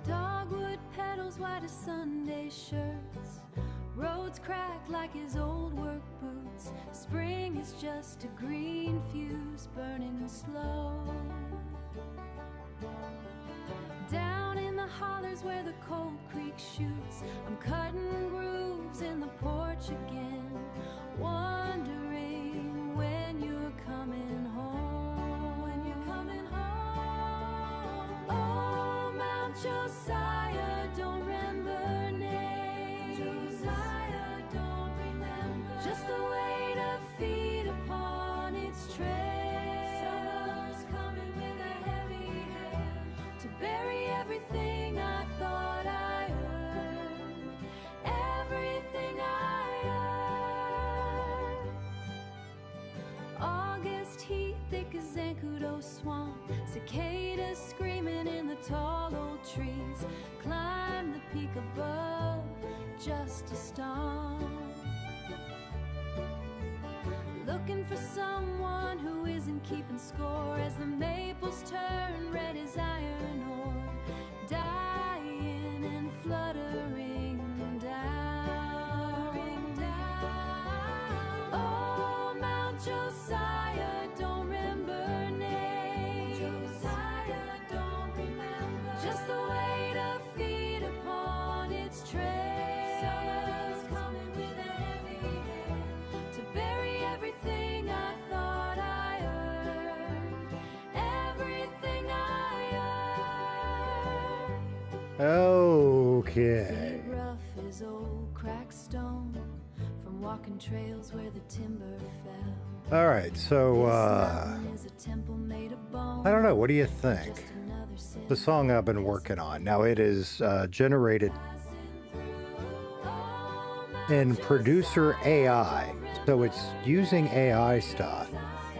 Dogwood petals, white as Sunday shirts. Roads crack like his old work boots. Spring is just a green fuse burning slow. Down in the hollers where the cold creek shoots, I'm cutting grooves in the porch again, wondering when you're coming home. When you're coming home. Oh, Mount Josiah, don't remember names. Josiah, don't remember. Just the weight of feet upon its trail. Summer's coming with a heavy hand to bury everything I thought I earned. Everything I earned. August heat, thick as Zancudo swamp. Cicadas screaming in the tall old trees. Climb the peak above just to stomp. Looking for someone who isn't keeping score as the maples turn red as iron ore. Dying and fluttering down. Oh, Mount Josiah, don't remember names. Josiah, don't remember. Just the weight of feet upon its trail. Summer's coming with a heavy hand to bury everything I thought I earned. Everything I earned. Okay. Feet rough as old cracked stone from walking trails where the timber fell. All right, so I don't know. What do you think? The song I've been working on. Now it is generated in producer AI, so it's using AI stuff,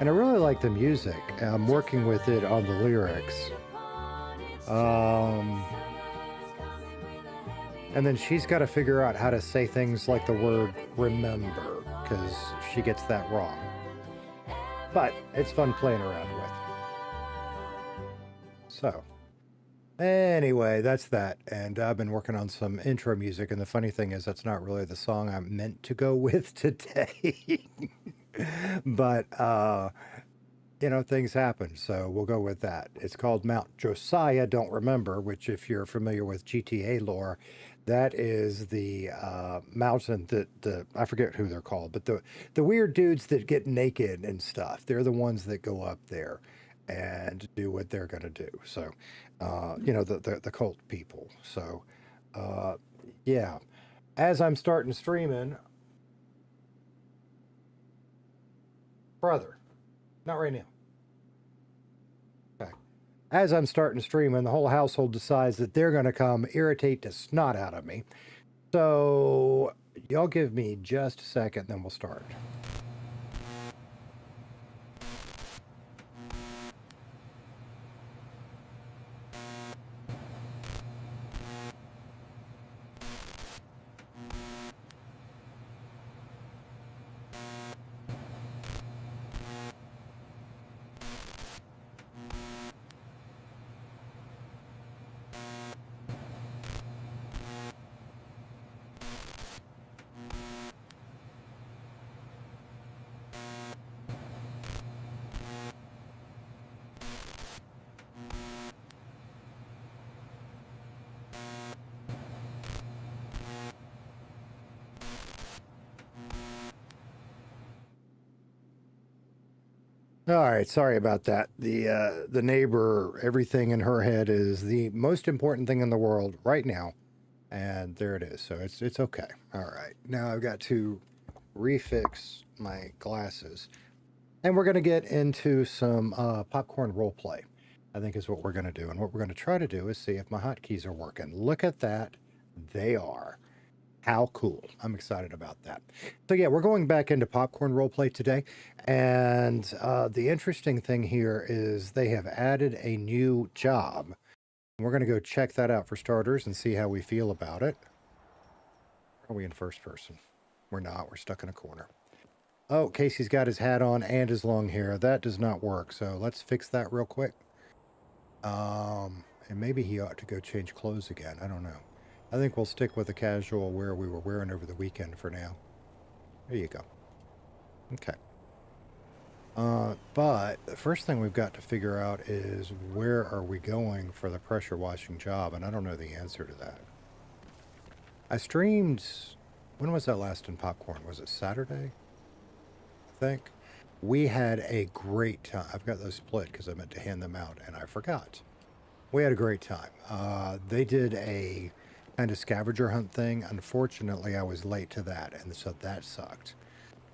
and I really like the music. I'm working with it on the lyrics. And then she's got to figure out how to say things like the word remember, because she gets that wrong. But it's fun playing around with. So, anyway, that's that. And I've been working on some intro music, and the funny thing is that's not really the song I meant to go with today. But, you know, things happen, so we'll go with that. It's called Mount Josiah, Don't Remember, which if you're familiar with GTA lore, that is the mountain that I forget who they're called, but the weird dudes that get naked and stuff, they're the ones that go up there and do what they're going to do. So, you know, the cult people. So, yeah. As I'm starting streaming, brother, not right now. Okay. As I'm starting streaming, the whole household decides that they're going to come irritate the snot out of me. So, y'all give me just a second, then we'll start. All right, sorry about that. The neighbor, everything in her head is the most important thing in the world right now, and there it is. So it's okay. All right, now I've got to refix my glasses, and we're gonna get into some popcorn role play. I think is what we're gonna do, and what we're gonna try to do is see if my hotkeys are working. Look at that, they are. How cool. I'm excited about that. So yeah, we're going back into popcorn roleplay today. And the interesting thing here is they have added a new job. We're going to go check that out for starters and see how we feel about it. Are we in first person? We're not. We're stuck in a corner. Oh, Kasey's got his hat on and his long hair. That does not work. So let's fix that real quick. And maybe he ought to go change clothes again. I don't know. I think we'll stick with the casual wear we were wearing over the weekend for now. There you go. Okay. But the first thing we've got to figure out is where are we going for the pressure washing job? And I don't know the answer to that. I streamed, when was that last in popcorn? Was it Saturday? I think. We had a great time. I've got those split because I meant to hand them out and I forgot. We had a great time. They did a kind of scavenger hunt thing. Unfortunately, I was late to that, and so that sucked.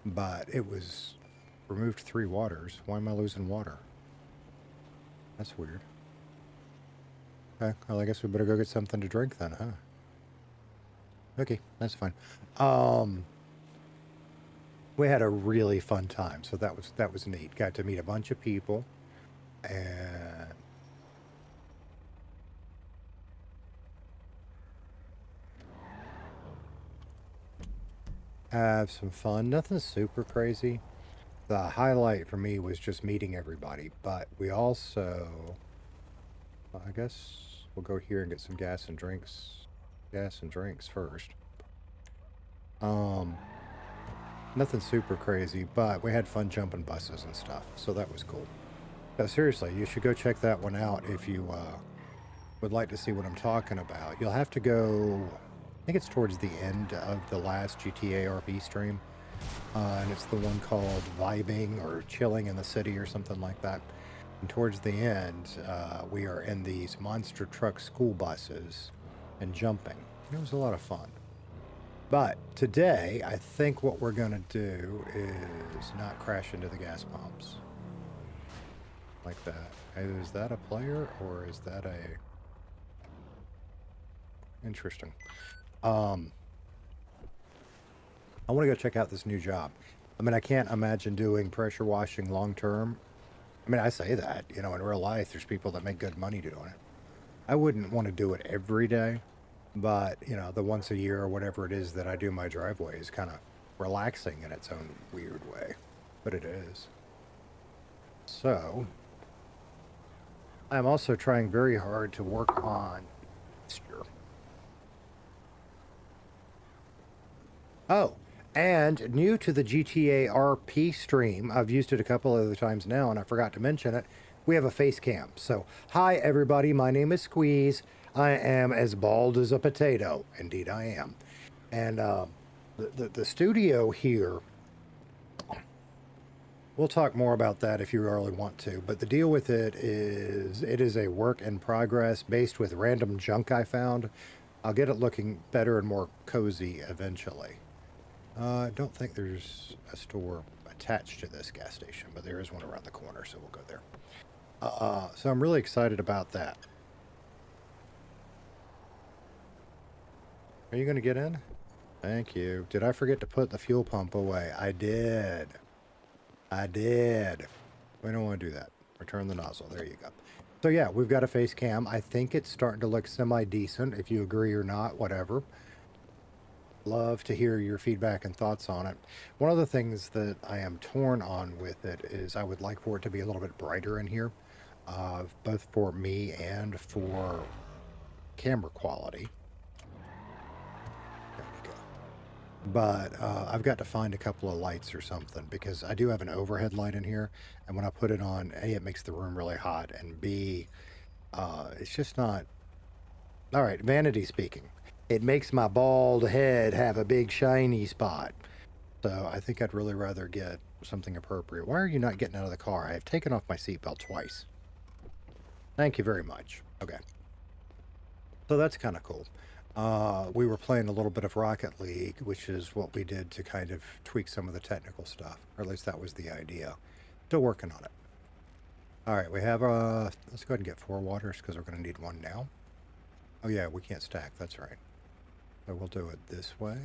But it was removed 3 waters. Why am I losing water? That's weird. Okay, well, I guess we better go get something to drink then, huh? Okay, that's fine. We had a really fun time, so that was neat. Got to meet a bunch of people, and have some fun. Nothing super crazy. The highlight for me was just meeting everybody, but we also, well, I guess we'll go here and get some gas and drinks. Gas and drinks first. Nothing super crazy, but we had fun jumping buses and stuff, so that was cool. But seriously, you should go check that one out if you would like to see what I'm talking about. You'll have to go, I think it's towards the end of the last GTA RP stream, and it's the one called Vibing or Chilling in the City or something like that. And towards the end, we are in these monster truck school buses and jumping. It was a lot of fun. But today, I think what we're going to do is not crash into the gas pumps. Like that. Is that a player or is that a... Interesting. I want to go check out this new job. I mean, I can't imagine doing pressure washing long term. I mean, I say that, you know, in real life, there's people that make good money doing it. I wouldn't want to do it every day, but, you know, the once a year or whatever it is that I do my driveway is kind of relaxing in its own weird way. But it is. So, I'm also trying very hard to work on... Oh, and new to the GTA RP stream, I've used it a couple other times now, and I forgot to mention it, we have a face cam. So, hi everybody, my name is Squeeze. I am as bald as a potato. Indeed I am. And the studio here, we'll talk more about that if you really want to, but the deal with it is a work in progress based with random junk I found. I'll get it looking better and more cozy eventually. I don't think there's a store attached to this gas station, but there is one around the corner, so we'll go there. So I'm really excited about that. Are you going to get in? Thank you. Did I forget to put the fuel pump away? I did. I did. We don't want to do that. Return the nozzle. There you go. So yeah, we've got a face cam. I think it's starting to look semi-decent. If you agree or not, whatever. Love to hear your feedback and thoughts on it. One of the things that I am torn on with it is I would like for it to be a little bit brighter in here, both for me and for camera quality. There we go. But I've got to find a couple of lights or something because I do have an overhead light in here, and when I put it on, A, it makes the room really hot, and B, it's just not... All right, vanity speaking. It makes my bald head have a big shiny spot. So I think I'd really rather get something appropriate. Why are you not getting out of the car? I have taken off my seatbelt twice. Thank you very much. Okay. So that's kind of cool. We were playing a little bit of Rocket League, which is what we did to kind of tweak some of the technical stuff. Or at least that was the idea. Still working on it. All right, we have, let's go ahead and get 4 waters because we're going to need one now. Oh yeah, we can't stack. That's right. So we'll do it this way.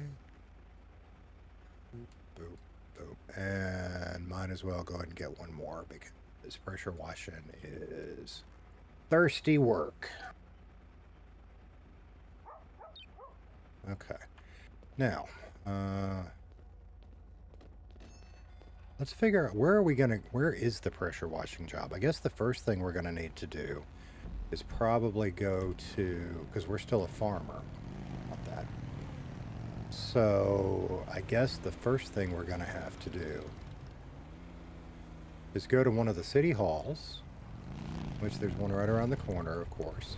Boop, boop. And might as well go ahead and get one more because this pressure washing is thirsty work. Okay. Now, let's figure out where is the pressure washing job? I guess the first thing we're gonna need to do is probably go to, because we're still a farmer. Not that. So I guess the first thing we're gonna have to do is go to one of the city halls, which there's one right around the corner, of course.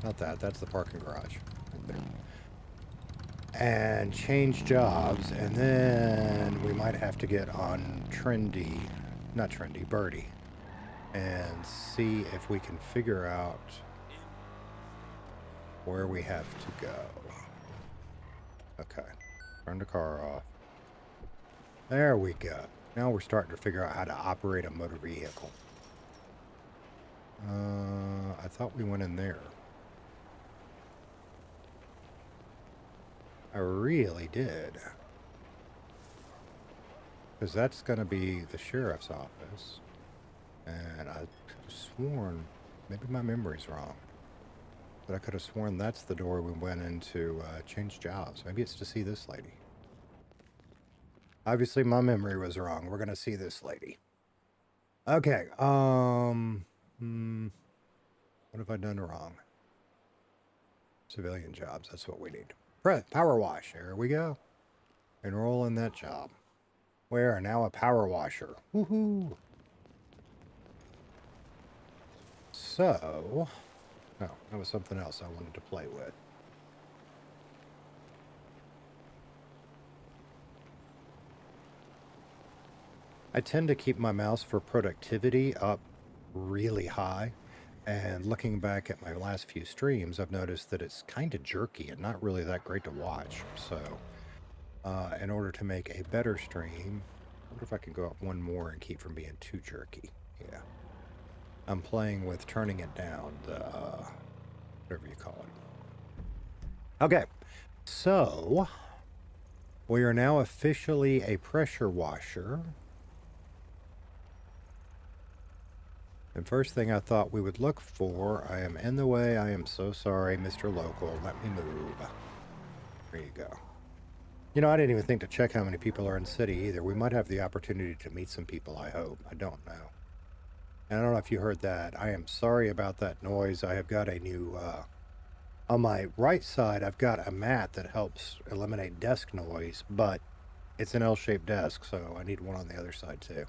Not that, that's the parking garage right there. And change jobs, and then we might have to get on Birdie, and see if we can figure out where we have to go. Okay, turn the car off. There we go. Now we're starting to figure out how to operate a motor vehicle. I thought we went in there. I really did. Because that's going to be the sheriff's office. And I could have sworn, maybe my memory's wrong, but I could have sworn that's the door we went into change jobs. Maybe it's to see this lady. Obviously my memory was wrong. We're going to see this lady. Okay. What have I done wrong? Civilian jobs. That's what we need. Power wash. There we go. Enroll in that job. We are now a power washer. Woohoo! So, no, that was something else I wanted to play with. I tend to keep my mouse for productivity up really high. And looking back at my last few streams, I've noticed that it's kind of jerky and not really that great to watch. So, in order to make a better stream, I wonder if I can go up one more and keep from being too jerky. Yeah. I'm playing with turning it down, whatever you call it. Okay. So, we are now officially a pressure washer. And first thing I thought we would look for, I am in the way, I am so sorry, Mr. Local, let me move. There you go. You know, I didn't even think to check how many people are in the city either. We might have the opportunity to meet some people, I hope. I don't know. And I don't know if you heard that. I am sorry about that noise. I have got a new, on my right side, I've got a mat that helps eliminate desk noise, but it's an L-shaped desk, so I need one on the other side too.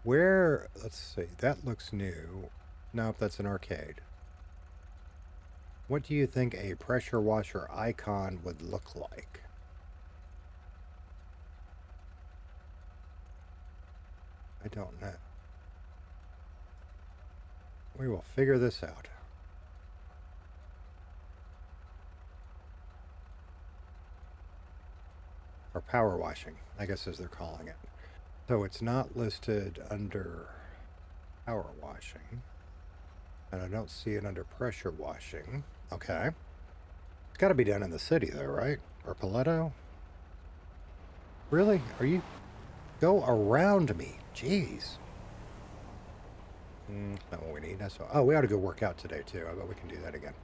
Where, let's see, that looks new. Nope, that's an arcade. What do you think a pressure washer icon would look like? I don't know. We will figure this out. Or power washing, I guess as they're calling it. So it's not listed under power washing. And I don't see it under pressure washing. Okay. It's got to be down in the city though, right? Or Paleto? Really? Are you... Go around me. Jeez. Not what we need. That's what... Oh, we ought to go work out today too. I bet we can do that again.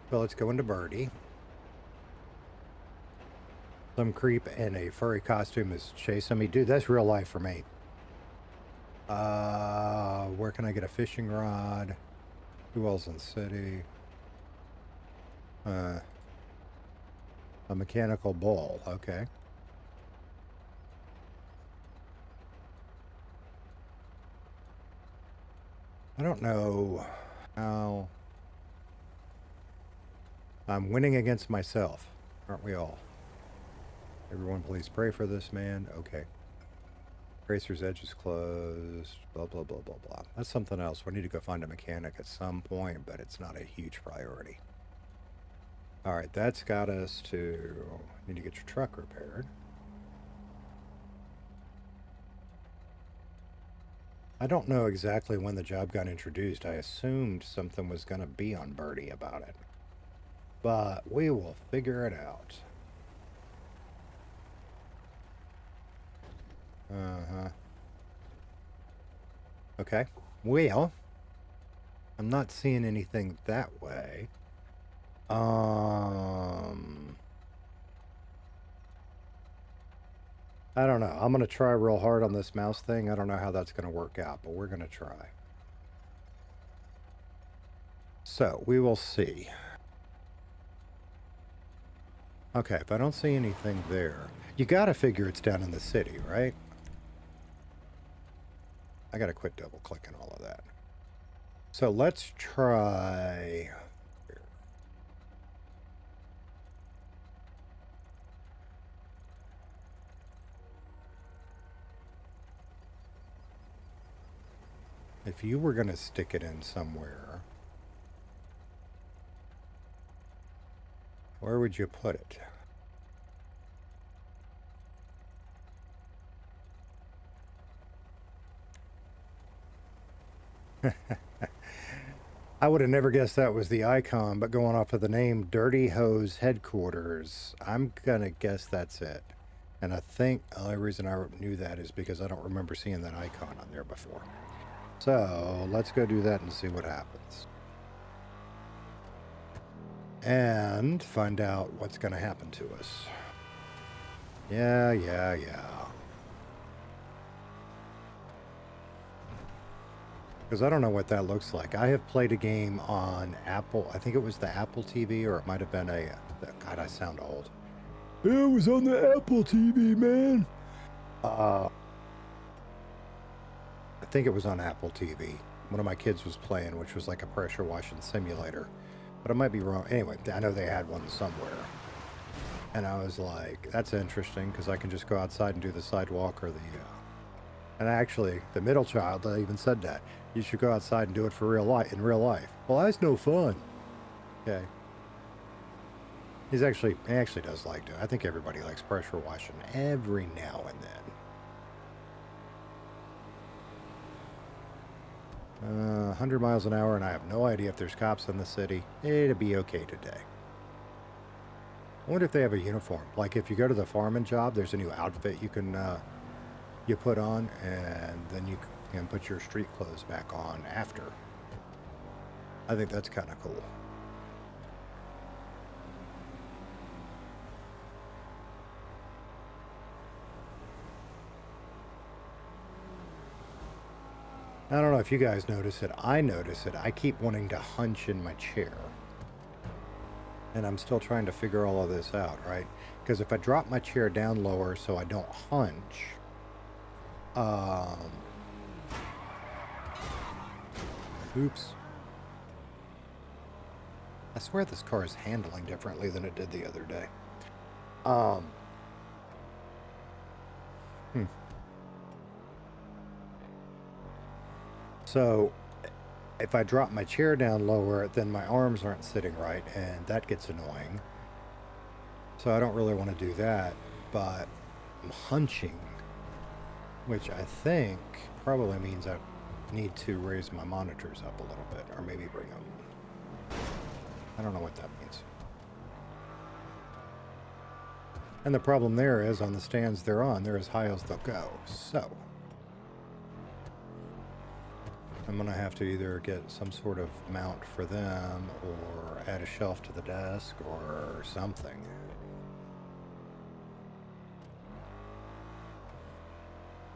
So let's go into Birdie. Some creep in a furry costume is chasing me. Dude, that's real life for me. Where can I get a fishing rod? Who else in the city? A mechanical bull. Okay. I don't know how... I'm winning against myself. Aren't we all? Everyone please pray for this man. Okay. Racer's edge is closed. Blah, blah, blah, blah, blah. That's something else. We need to go find a mechanic at some point, but it's not a huge priority. Alright, that's got us to... Need to get your truck repaired. I don't know exactly when the job got introduced. I assumed something was going to be on Birdie about it. But we will figure it out. Uh-huh. Okay. Well, I'm not seeing anything that way. I don't know. I'm going to try real hard on this mouse thing. I don't know how that's going to work out, but we're going to try. So, we will see. Okay, if I don't see anything there, you got to figure it's down in the city, right? I got to quit double-clicking all of that. So, let's try... If you were going to stick it in somewhere, where would you put it? I would have never guessed that was the icon, but going off of the name Dirty Hose Headquarters, I'm going to guess that's it. And I think the only reason I knew that is because I don't remember seeing that icon on there before. So, let's go do that and see what happens. And find out what's going to happen to us. Yeah. Because I don't know what that looks like. I have played a game on Apple. I think it was the Apple TV, or it might have been a... God, I sound old. It was on the Apple TV, man. I think it was on Apple TV. One of my kids was playing, which was like a pressure washing simulator. But I might be wrong. Anyway, I know they had one somewhere. And I was like, that's interesting, because I can just go outside and do the sidewalk or the... And actually, the middle child even said that. You should go outside and do it for real life in real life. Well, that's no fun. Okay. He actually does like to. I think everybody likes pressure washing every now and then. 100 miles an hour, and I have no idea if there's cops in the city. It'll be okay today. I wonder if they have a uniform. Like if you go to the farming job, there's a new outfit you can you put on, and then you can put your street clothes back on after. I think that's kind of cool. I don't know if you guys notice it. I notice it. I keep wanting to hunch in my chair. And I'm still trying to figure all of this out, right? Because if I drop my chair down lower so I don't hunch, oops. I swear this car is handling differently than it did the other day. So, if I drop my chair down lower, then my arms aren't sitting right, and that gets annoying. So I don't really want to do that, but I'm hunching, which I think probably means I need to raise my monitors up a little bit, or maybe bring them. I don't know what that means. And the problem there is, on the stands they're on, they're as high as they'll go. So I'm going to have to either get some sort of mount for them, or add a shelf to the desk, or something.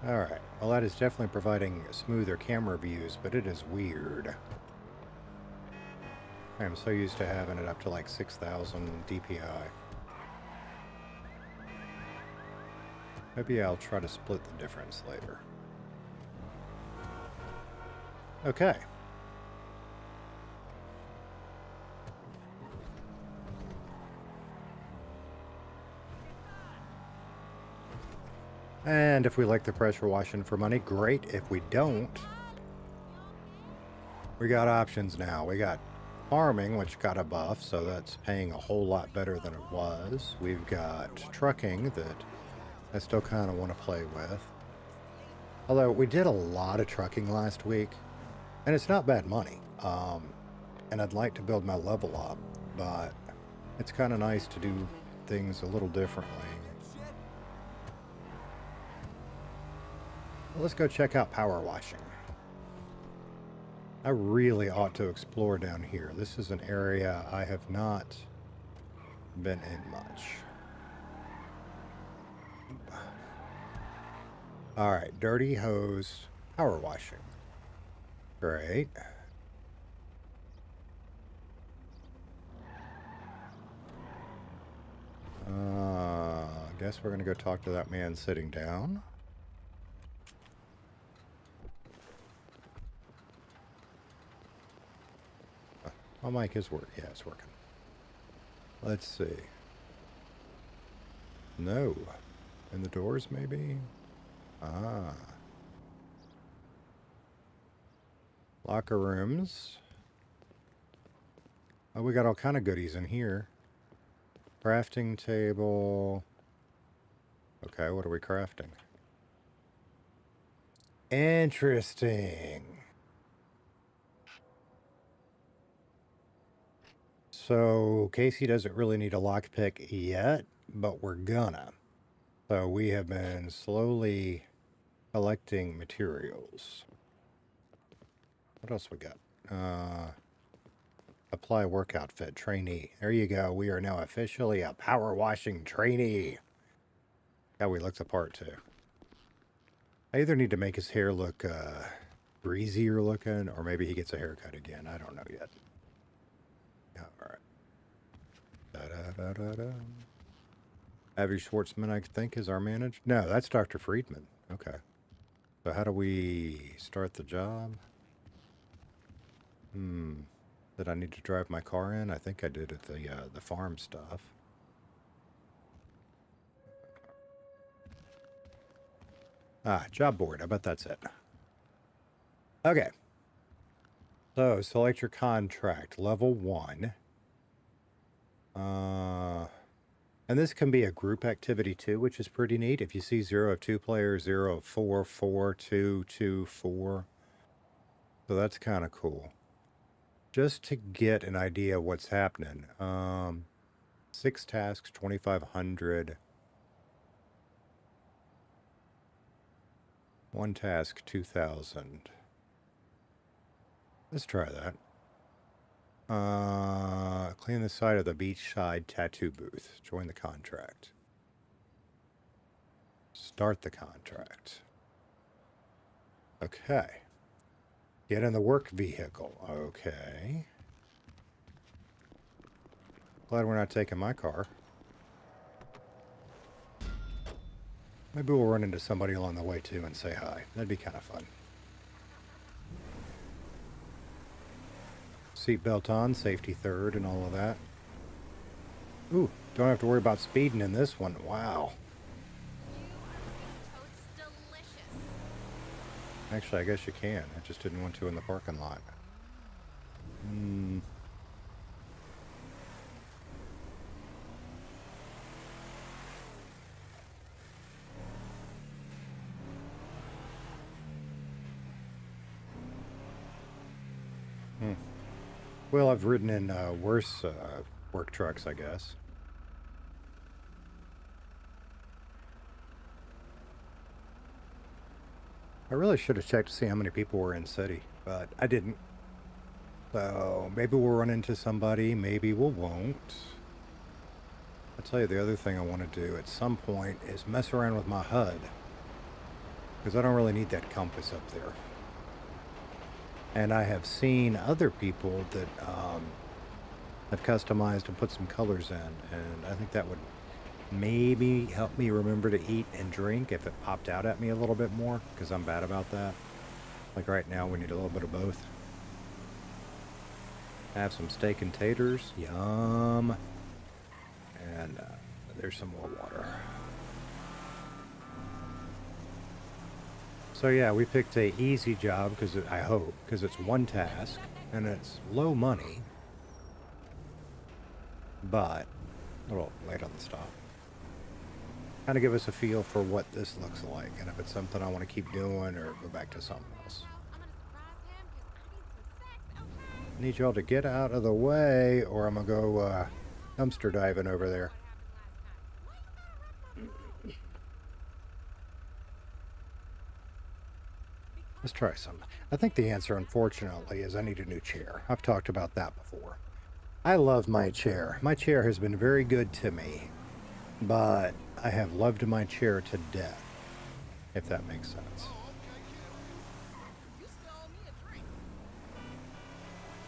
Alright, well that is definitely providing smoother camera views, but it is weird. I'm so used to having it up to like 6,000 DPI. Maybe I'll try to split the difference later. Okay. And if we like the pressure washing for money, great. If we don't, we got options now. We got farming, which got a buff, so that's paying a whole lot better than it was. We've got trucking that I still kind of want to play with. Although we did a lot of trucking last week, and it's not bad money. And I'd like to build my level up, but it's kind of nice to do things a little differently. Well, let's go check out power washing. I really ought to explore down here. This is an area I have not been in much. All right, dirty hose power washing. Great. I guess we're gonna go talk to that man sitting down. My mic is working. Yeah, it's working. Let's see. No. In the doors, maybe? Ah. Locker rooms. Oh, we got all kind of goodies in here. Crafting table. Okay, what are we crafting? Interesting. So Kasey doesn't really need a lockpick yet, but we're gonna. So we have been slowly collecting materials. What else we got? Apply work outfit trainee. There you go. We are now officially a power washing trainee. Yeah, we look the part too. I either need to make his hair look breezier looking, or maybe he gets a haircut again. I don't know yet. All right. Da-da-da-da-da. Abby Schwartzman, I think, is our manager. No, that's Dr. Friedman. Okay. So how do we start the job? Did I need to drive my car in? I think I did at the farm stuff. Ah, job board. I bet that's it. Okay. So select your contract. Level 1. And this can be a group activity too, which is pretty neat. If you see 0 of 2 players, 0 of 4, 4, 2, 2, 4. So that's kind of cool. Just to get an idea of what's happening. 6 tasks, 2,500. 1 task, 2,000. Let's try that. Clean the side of the beachside tattoo booth. Join the contract. Start the contract. Okay. Get in the work vehicle. Okay. Glad we're not taking my car. Maybe we'll run into somebody along the way too and say hi. That'd be kind of fun. Seatbelt on, safety third, and all of that. Ooh, don't have to worry about speeding in this one. Wow. Actually, I guess you can. I just didn't want to in the parking lot. Well, I've ridden in worse work trucks, I guess. I really should have checked to see how many people were in city, but I didn't. So maybe we'll run into somebody, maybe we won't. I'll tell you the other thing I want to do at some point is mess around with my HUD. Because I don't really need that compass up there. And I have seen other people that have customized and put some colors in, and I think that would maybe help me remember to eat and drink if it popped out at me a little bit more, because I'm bad about that. Like right now, we need a little bit of both. Have some steak and taters. Yum. And there's some more water. So yeah, we picked a easy job because I hope because it's 1 task and it's low money, but a little late on the stop. kind of give us a feel for what this looks like, and if it's something I want to keep doing or go back to something else. I need y'all to get out of the way, or I'm gonna go dumpster diving over there. Let's try some. I think the answer, unfortunately, is I need a new chair. I've talked about that before. I love my chair. My chair has been very good to me, but I have loved my chair to death, if that makes sense.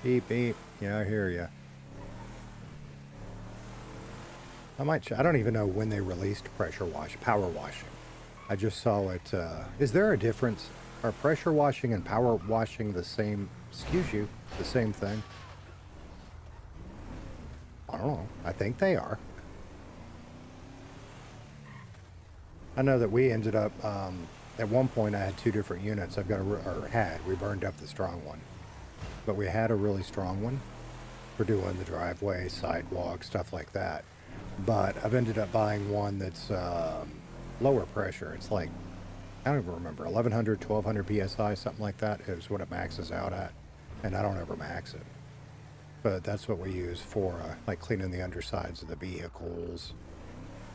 Beep, beep. Yeah, I hear you. I don't even know when they released power washing. I just saw it. Is there a difference? Are pressure washing and power washing the same, excuse you, the same thing? I don't know. I think they are. I know that we ended up, at one point I had two different units. We burned up the strong one. But we had a really strong one for doing the driveway, sidewalk, stuff like that. But I've ended up buying one that's lower pressure. It's like, I don't even remember, 1100, 1200 PSI, something like that is what it maxes out at. And I don't ever max it. But that's what we use for like cleaning the undersides of the vehicles,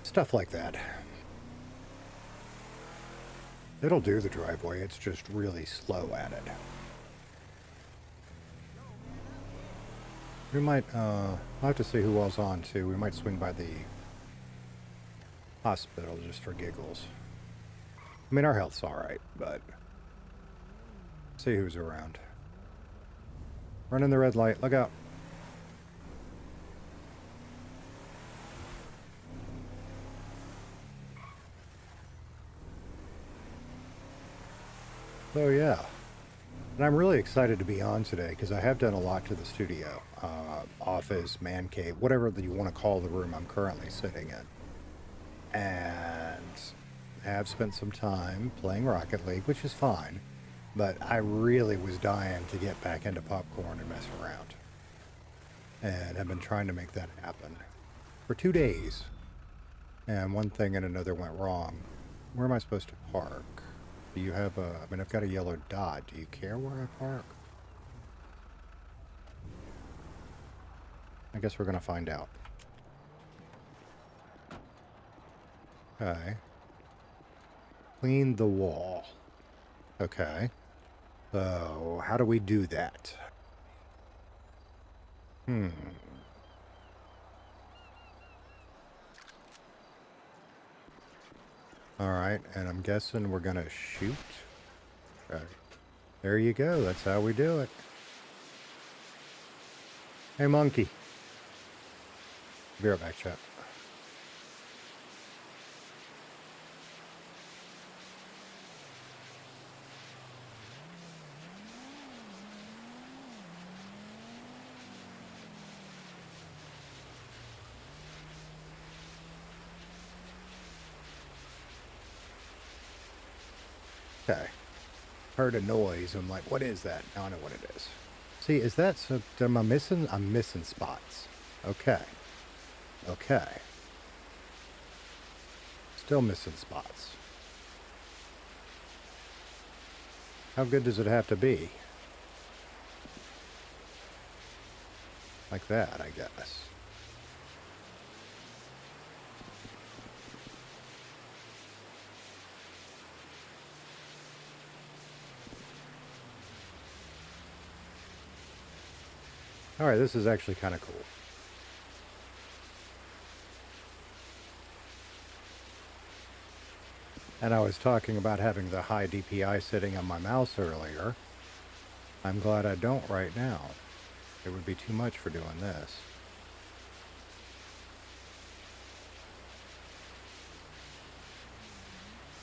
stuff like that. It'll do the driveway, it's just really slow at it. We might, I'll have to see who all's on too. We might swing by the hospital just for giggles. I mean, our health's alright, but see who's around. Running the red light, look out. So yeah, and I'm really excited to be on today because I have done a lot to the studio, office, man cave, whatever you want to call the room I'm currently sitting in, and have spent some time playing Rocket League, which is fine, but I really was dying to get back into popcorn and mess around, and have been trying to make that happen for 2 days, and one thing and another went wrong. Where am I supposed to park? Do you have I mean, I've got a yellow dot. Do you care where I park? I guess we're gonna find out. Okay. Clean the wall. Okay. So, how do we do that? Alright, and I'm guessing we're gonna shoot. Okay. There you go, that's how we do it. Hey, monkey. Be right back, chat. Okay. Heard a noise. I'm like, what is that? Now I know what it is. See, is that so? Am I missing? I'm missing spots. Okay. Okay. Still missing spots. How good does it have to be? Like that, I guess. Alright, this is actually kind of cool. And I was talking about having the high DPI sitting on my mouse earlier. I'm glad I don't right now. It would be too much for doing this.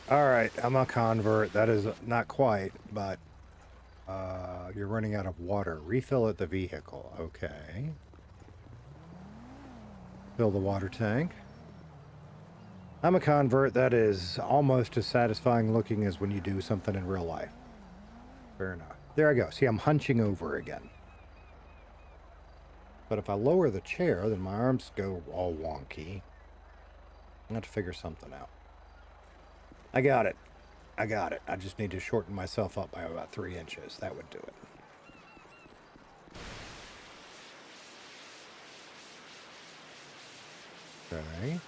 Alright, I'm a convert. That is not quite, but you're running out of water. Refill at the vehicle. Okay. Fill the water tank. I'm a convert. That is almost as satisfying looking as when you do something in real life. Fair enough. There I go. See, I'm hunching over again. But if I lower the chair, then my arms go all wonky. I'm going to have to figure something out. I got it. I got it. I just need to shorten myself up by about 3 inches. That would do it. Okay.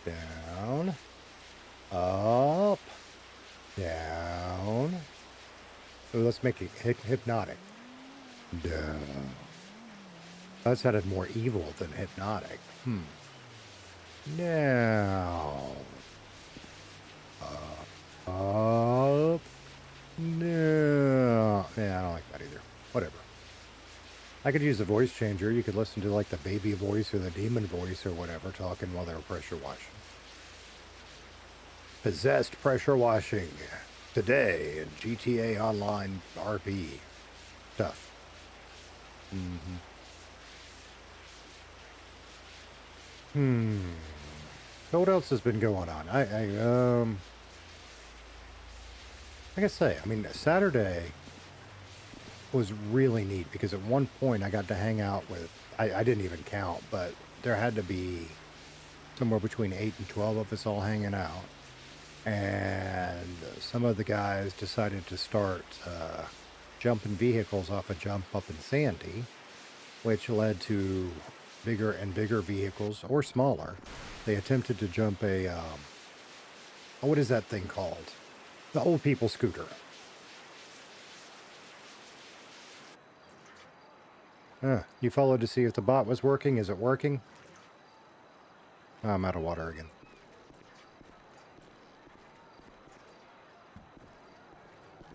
Down. Up. Down. Ooh, let's make it hypnotic. Down. That sounded more evil than hypnotic. Now. Up. No. Yeah, I don't like that either. Whatever. I could use a voice changer. You could listen to like the baby voice or the demon voice or whatever talking while they were pressure washing. Possessed pressure washing. Today in GTA Online RP stuff. So what else has been going on? Like I say, I mean, Saturday was really neat because at one point I got to hang out with, I didn't even count, but there had to be somewhere between 8 and 12 of us all hanging out. And some of the guys decided to start jumping vehicles off a jump up in Sandy, which led to bigger and bigger vehicles, or smaller. They attempted to jump a, what is that thing called? The old people scooter. You followed to see if the bot was working. Is it working? Oh, I'm out of water again.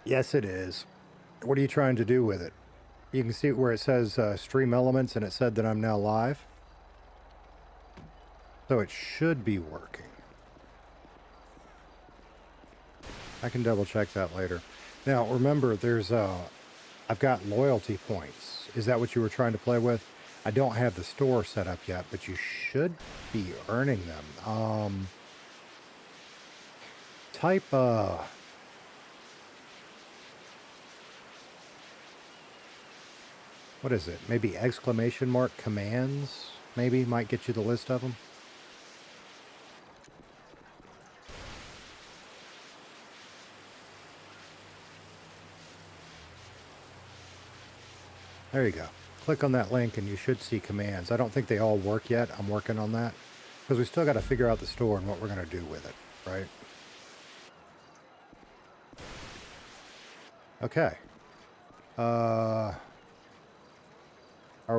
Yes, it is. What are you trying to do with it? You can see where it says stream elements and it said that I'm now live. So it should be working. I can double check that later. Now, remember, there's I've got loyalty points. Is that what you were trying to play with? I don't have the store set up yet, but you should be earning them. Type, what is it? Maybe exclamation mark commands, maybe, might get you the list of them. There you go. Click on that link and you should see commands. I don't think they all work yet. I'm working on that. Because we still got to figure out the store and what we're going to do with it, right? Okay. Are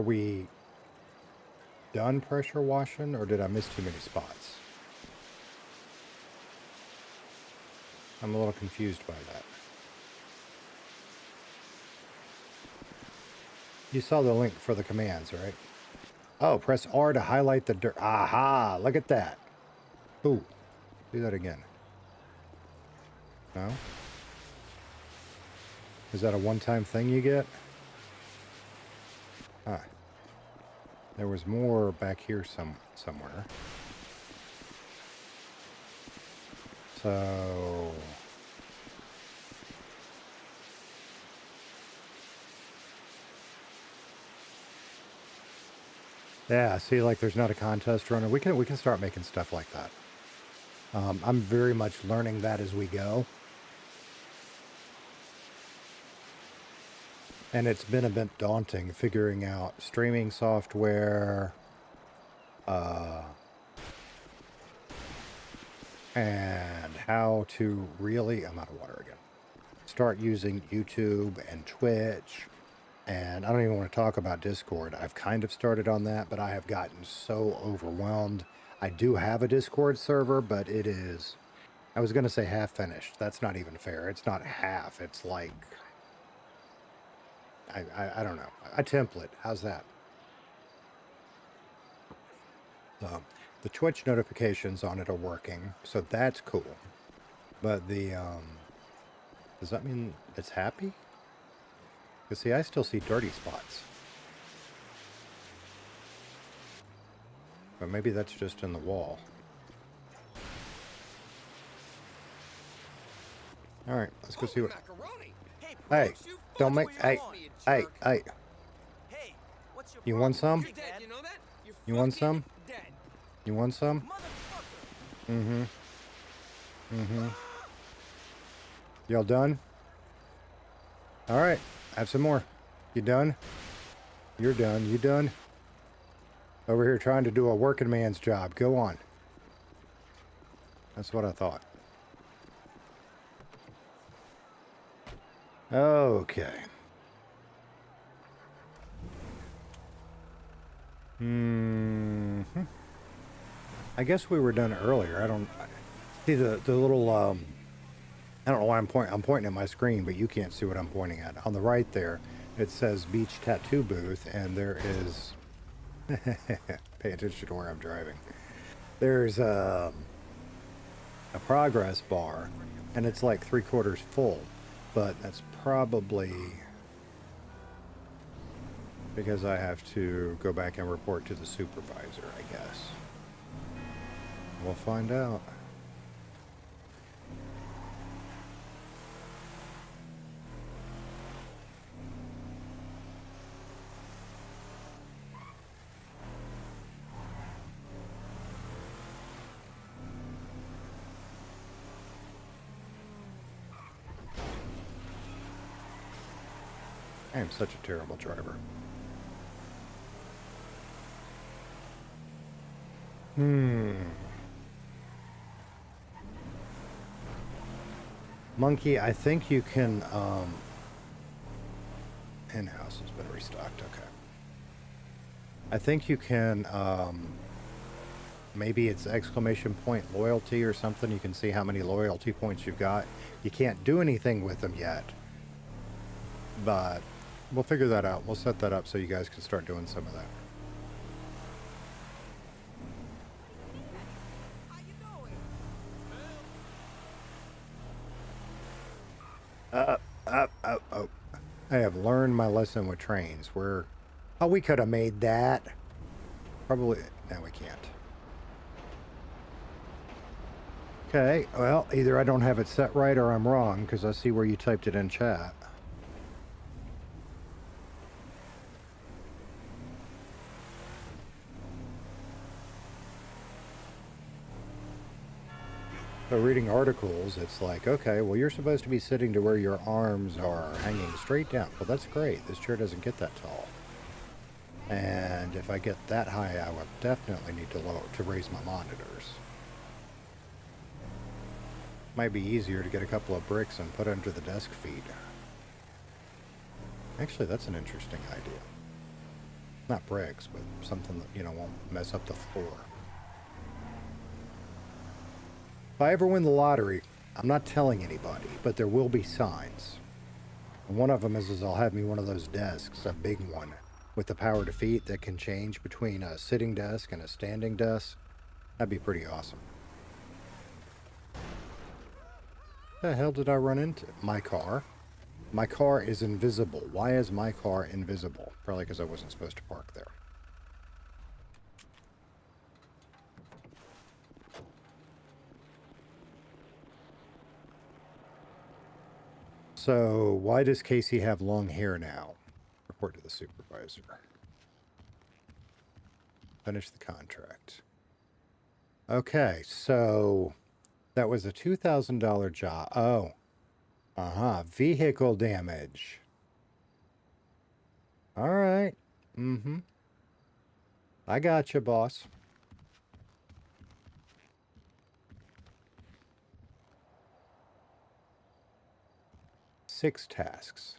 we done pressure washing or did I miss too many spots? I'm a little confused by that. You saw the link for the commands, right? Oh, press R to highlight the dirt. Aha, look at that. Ooh, do that again. No? Is that a one-time thing you get? Ah. There was more back here somewhere. So... yeah, see, like there's not a contest runner. We can start making stuff like that. I'm very much learning that as we go. And it's been a bit daunting figuring out streaming software, and how to really, I'm out of water again, start using YouTube and Twitch. And I don't even want to talk about Discord. I've kind of started on that, but I have gotten so overwhelmed. I do have a Discord server, but it is, I was going to say half finished. That's not even fair. It's not half. It's like, I don't know. A template. How's that? The Twitch notifications on it are working, so that's cool. But the, does that mean it's happy? Because see, I still see dirty spots. But maybe that's just in the wall. Alright, let's go see what... Hey, don't make... Hey. You want some? You want some? You want some? Mm-hmm. Mm-hmm. Y'all done? All right. Have some more. You done? You're done. You done? Over here trying to do a working man's job. Go on. That's what I thought. Okay. I guess we were done earlier. I don't see the little I don't know why I'm pointing at my screen, but you can't see what I'm pointing at. On the right there, it says Beach Tattoo Booth, and there is pay attention to where I'm driving. There's a progress bar, and it's like 3/4 full, but that's probably because I have to go back and report to the supervisor, I guess. We'll find out. I am such a terrible driver. Monkey, I think you can, in-house has been restocked, okay. I think you can, maybe it's exclamation point loyalty or something. You can see how many loyalty points you've got. You can't do anything with them yet, but we'll figure that out. We'll set that up so you guys can start doing some of that. Oh. I have learned my lesson with trains. Oh, we could have made that. Probably, no, we can't. Okay, well, either I don't have it set right or I'm wrong, because I see where you typed it in chat. So reading articles, it's like, okay, well, you're supposed to be sitting to where your arms are hanging straight down. Well, that's great. This chair doesn't get that tall. And if I get that high, I would definitely need to raise my monitors. Might be easier to get a couple of bricks and put under the desk feet. Actually, that's an interesting idea. Not bricks, but something that, won't mess up the floor. If I ever win the lottery, I'm not telling anybody, but there will be signs. And one of them is I'll have me one of those desks, a big one, with the power to feet that can change between a sitting desk and a standing desk. That'd be pretty awesome. The hell did I run into? My car. My car is invisible. Why is my car invisible? Probably because I wasn't supposed to park there. So, why does Kasey have long hair now? Report to the supervisor. Finish the contract. Okay, so that was a $2,000 job. Oh. Vehicle damage. All right. I got you, boss. Six tasks.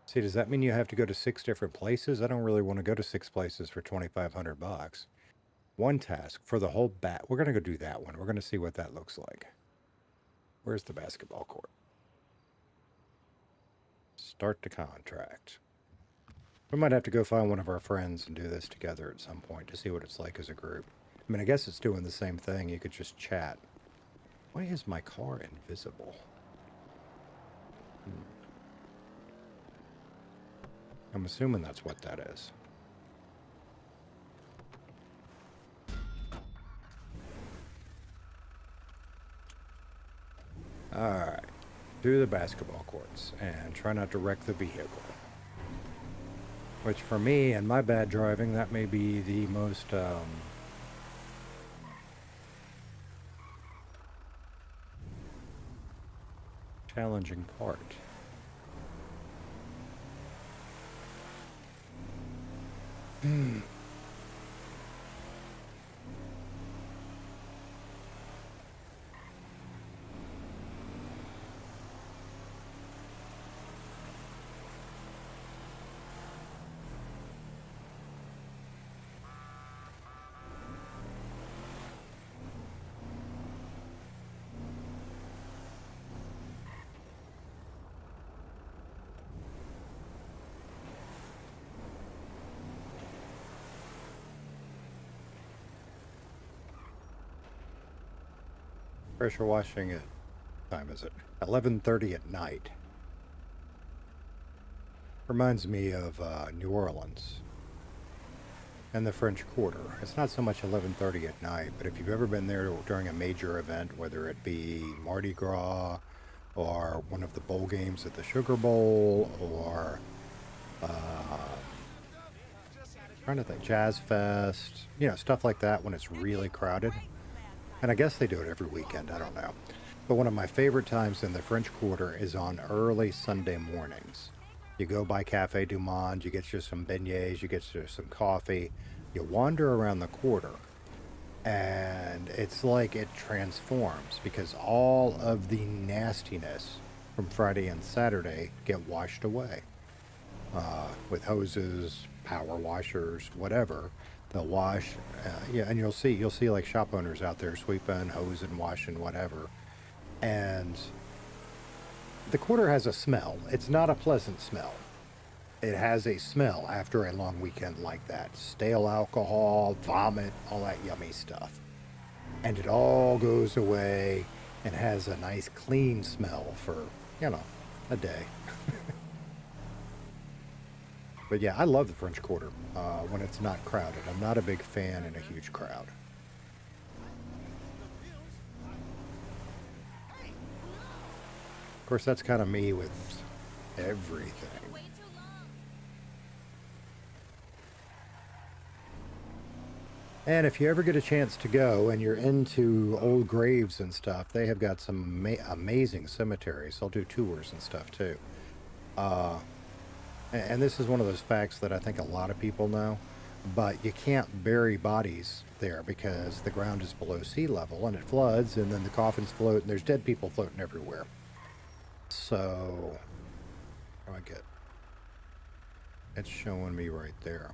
See, does that mean you have to go to 6 different places? I don't really want to go to 6 places for $2,500. One task for the whole bat. We're going to go do that one. We're going to see what that looks like. Where's the basketball court? Start the contract. We might have to go find one of our friends and do this together at some point to see what it's like as a group. I mean, I guess it's doing the same thing. You could just chat. Why is my car invisible? I'm assuming that's what that is. Alright. Do the basketball courts and try not to wreck the vehicle. Which for me and my bad driving, that may be the most challenging part. Pressure washing at time is it? 11:30 at night. Reminds me of New Orleans and the French Quarter. It's not so much 11:30 at night, but if you've ever been there during a major event, whether it be Mardi Gras or one of the bowl games at the Sugar Bowl or trying to think, Jazz Fest, you know, stuff like that when it's really crowded. And I guess they do it every weekend, I don't know. But one of my favorite times in the French Quarter is on early Sunday mornings. You go by Cafe Du Monde, you get you some beignets, you get you some coffee, you wander around the quarter, and it's like it transforms because all of the nastiness from Friday and Saturday get washed away. With hoses, power washers, whatever. They'll wash, yeah, and you'll see like shop owners out there sweeping, hosing, washing, whatever. And the quarter has a smell. It's not a pleasant smell. It has a smell after a long weekend like that. Stale alcohol, vomit, all that yummy stuff. And it all goes away and has a nice clean smell for, you know, a day. But yeah, I love the French Quarter when it's not crowded. I'm not a big fan in a huge crowd. Of course, that's kind of me with everything. And if you ever get a chance to go and you're into old graves and stuff, they have got some amazing cemeteries. They'll do tours and stuff too. And this is one of those facts that I think a lot of people know, but you can't bury bodies there because the ground is below sea level and it floods and then the coffins float and there's dead people floating everywhere. So, what do I get? It's showing me right there.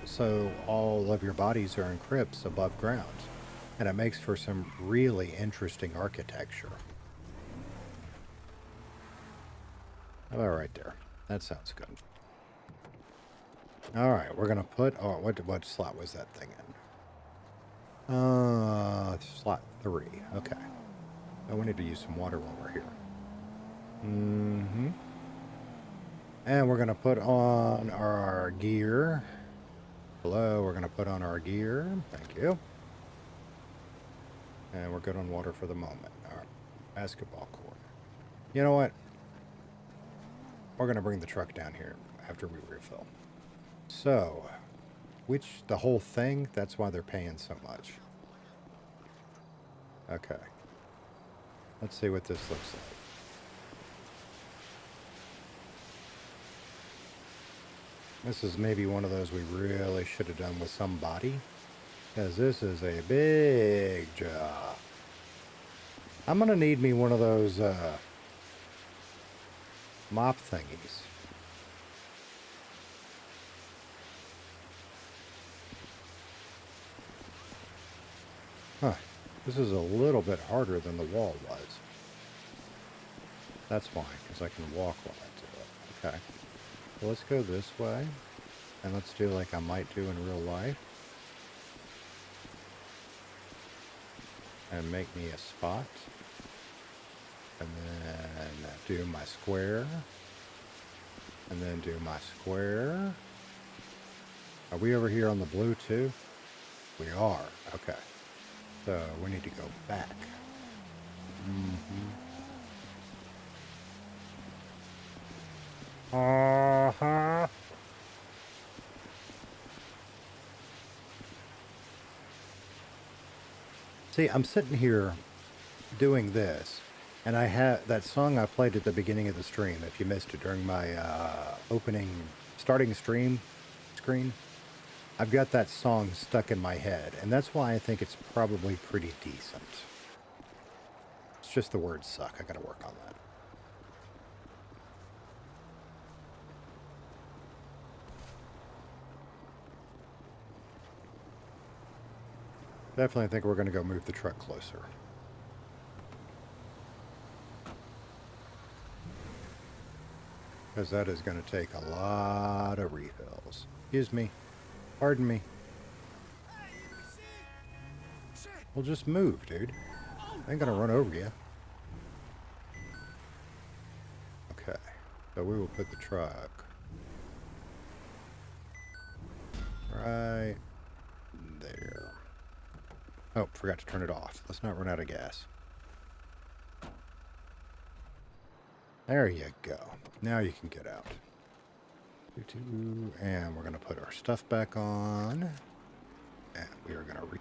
So all of your bodies are in crypts above ground, and it makes for some really interesting architecture. How about right there? That sounds good. All right, we're gonna put. Oh, what slot was that thing in? Slot 3. Okay. Oh, we need to use some water while we're here. Mm-hmm. And we're gonna put on our gear. Hello, we're gonna put on our gear. Thank you. And we're good on water for the moment. All right, basketball court. You know what? We're gonna bring the truck down here after we refill. So, the whole thing? That's why they're paying so much. Okay. Let's see what this looks like. This is maybe one of those we really should have done with somebody, because this is a big job. I'm gonna need me one of those mop thingies. Huh. This is a little bit harder than the wall was. That's why, because I can walk while I do it. Okay. So let's go this way. And let's do like I might do in real life. And make me a spot. And then do my square. And then do my square. Are we over here on the blue too? We are. Okay. So we need to go back. Uh-huh. See, I'm sitting here doing this, And I had that song I played at the beginning of the stream, if you missed it during my starting stream screen. I've got that song stuck in my head, and that's why I think it's probably pretty decent. It's just the words suck. I gotta work on that. Definitely think we're gonna go move the truck closer. Because that is going to take a lot of refills. Excuse me. Pardon me. Well, just move, dude. I ain't going to run over you. Okay. So we will put the truck right there. Oh, forgot to turn it off. Let's not run out of gas. There you go. Now you can get out. And we're going to put our stuff back on. And we are going to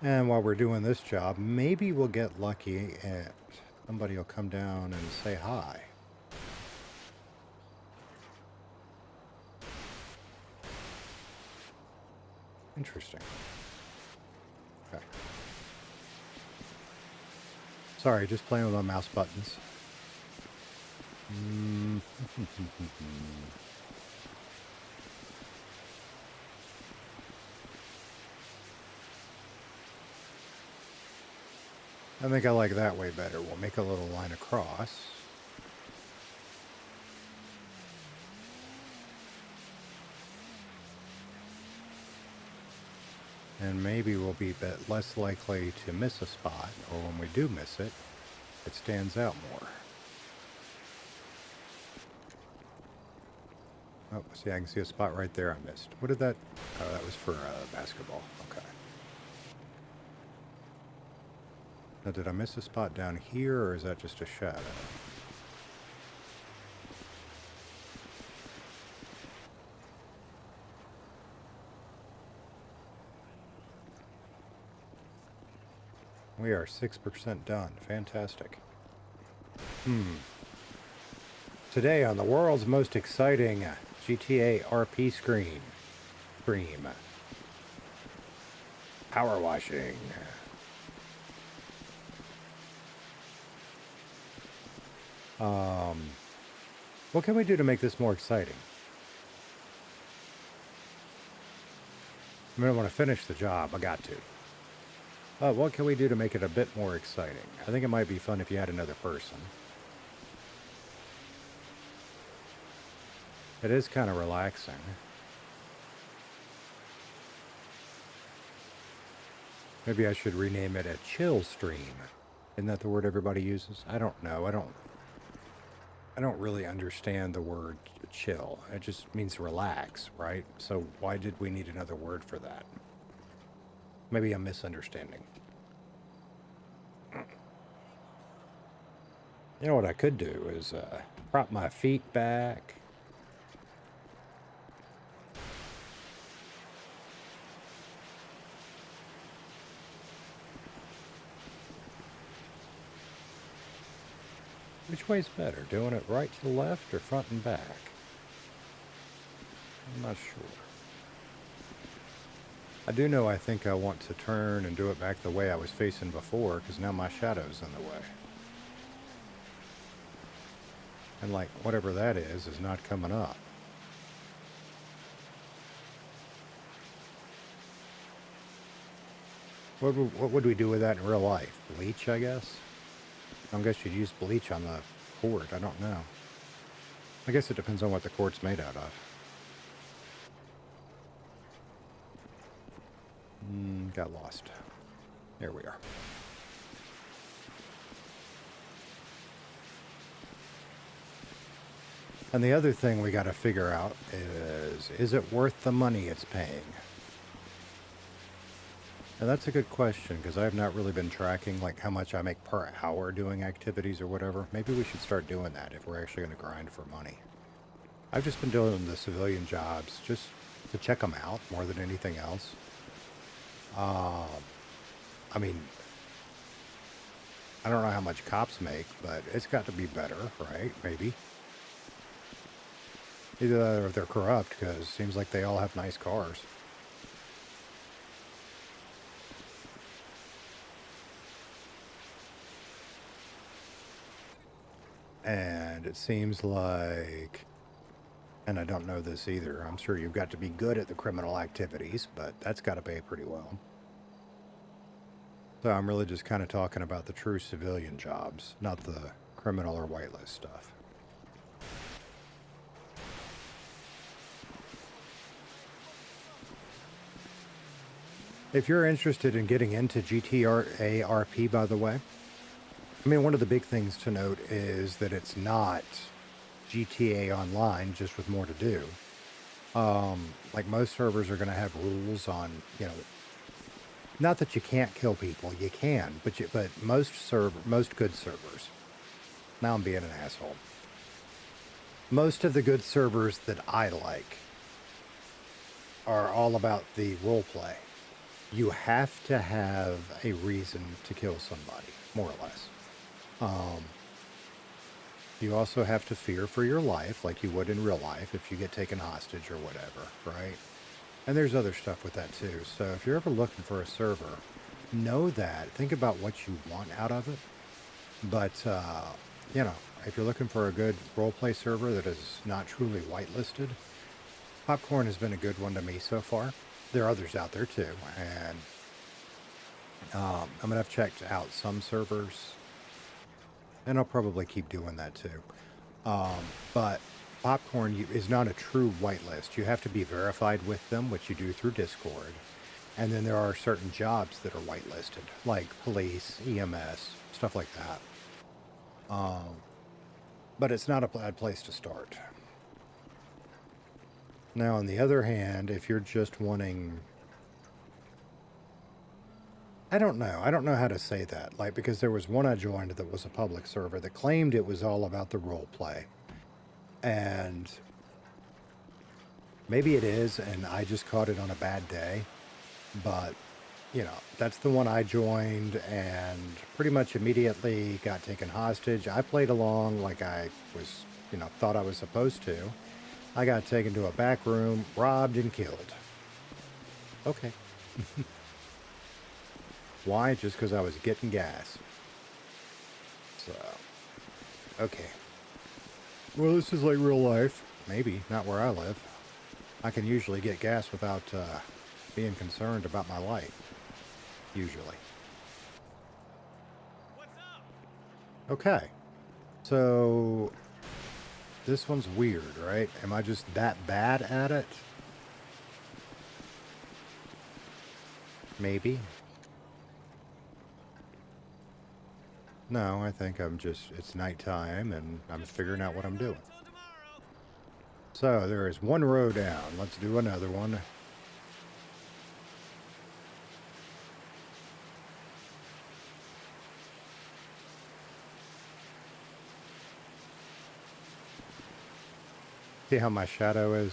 And while we're doing this job, maybe we'll get lucky and somebody will come down and say hi. Interesting. Okay. Sorry, just playing with my mouse buttons. I think I like that way better. We'll make a little line across. And maybe we'll be a bit less likely to miss a spot, or when we do miss it, it stands out more. Oh, see, I can see a spot right there I missed. What did that... Oh, that was for basketball. Okay. Now, did I miss a spot down here, or is that just a shadow? We are 6% done. Fantastic. Today on the world's most exciting GTA RP stream. Powerwashing. What can we do to make this more exciting? I mean, I want to finish the job. I got to. What can we do to make it a bit more exciting? I think it might be fun if you had another person. It is kind of relaxing. Maybe I should rename it a chill stream. Isn't that the word everybody uses? I don't know. I don't really understand the word chill. It just means relax, right? So why did we need another word for that? Maybe I'm misunderstanding. You know what I could do is prop my feet back. Which way's better, doing it right to the left or front and back? I'm not sure. I do know I think I want to turn and do it back the way I was facing before, because now my shadow's in the way. And like, whatever that is not coming up. What would we do with that in real life? Bleach, I guess? I guess you'd use bleach on the cord. I don't know. I guess it depends on what the cord's made out of. Got lost. There we are. And the other thing we got to figure out is it worth the money it's paying? And that's a good question, because I have not really been tracking like how much I make per hour doing activities or whatever. Maybe we should start doing that if we're actually going to grind for money. I've just been doing the civilian jobs just to check them out more than anything else. Um, I mean, I don't know how much cops make, but it's got to be better, right? Maybe. Either that or they're corrupt, because it seems like they all have nice cars. And it seems like, and I don't know this either, I'm sure you've got to be good at the criminal activities, but that's got to pay pretty well. So I'm really just kind of talking about the true civilian jobs, not the criminal or whitelist stuff. If you're interested in getting into GTA RP, by the way, I mean, one of the big things to note is that it's not GTA Online, just with more to do. Like most servers are going to have rules on, you know, not that you can't kill people, you can, but most good servers. Now I'm being an asshole. Most of the good servers that I like are all about the role play. You have to have a reason to kill somebody, more or less. You also have to fear for your life, like you would in real life if you get taken hostage or whatever, right? And there's other stuff with that too. So if you're ever looking for a server, know that. Think about what you want out of it. But, you know, if you're looking for a good roleplay server that is not truly whitelisted, Popcorn has been a good one to me so far. There are others out there too. And I'm going to have checked out some servers. And I'll probably keep doing that too. But Popcorn is not a true whitelist. You have to be verified with them, which you do through Discord. And then there are certain jobs that are whitelisted, like police, EMS, stuff like that. But it's not a bad place to start. Now, on the other hand, if you're just wanting... I don't know how to say that. Like, because there was one I joined that was a public server that claimed it was all about the role play. And maybe it is, and I just caught it on a bad day. But, you know, that's the one I joined and pretty much immediately got taken hostage. I played along like I was, you know, thought I was supposed to. I got taken to a back room, robbed, and killed. Okay. Why? Just because I was getting gas. So, okay. Well, this is like real life. Maybe, not where I live. I can usually get gas without being concerned about my life. Usually. Okay. So, this one's weird, right? Am I just that bad at it? Maybe. No, I think it's nighttime and I'm figuring out what I'm doing. So there is one row down. Let's do another one. See how my shadow is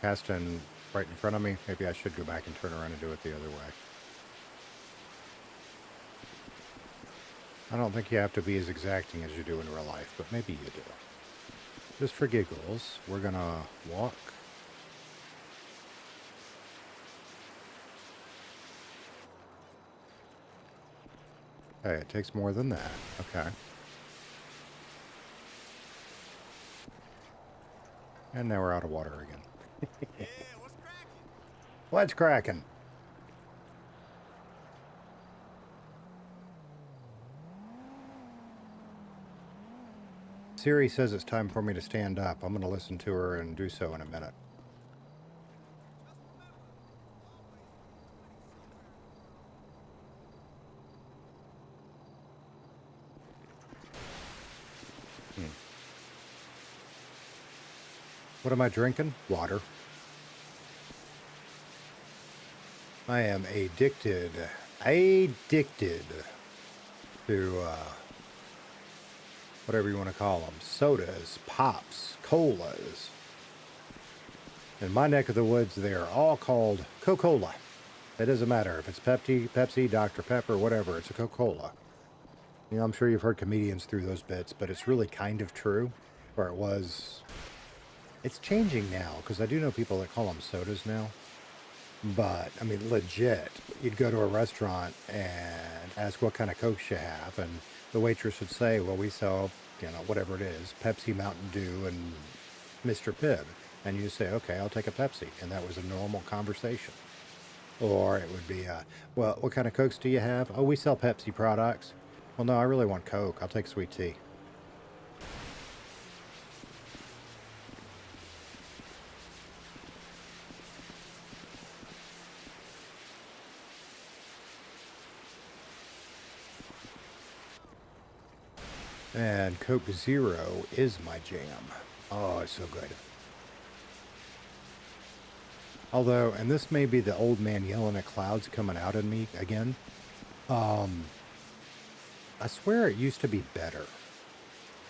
casting right in front of me? Maybe I should go back and turn around and do it the other way. I don't think you have to be as exacting as you do in real life, but maybe you do. Just for giggles, we're gonna walk. Okay, it takes more than that. Okay. And now we're out of water again. Yeah, what's cracking? What's cracking? Siri says it's time for me to stand up. I'm going to listen to her and do so in a minute. What am I drinking? Water. I am addicted to whatever you want to call them. Sodas, pops, colas, In my neck of the woods, they are all called Coca-Cola. It doesn't matter if it's Pepsi, Dr. Pepper, whatever. It's a Coca-Cola. You know, I'm sure you've heard comedians through those bits, but it's really kind of true. Or it was. It's changing now, because I do know people that call them sodas now. But, I mean, legit, you'd go to a restaurant and ask what kind of Cokes you have, and the waitress would say, well, we sell, you know, whatever it is, Pepsi, Mountain Dew, and Mr. Pibb. And you say, okay, I'll take a Pepsi. And that was a normal conversation. Or it would be, well, what kind of Cokes do you have? Oh, we sell Pepsi products. Well, no, I really want Coke. I'll take sweet tea. And Coke Zero is my jam. Oh, it's so good. Although, and this may be the old man yelling at clouds coming out in me again. I swear it used to be better.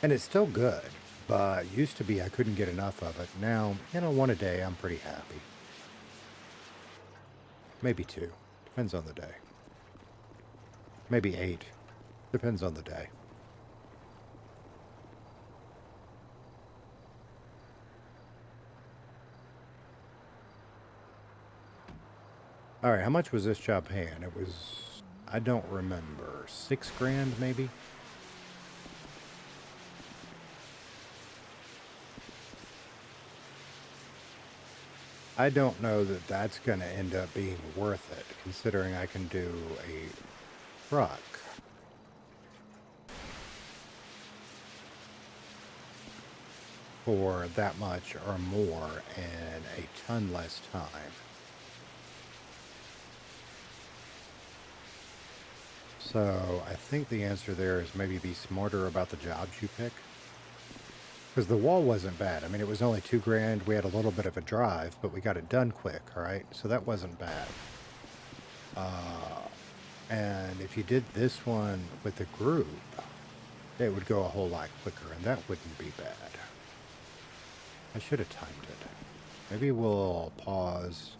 And it's still good, but used to be I couldn't get enough of it. Now, you know, one a day, I'm pretty happy. Maybe two. Depends on the day. Maybe 8. Depends on the day. All right, how much was this job paying? It was, I don't remember, 6 grand maybe? I don't know that that's going to end up being worth it, considering I can do a truck. For that much or more in a ton less time. So I think the answer there is maybe be smarter about the jobs you pick. Because the wall wasn't bad. I mean, it was only 2 grand. We had a little bit of a drive, but we got it done quick, all right? So that wasn't bad. And if you did this one with a group, it would go a whole lot quicker, and that wouldn't be bad. I should have timed it. Maybe we'll pause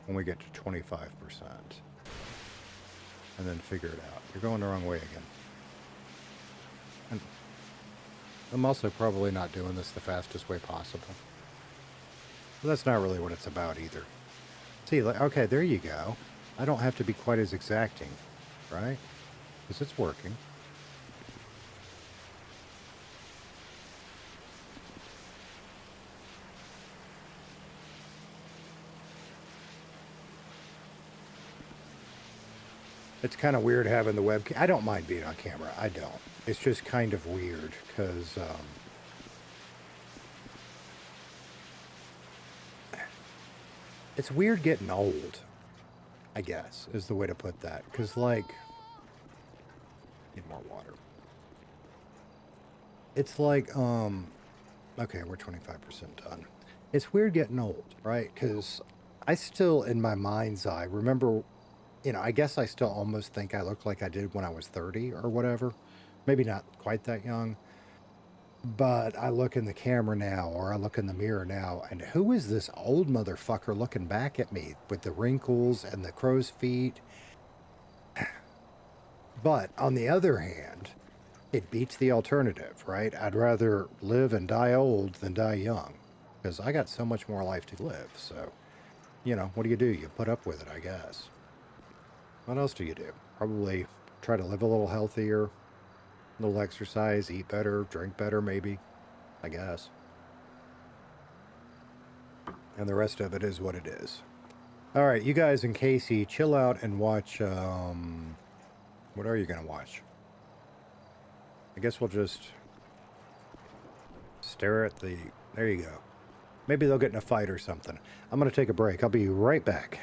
when we get to 25%. And then figure it out. You're going the wrong way again. And I'm also probably not doing this the fastest way possible. But that's not really what it's about either. See, like, okay, there you go. I don't have to be quite as exacting, right? Because it's working. It's kind of weird having the webcam. I don't mind being on camera. I don't. It's just kind of weird because it's weird getting old, I guess, is the way to put that. Because, like, need more water. It's like, okay, we're 25% done. It's weird getting old, right? Because I still, in my mind's eye, remember, you know, I guess I still almost think I look like I did when I was 30 or whatever. Maybe not quite that young. But I look in the camera now, or I look in the mirror now, and who is this old motherfucker looking back at me with the wrinkles and the crow's feet? But on the other hand, it beats the alternative, right? I'd rather live and die old than die young, because I got so much more life to live. So, you know, what do? You put up with it, I guess. What else do you do? Probably try to live a little healthier, a little exercise, eat better, drink better, maybe, I guess. And the rest of it is what it is. All right, you guys and Kasey, chill out and watch, what are you going to watch? I guess we'll just stare at the, there you go. Maybe they'll get in a fight or something. I'm going to take a break. I'll be right back.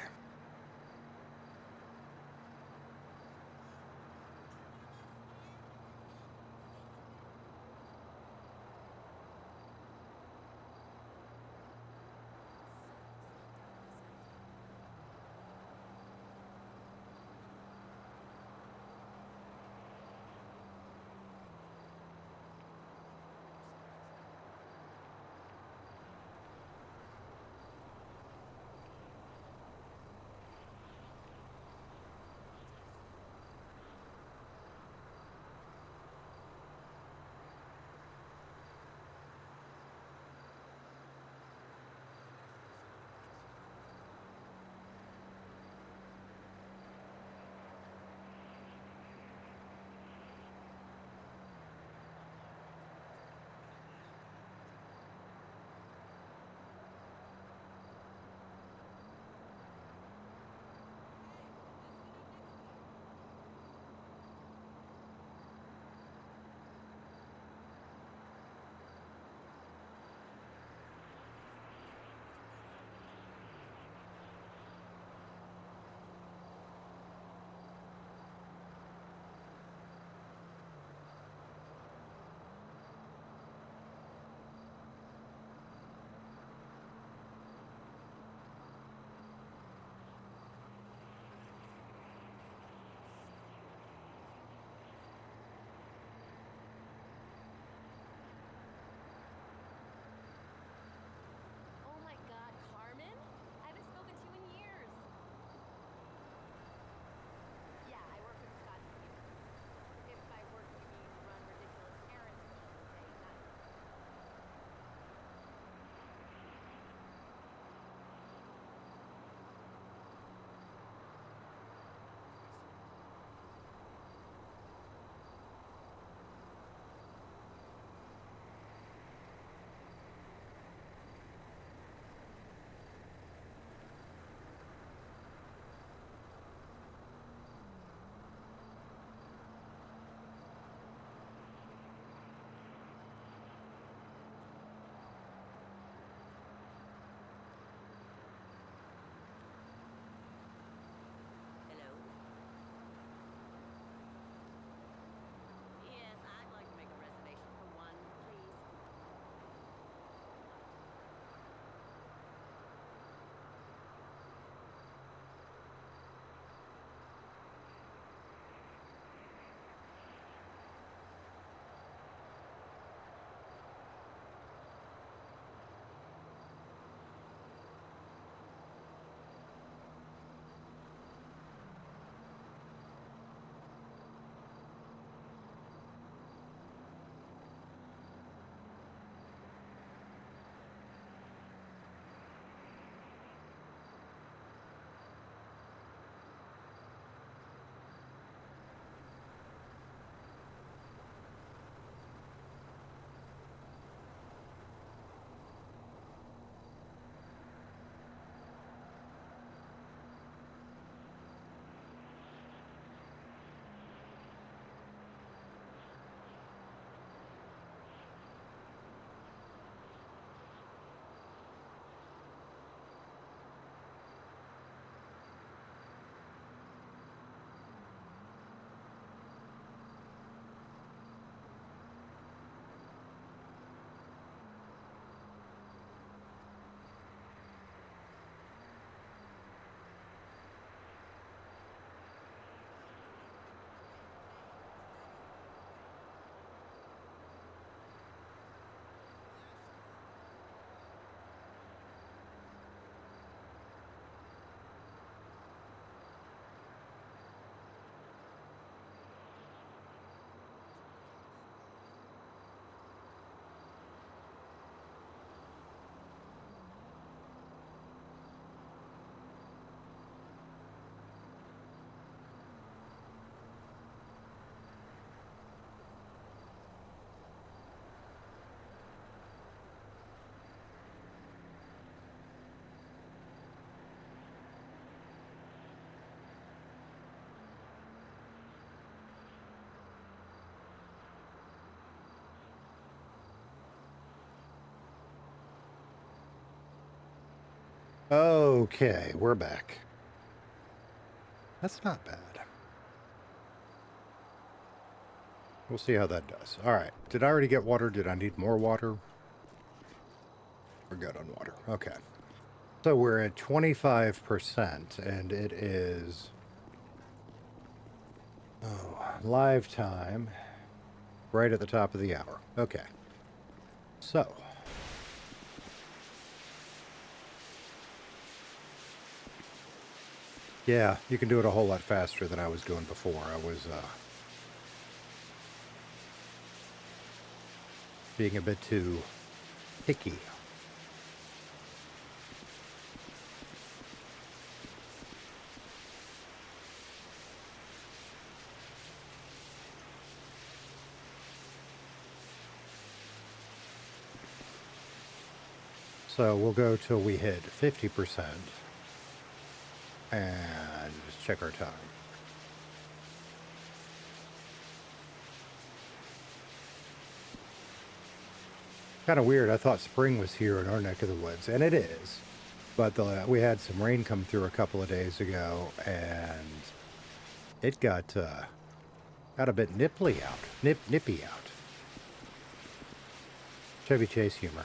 Okay, we're back. That's not bad. We'll see how that does. All right. Did I already get water? Did I need more water? We're good on water. Okay. So we're at 25%, and it is live time right at the top of the hour. Okay. So yeah, you can do it a whole lot faster than I was doing before. I was being a bit too picky. So we'll go till we hit 50% and just check our time. Kind of weird. I thought spring was here in our neck of the woods, and it is. But we had some rain come through a couple of days ago, and it got a bit nippy out. Chevy Chase humor.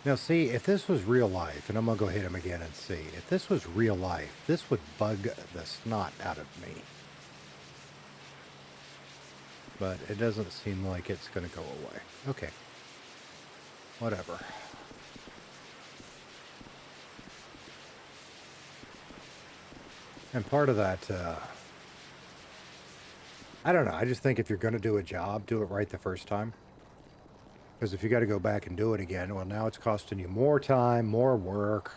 Now, see, if this was real life, and I'm going to go hit him again and see, if this was real life, this would bug the snot out of me. But it doesn't seem like it's going to go away. Okay. Whatever. And part of that, I don't know, I just think if you're going to do a job, do it right the first time. Because if you got to go back and do it again, well, now it's costing you more time, more work.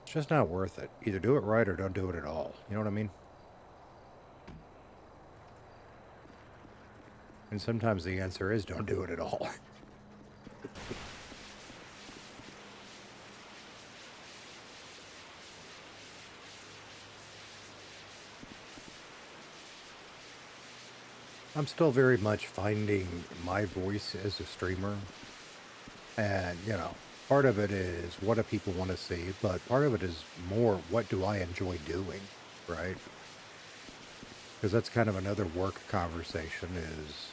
It's just not worth it. Either do it right or don't do it at all. You know what I mean? And sometimes the answer is don't do it at all. I'm still very much finding my voice as a streamer. And, you know, part of it is what do people want to see, but part of it is more what do I enjoy doing, right? Because that's kind of another work conversation is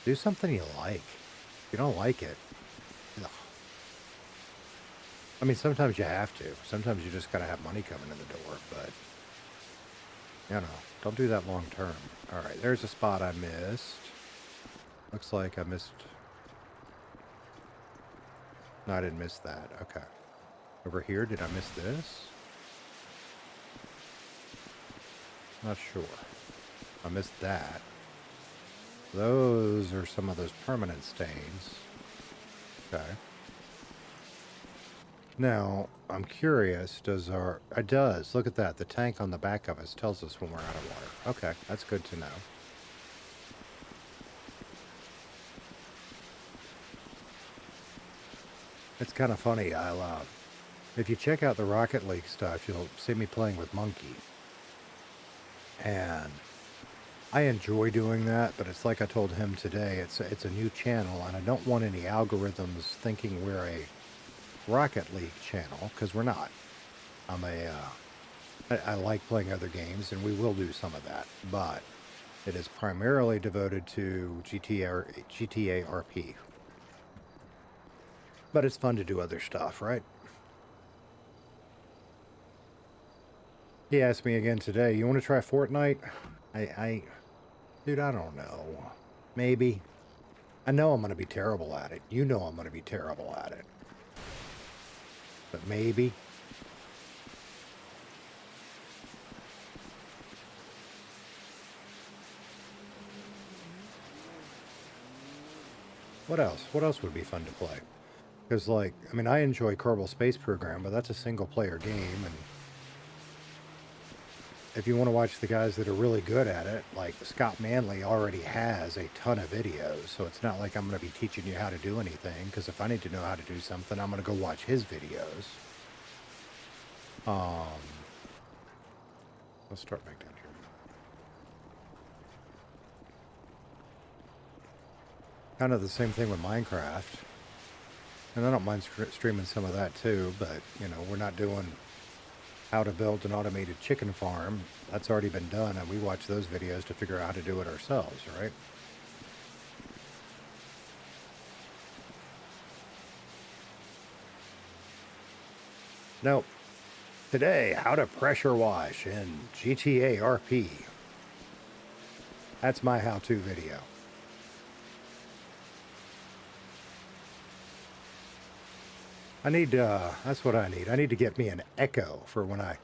do something you like. If you don't like it, ugh. I mean, sometimes you have to. Sometimes you just got to have money coming in the door, but, you know, don't do that long term. All right, there's a spot I missed. Looks like I missed... No, I didn't miss that. Okay. Over here, did I miss this? Not sure. I missed that. Those are some of those permanent stains. Okay. Now, I'm curious, does our... It does. Look at that. The tank on the back of us tells us when we're out of water. Okay, that's good to know. It's kind of funny. If you check out the Rocket League stuff, you'll see me playing with Monkey. And I enjoy doing that, but it's like I told him today, it's a new channel, and I don't want any algorithms thinking we're a Rocket League channel, because we're not. I like playing other games, and we will do some of that, but it is primarily devoted to GTA RP. But it's fun to do other stuff, right? He asked me again today, you want to try Fortnite? Dude, I don't know. Maybe. I know I'm going to be terrible at it. You know I'm going to be terrible at it. But maybe. What else? What else would be fun to play? Because, like, I mean, I enjoy Kerbal Space Program, but that's a single-player game, and if you want to watch the guys that are really good at it, like Scott Manley already has a ton of videos, so it's not like I'm going to be teaching you how to do anything, because if I need to know how to do something, I'm going to go watch his videos. Let's start back down here. Kind of the same thing with Minecraft. And I don't mind streaming some of that too, but, you know, we're not doing how to build an automated chicken farm. That's already been done, and we watch those videos to figure out how to do it ourselves, right? Nope. Today, how to pressure wash in GTA RP. That's my how-to video. I need, that's what I need. I need to get me an echo for when I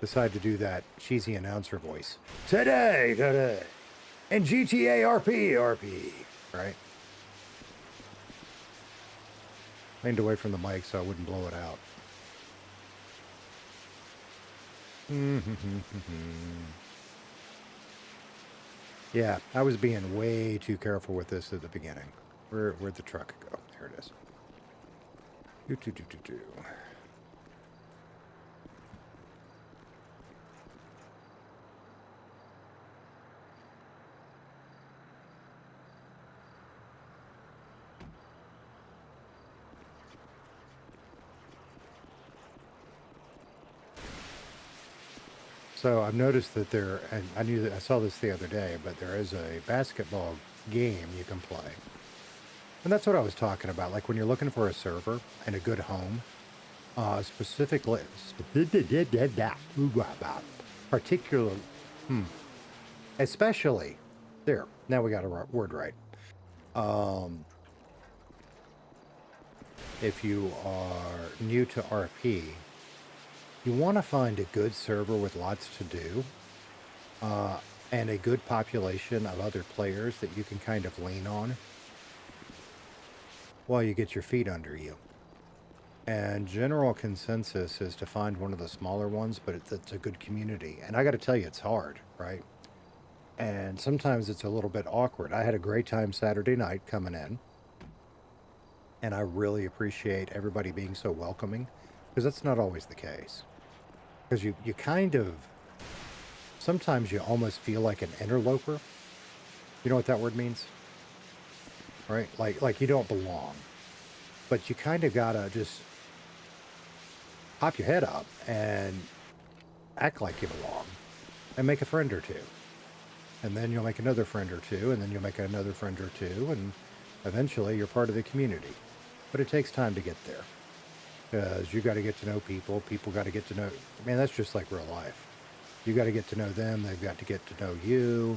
decide to do that cheesy announcer voice. Today, in GTA RP, right? Leaned away from the mic so I wouldn't blow it out. Yeah, I was being way too careful with this at the beginning. Where'd the truck go? There it is. Do. So I've noticed that and I saw this the other day, but there is a basketball game you can play. And that's what I was talking about. Like when you're looking for a server and a good home, particularly, especially, there, now we got a word right. If you are new to RP, you want to find a good server with lots to do, and a good population of other players that you can kind of lean on while you get your feet under you. And general consensus is to find one of the smaller ones, but it's a good community. And I got to tell you, it's hard, right? And sometimes it's a little bit awkward. I had a great time Saturday night coming in, and I really appreciate everybody being so welcoming, because that's not always the case. Because you kind of, sometimes you almost feel like an interloper. You know what that word means? Right? Like you don't belong. But you kind of gotta just pop your head up and act like you belong and make a friend or two. And then you'll make another friend or two, and then you'll make another friend or two, and eventually you're part of the community. But it takes time to get there. Because you got to get to know people. People got to get to know... Man, that's just like real life. You got to get to know them. They've got to get to know you.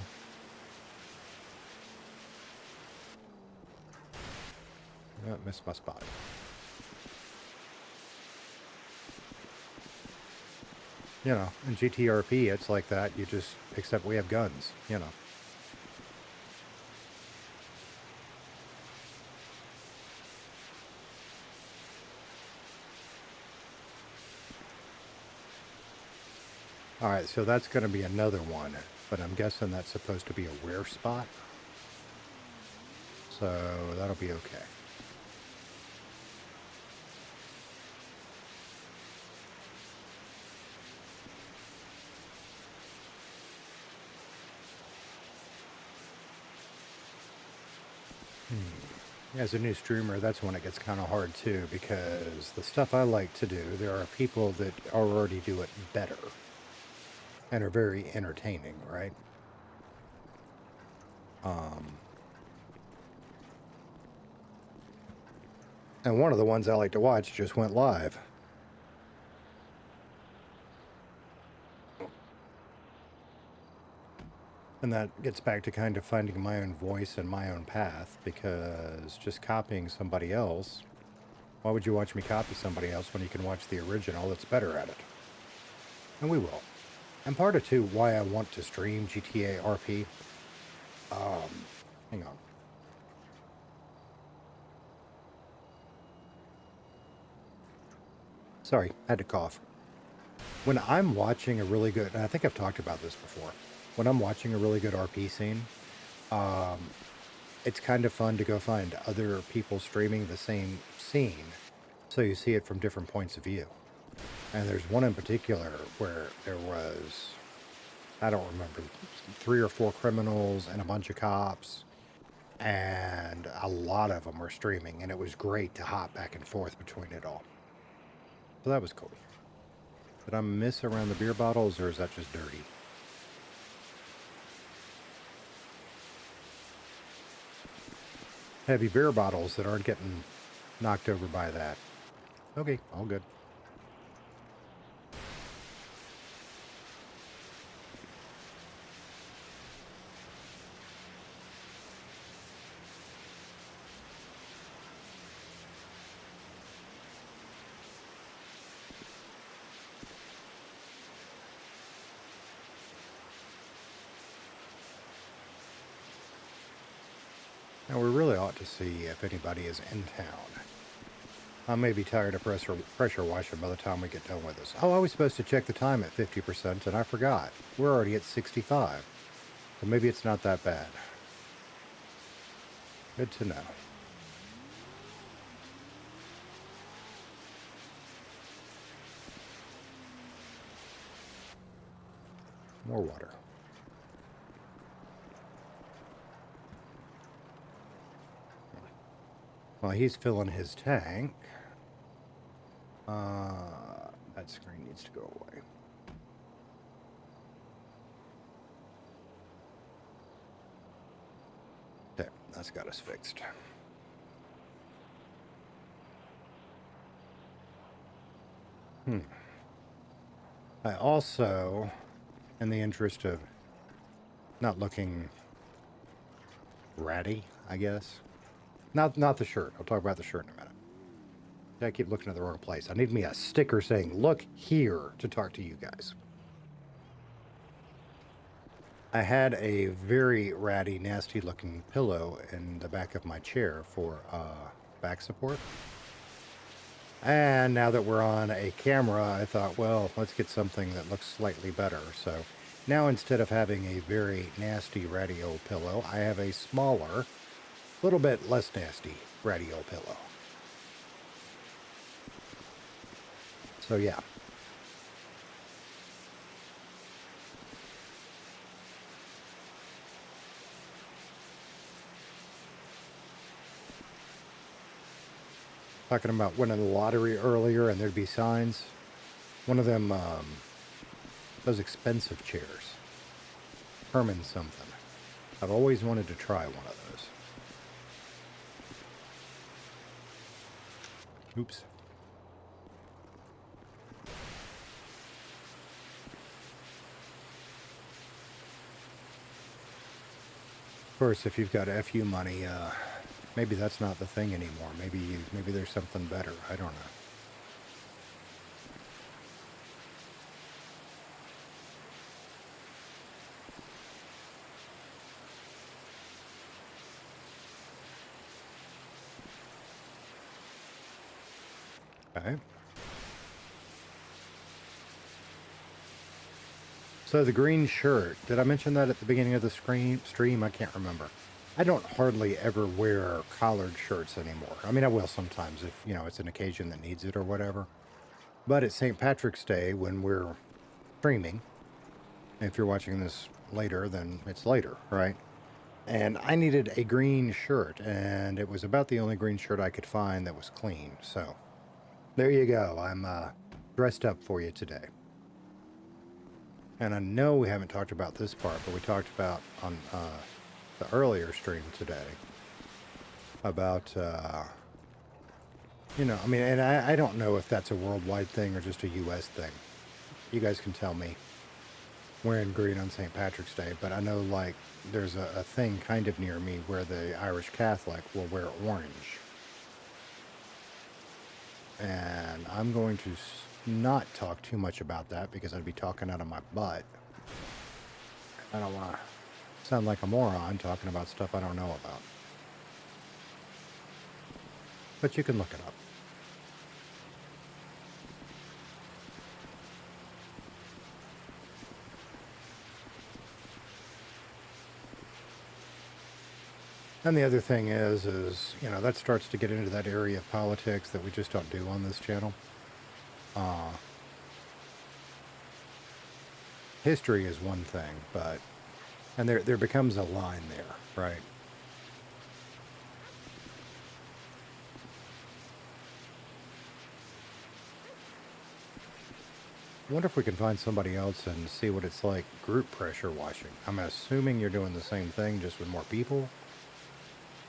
Oh, missed my spot. You know, in GTRP, it's like that. You just... Except we have guns, you know. Alright, so that's going to be another one, but I'm guessing that's supposed to be a rare spot. So that'll be okay. As a new streamer, that's when it gets kind of hard too, because the stuff I like to do, there are people that already do it better and are very entertaining, right? And one of the ones I like to watch just went live. And that gets back to kind of finding my own voice and my own path, because just copying somebody else, why would you watch me copy somebody else when you can watch the original that's better at it? And we will. And part of, too, why I want to stream GTA RP, hang on. Sorry, I had to cough. When I'm watching a really good, and I think I've talked about this before, when I'm watching a really good RP scene, it's kind of fun to go find other people streaming the same scene, so you see it from different points of view. And there's one in particular where there was, I don't remember, 3 or 4 criminals and a bunch of cops. and a lot of them were streaming, and it was great to hop back and forth between it all. So that was cool. Did I miss around the beer bottles, or is that just dirty? Heavy beer bottles that aren't getting knocked over by that. Okay, all good. Now we really ought to see if anybody is in town. I may be tired of pressure washing by the time we get done with this. Oh, I was supposed to check the time at 50%, and I forgot. We're already at 65. So maybe it's not that bad. Good to know. More water. While he's filling his tank, that screen needs to go away. There, that's got us fixed. I also, in the interest of not looking ratty, I guess. Not the shirt. I'll talk about the shirt in a minute. I keep looking at the wrong place. I need me a sticker saying, look here, to talk to you guys. I had a very ratty, nasty looking pillow in the back of my chair for back support. And now that we're on a camera, I thought, well, let's get something that looks slightly better. So now instead of having a very nasty, ratty old pillow, I have a smaller, little bit less nasty, ratty old pillow. So yeah. Talking about winning the lottery earlier, and there'd be signs. One of them, those expensive chairs. Herman something. I've always wanted to try one of those. Oops. Of course, if you've got FU money, maybe that's not the thing anymore. Maybe there's something better. I don't know. Okay. So the green shirt, did I mention that at the beginning of the stream? I can't remember. I don't hardly ever wear collared shirts anymore. I mean, I will sometimes if, it's an occasion that needs it or whatever. But it's St. Patrick's Day when we're streaming. If you're watching this later, then it's later, right? And I needed a green shirt, and it was about the only green shirt I could find that was clean. So there you go. I'm dressed up for you today. And I know we haven't talked about this part, but we talked about on the earlier stream today about, and I don't know if that's a worldwide thing or just a U.S. thing. You guys can tell me. Wearing green on St. Patrick's Day, but I know, like, there's a thing kind of near me where the Irish Catholic will wear orange. And I'm going to not talk too much about that because I'd be talking out of my butt. I don't want to sound like a moron talking about stuff I don't know about. But you can look it up. And the other thing is, that starts to get into that area of politics that we just don't do on this channel. History is one thing, and there becomes a line there, right? I wonder if we can find somebody else and see what it's like group pressure washing. I'm assuming you're doing the same thing, just with more people.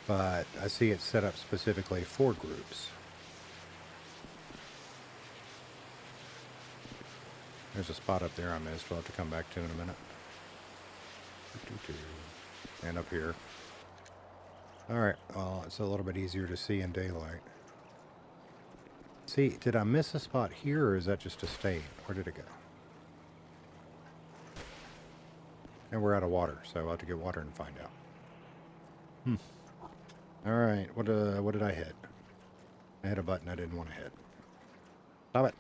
But I see it set up specifically for groups. There's a spot up there I missed. We'll have to come back to in a minute. And up here. Alright, well, it's a little bit easier to see in daylight. See, did I miss a spot here, or is that just a stain? Where did it go? And we're out of water, so I'll have to get water and find out. Alright, what did I hit? I hit a button I didn't want to hit. Stop it.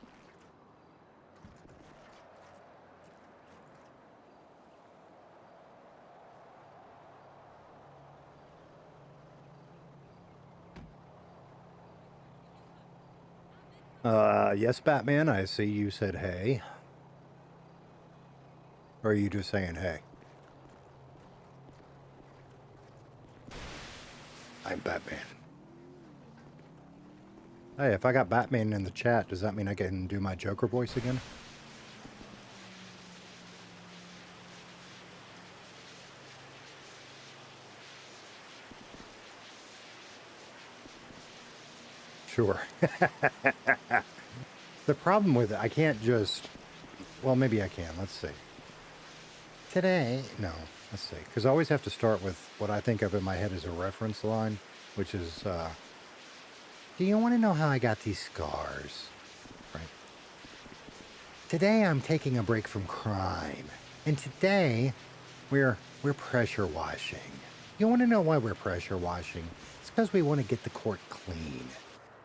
Yes, Batman, I see you said hey. Or are you just saying hey? I'm Batman. Hey, if I got Batman in the chat, does that mean I can do my Joker voice again? Sure. The problem with it, I can't just... Well, maybe I can. Let's see. Today... No, let's see. Because I always have to start with what I think of in my head as a reference line, which is, do you want to know how I got these scars? Right. Today I'm taking a break from crime. And today we're pressure washing. You want to know why we're pressure washing? It's because we want to get the court clean.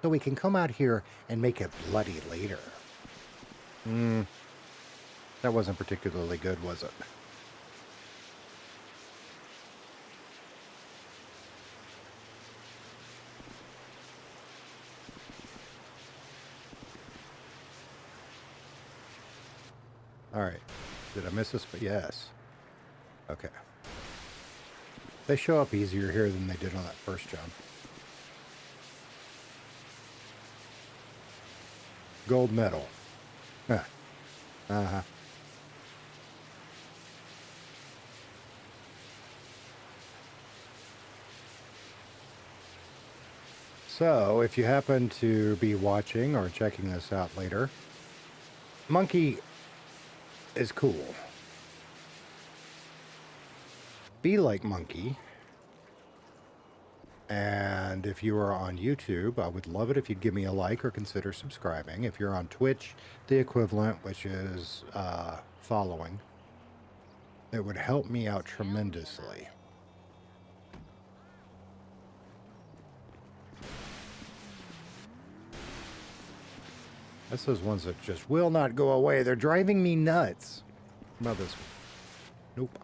So we can come out here and make it bloody later. That wasn't particularly good, was it? Alright. Did I miss this? But yes. Okay. They show up easier here than they did on that first jump. Gold medal. Huh. Uh-huh. So, if you happen to be watching or checking this out later, Monkey is cool. Be like Monkey. And if you are on YouTube, I would love it if you'd give me a like or consider subscribing. If you're on Twitch, the equivalent, which is following, it would help me out tremendously. That's those ones that just will not go away. They're driving me nuts. How about this one? Nope.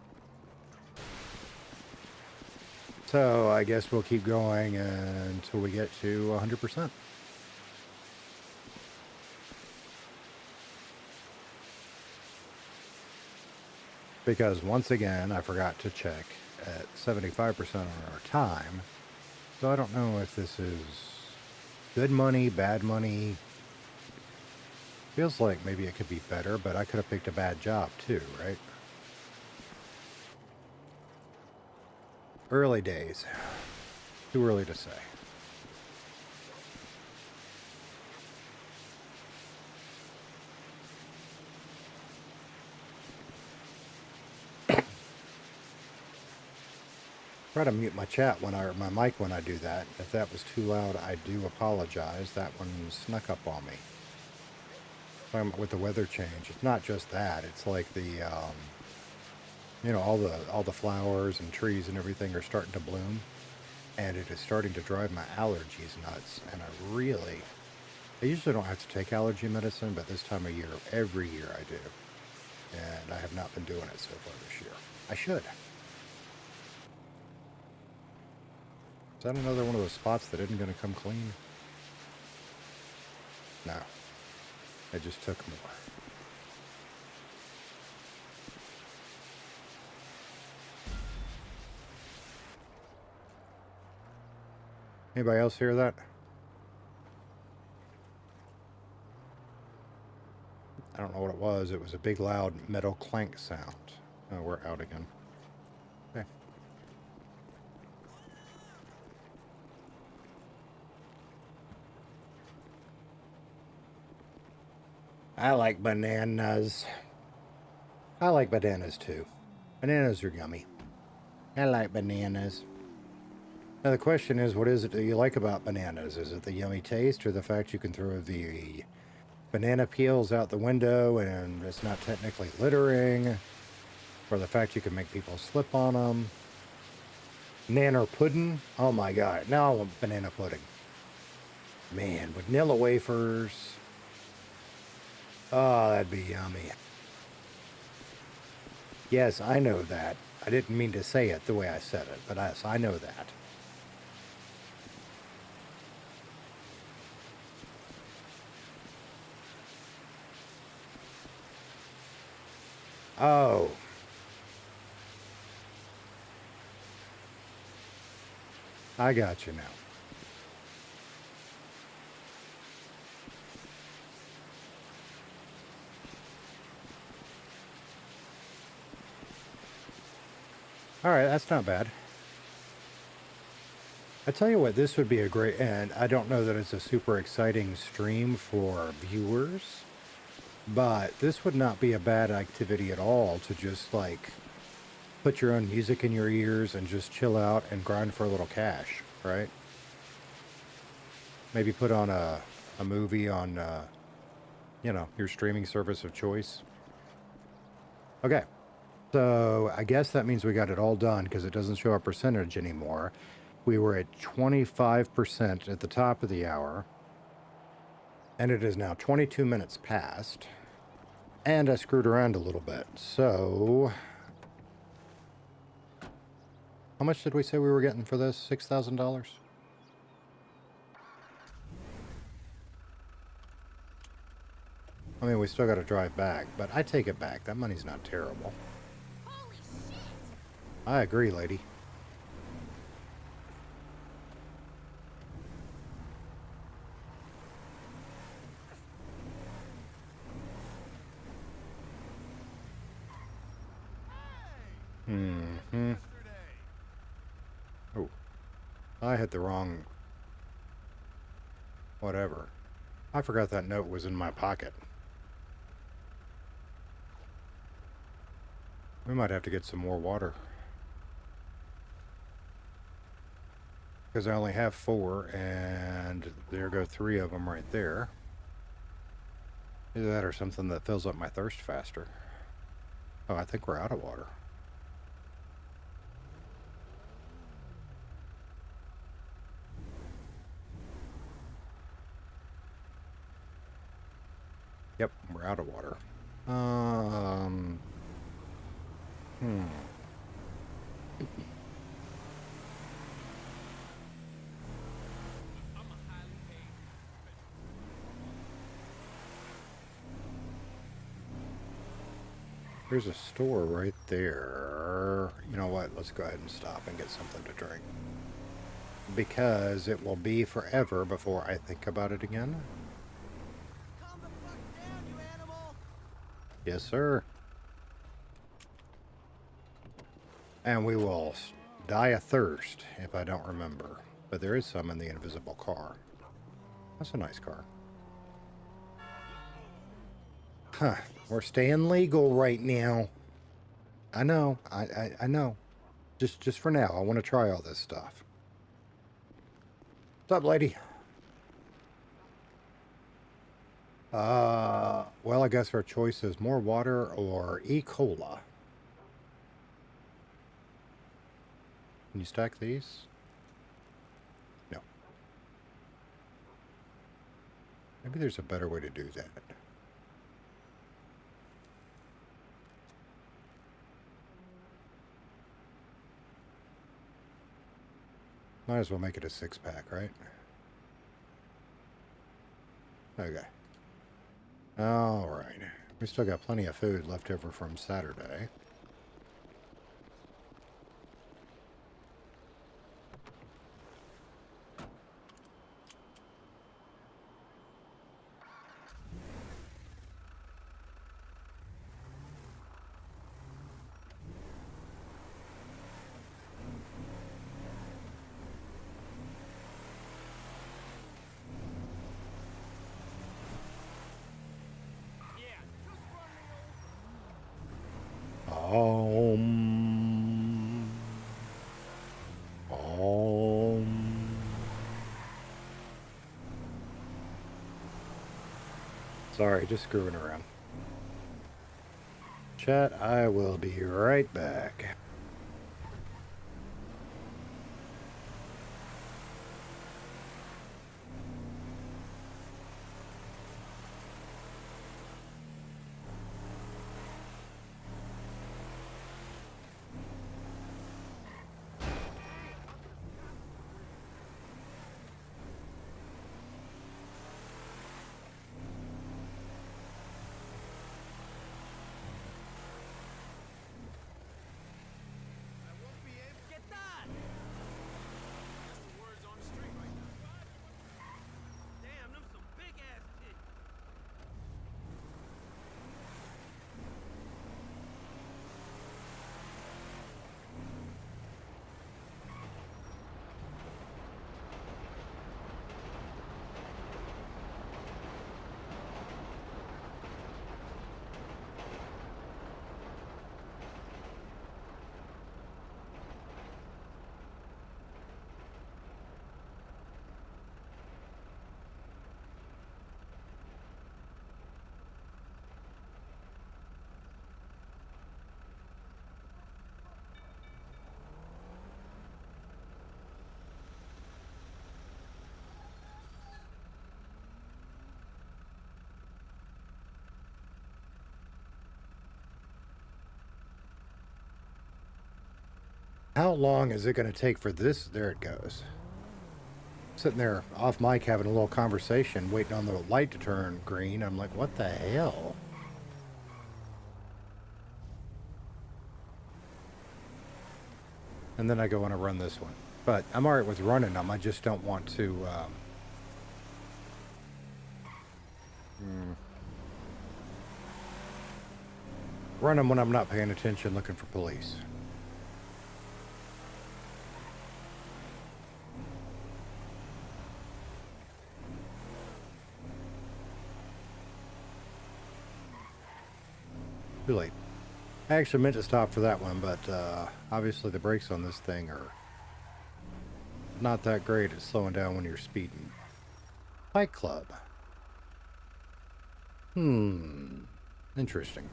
So I guess we'll keep going until we get to 100%. Because once again, I forgot to check at 75% on our time. So I don't know if this is good money, bad money. Feels like maybe it could be better, but I could have picked a bad job too, right? Early days. Too early to say. Try to mute my chat when or my mic when I do that. If that was too loud, I do apologize. That one snuck up on me. With the weather change, it's not just that. It's like the, you know, all the flowers and trees and everything are starting to bloom, and it is starting to drive my allergies nuts. And I usually don't have to take allergy medicine, but this time of year, every year I do, and I have not been doing it so far this year. I should. Is that another one of those spots that isn't going to come clean? No. It just took more. Anybody else hear that? I don't know what it was. It was a big, loud metal clank sound. Oh, we're out again. Okay. I like bananas. I like bananas too. Bananas are yummy. I like bananas. Now the question is, what is it that you like about bananas? Is it the yummy taste or the fact you can throw the banana peels out the window and it's not technically littering? Or the fact you can make people slip on them? Nanner pudding? Oh my god, now I want banana pudding. Man, vanilla wafers. Oh, that'd be yummy. Yes, I know that. I didn't mean to say it the way I said it, but yes, I know that. Oh. I got you now. Alright, that's not bad. I tell you what, this would be a great, and I don't know that it's a super exciting stream for viewers, but this would not be a bad activity at all to just like put your own music in your ears and just chill out and grind for a little cash, right? Maybe put on a movie on, you know, your streaming service of choice. Okay, so I guess that means we got it all done because it doesn't show a percentage anymore. We were at 25% at the top of the hour, and it is now 22 minutes past, and I screwed around a little bit. So how much did we say we were getting for this? $6,000? I mean, we still got to drive back, but I take it back. That money's not terrible. Holy shit! I agree, lady. Mm-hmm. Oh, I hit the wrong... whatever. I forgot that note was in my pocket. We might have to get some more water. Because I only have 4, and there go 3 of them right there. Either that or something that fills up my thirst faster. Oh, I think we're out of water. Yep, we're out of water. Hmm. There's a store right there. You know what? Let's go ahead and stop and get something to drink. Because it will be forever before I think about it again. Calm the fuck down, you animal! Yes, sir. And we will die of thirst if I don't remember. But there is some in the invisible car. That's a nice car. Huh. We're staying legal right now. I know. I know. Just for now. I want to try all this stuff. What's up, lady? Well, I guess our choice is more water or E. Cola. Can you stack these? No. Maybe there's a better way to do that. Might as well make it a 6-pack, right? Okay. Alright. We still got plenty of food left over from Saturday. Om. Om. Sorry, just screwing around. Chat, I will be right back. I won't be able to get that. Just the words on the street right now. Damn, them some big ass titties. How long is it going to take for this? There it goes. Sitting there off mic having a little conversation, waiting on the light to turn green. I'm like, what the hell? And then I go on to run this one. But I'm alright with running them. I just don't want to... run them when I'm not paying attention looking for police. Too late. I actually meant to stop for that one, but obviously the brakes on this thing are not that great at slowing down when you're speeding. Fight Club. Interesting.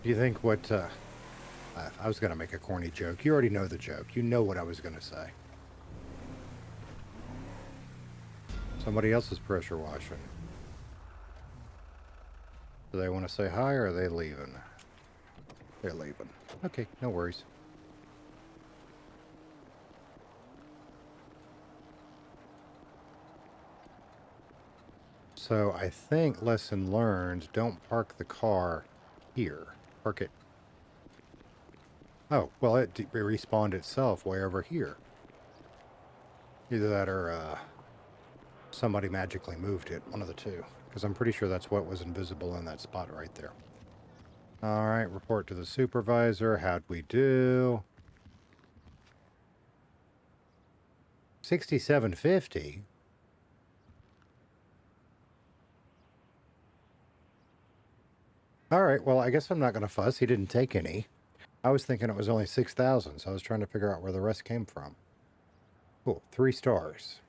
Do you think what... I was going to make a corny joke. You already know the joke. You know what I was going to say. Somebody else is pressure washing. Do they want to say hi or are they leaving? They're leaving. Okay, no worries. So I think lesson learned, don't park the car here. Park it. Oh, well it respawned itself way over here. Either that or somebody magically moved it, one of the two. Because I'm pretty sure that's what was invisible in that spot right there. Alright, report to the supervisor. How'd we do? 6750. Alright, well, I guess I'm not going to fuss. He didn't take any. I was thinking it was only 6,000, so I was trying to figure out where the rest came from. Cool, 3 stars.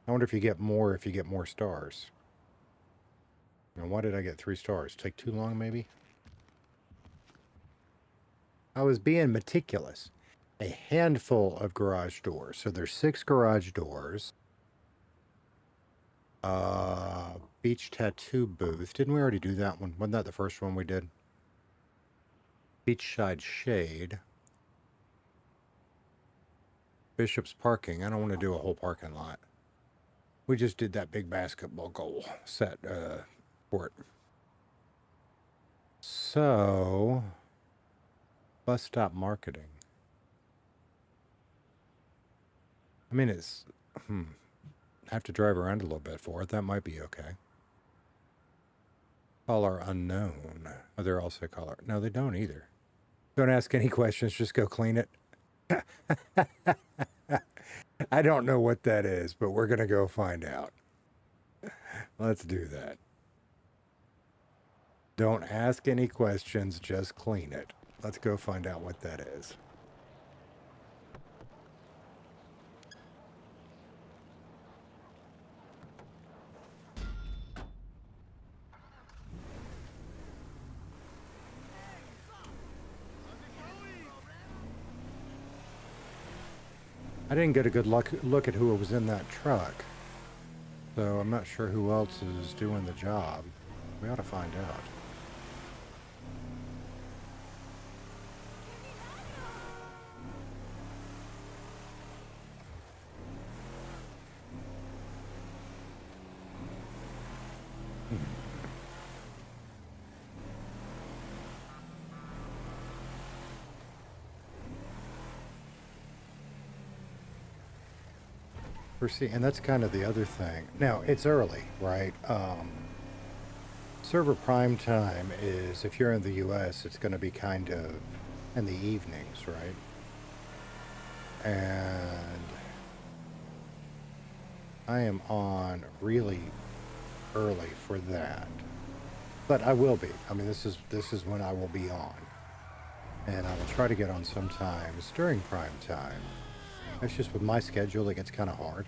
I wonder if you get more stars. Now, why did I get 3 stars? Take too long, maybe? I was being meticulous. A handful of garage doors. So there's 6 garage doors. Beach tattoo booth. Didn't we already do that one? Wasn't that the first one we did? Beachside shade. Bishop's parking. I don't want to do a whole parking lot. We just did that big basketball goal set for it. So, bus stop marketing. I mean, it's... have to drive around a little bit for it. That might be okay. Caller unknown. Oh, they're also caller. No, they don't either. Don't ask any questions. Just go clean it. I don't know what that is, but we're going to go find out. Let's do that. Don't ask any questions, just clean it. Let's go find out what that is. I didn't get a good look at who was in that truck, so I'm not sure who else is doing the job. We ought to find out. And that's kind of the other thing. Now, it's early, right? Server prime time is, if you're in the US, it's going to be kind of in the evenings, right? And I am on really early for that. But I will be. I mean, this is when I will be on. And I will try to get on sometimes during prime time. It's just with my schedule, it gets kind of hard.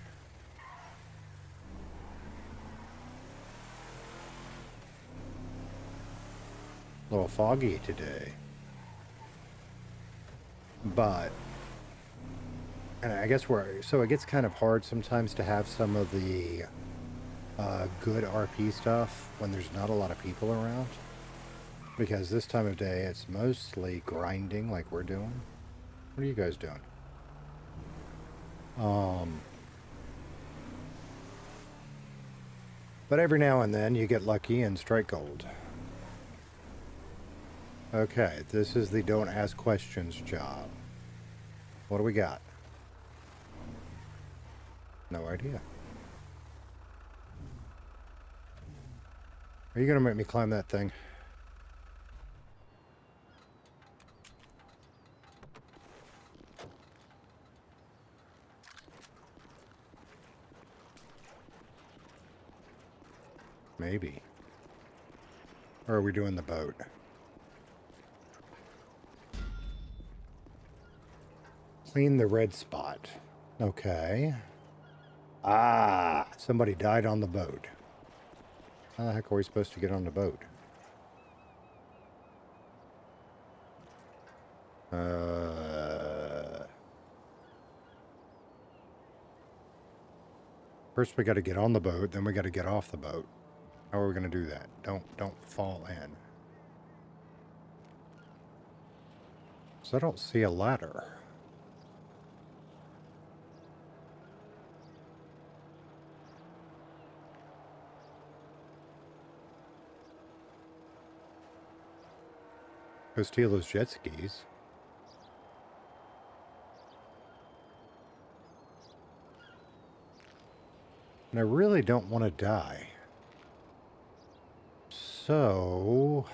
A little foggy today. But, and I guess so it gets kind of hard sometimes to have some of the good RP stuff when there's not a lot of people around. Because this time of day, it's mostly grinding like we're doing. What are you guys doing? But every now and then you get lucky and strike gold. Okay, this is the don't ask questions job. What do we got? No idea. Are you gonna make me climb that thing? Maybe. Or are we doing the boat? Clean the red spot. Okay. Ah, somebody died on the boat. How the heck are we supposed to get on the boat? First we got to get on the boat, then we got to get off the boat. How are we going to do that? Don't fall in. So I don't see a ladder. Go steal those jet skis. And I really don't want to die. So,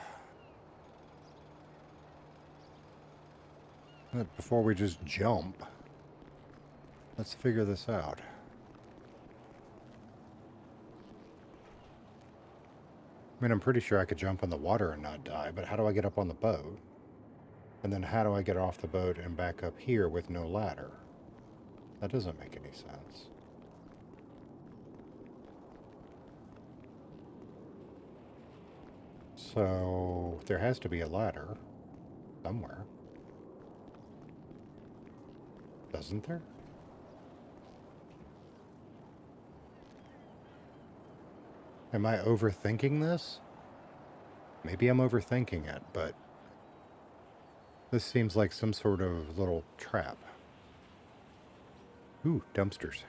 before we just jump, let's figure this out. I mean, I'm pretty sure I could jump in the water and not die, but how do I get up on the boat? And then how do I get off the boat and back up here with no ladder? That doesn't make any sense. So, there has to be a ladder somewhere. Doesn't there? Am I overthinking this? Maybe I'm overthinking it, but this seems like some sort of little trap. Ooh, dumpsters.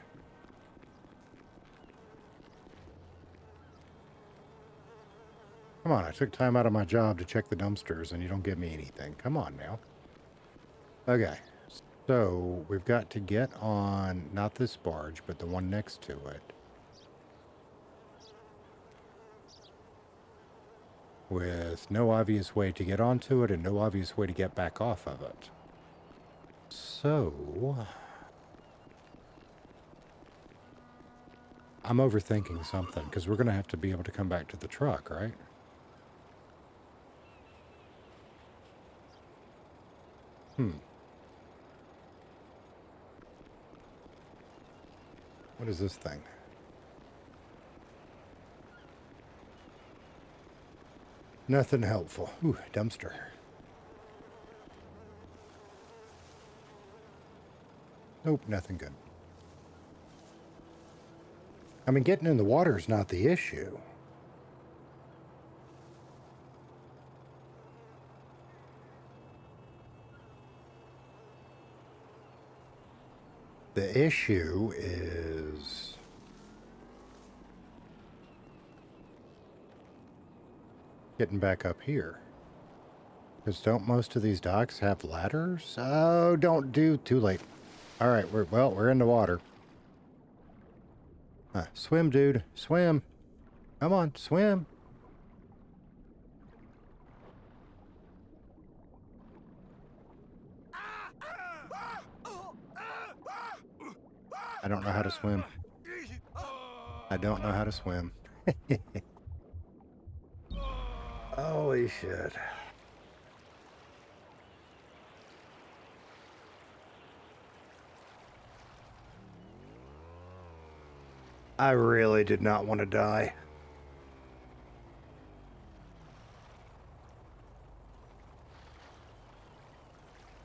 Come on, I took time out of my job to check the dumpsters and you don't give me anything. Come on now. Okay, so we've got to get on, not this barge, but the one next to it. With no obvious way to get onto it and no obvious way to get back off of it. So, I'm overthinking something, because we're going to have to be able to come back to the truck, right? What is this thing? Nothing helpful. Ooh, dumpster. Nope, nothing good. I mean, getting in the water is not the issue. The issue is getting back up here. Because don't most of these docks have ladders? Oh, don't do too late. All right, we're in the water. Swim, dude, swim. Come on, swim. I don't know how to swim. I don't know how to swim. Holy shit. I really did not want to die.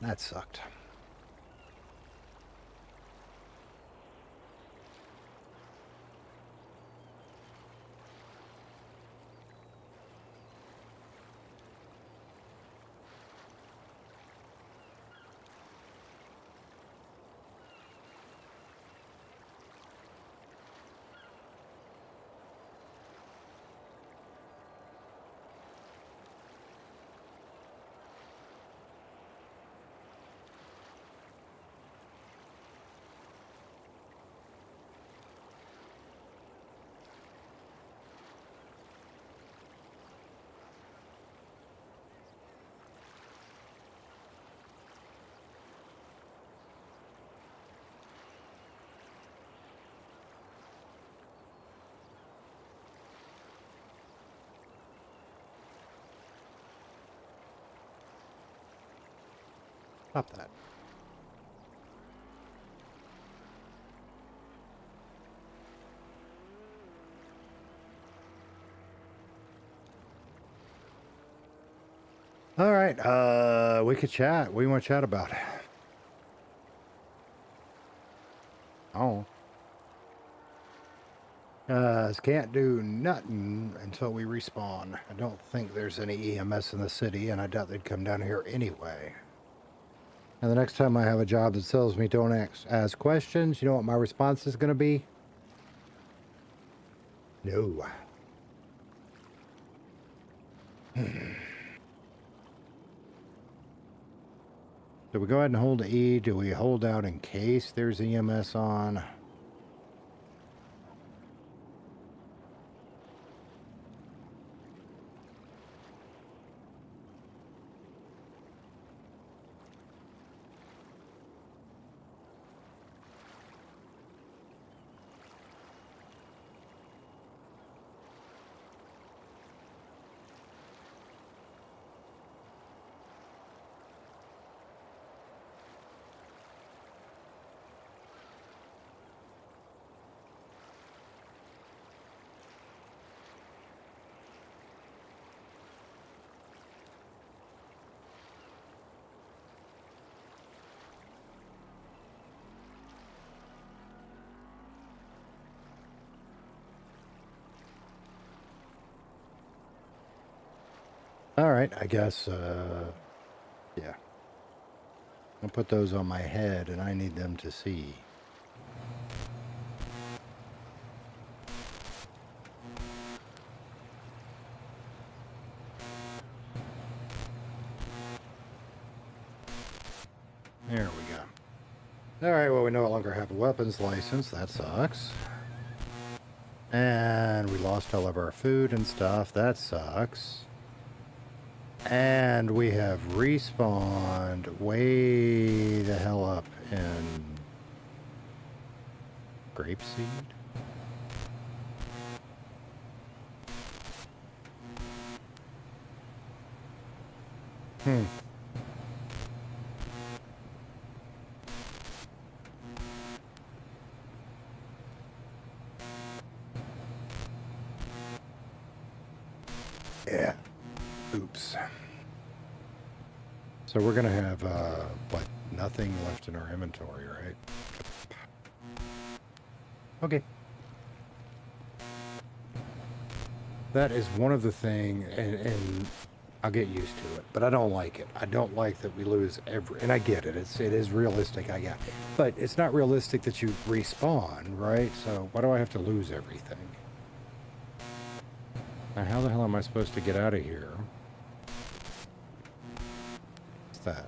That sucked. Stop that. All right, we could chat. What do you want to chat about? Oh. Can't do nothing until we respawn. I don't think there's any EMS in the city, and I doubt they'd come down here anyway. And the next time I have a job that tells me don't ask questions, you know what my response is going to be? No. Do we go ahead and hold E? Do we hold out in case there's EMS on? All right, I guess, yeah. I'll put those on my head, and I need them to see. There we go. All right, well, we no longer have a weapons license. That sucks. And we lost all of our food and stuff. That sucks. And we have respawned way the hell up in grapeseed. So we're gonna have, what, nothing left in our inventory, right? Okay. That is one of the things, and I'll get used to it, but I don't like it. I don't like that we lose and I get it. It is realistic, I get it. But it's not realistic that you respawn, right? So why do I have to lose everything? Now, how the hell am I supposed to get out of here? What's that?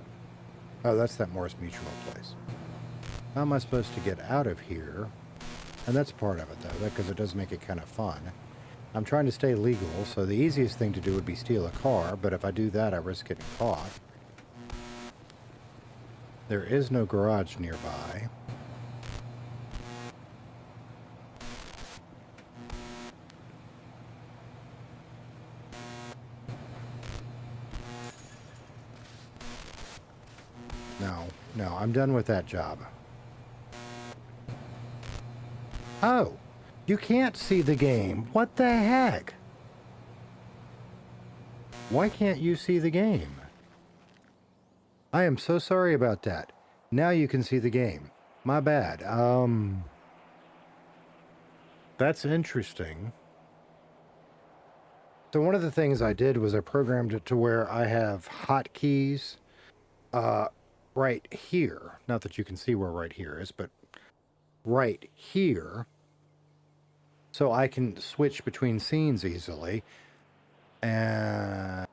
Oh, that's that Morris Mutual place. How am I supposed to get out of here? And that's part of it, though, because it does make it kind of fun. I'm trying to stay legal, so the easiest thing to do would be steal a car, but if I do that, I risk getting caught. There is no garage nearby. No, I'm done with that job. Oh, you can't see the game. What the heck? Why can't you see the game? I am so sorry about that. Now you can see the game. My bad. That's interesting. So one of the things I did was I programmed it to where I have hotkeys right here. Not that you can see where right here is, but right here. So I can switch between scenes easily. And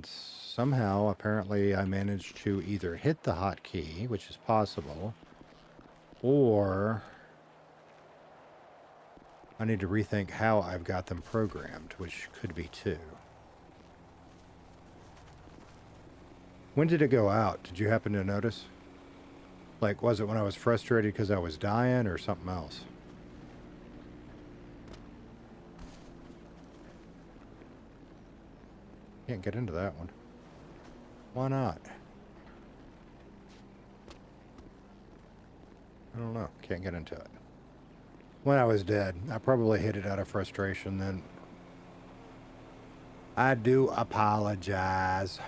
somehow, apparently, I managed to either hit the hotkey, which is possible, or I need to rethink how I've got them programmed, which could be too. When did it go out? Did you happen to notice? Like, was it when I was frustrated because I was dying or something else? Can't get into that one. Why not? I don't know. Can't get into it. When I was dead, I probably hit it out of frustration then. I do apologize.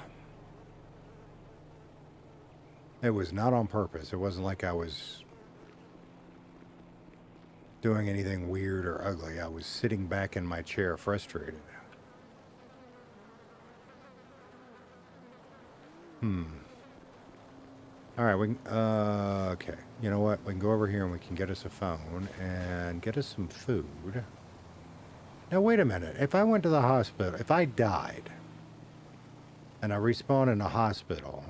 It was not on purpose. It wasn't like I was doing anything weird or ugly. I was sitting back in my chair frustrated. All right, we can, okay. You know what? We can go over here and we can get us a phone and get us some food. Now, wait a minute. If I went to the hospital, if I died and I respawn in a hospital,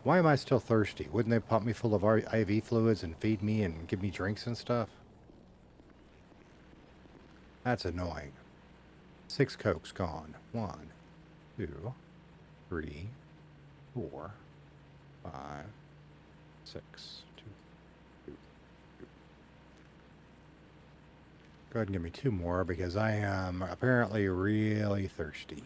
why am I still thirsty? Wouldn't they pump me full of IV fluids and feed me and give me drinks and stuff? That's annoying. 6 Cokes gone. 1, 2, 3, 4, 5, 6, 2, 2, 2. Go ahead and give me 2 more because I am apparently really thirsty.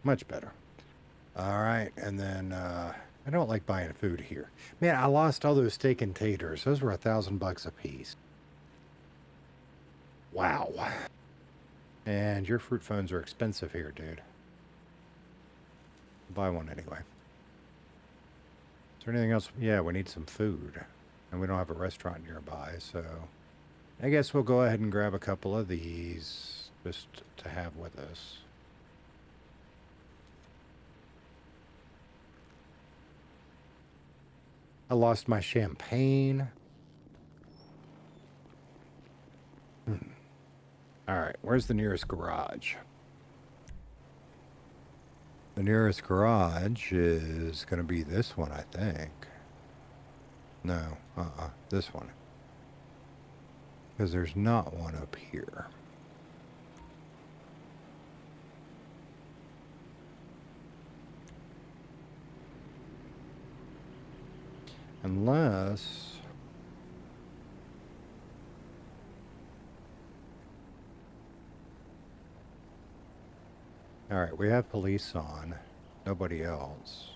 Much better. All right, and then I don't like buying food here. Man, I lost all those steak and taters. Those were $1,000 a piece. Wow. And your fruit phones are expensive here, dude. Buy one anyway. Is there anything else? Yeah, we need some food. And we don't have a restaurant nearby, so I guess we'll go ahead and grab a couple of these just to have with us. I lost my champagne. All right, where's the nearest garage? The nearest garage is going to be this one, I think. No, this one. Because there's not one up here. Unless... All right, we have police on. Nobody else.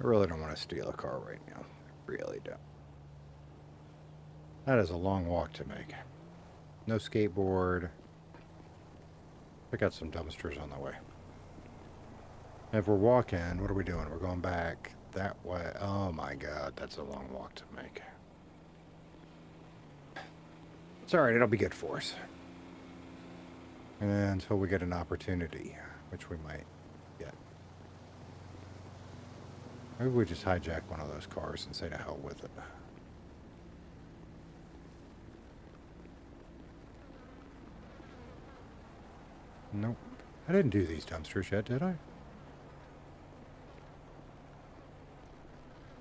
really don't want to steal a car right now. I really don't. That is a long walk to make. No skateboard. I got some dumpsters on the way. If we're walking, what are we doing? We're going back that way. Oh my god, that's a long walk to make. It's alright, it'll be good for us. And until we get an opportunity, which we might get. Maybe we just hijack one of those cars and say to hell with it. Nope. I didn't do these dumpsters yet, did I?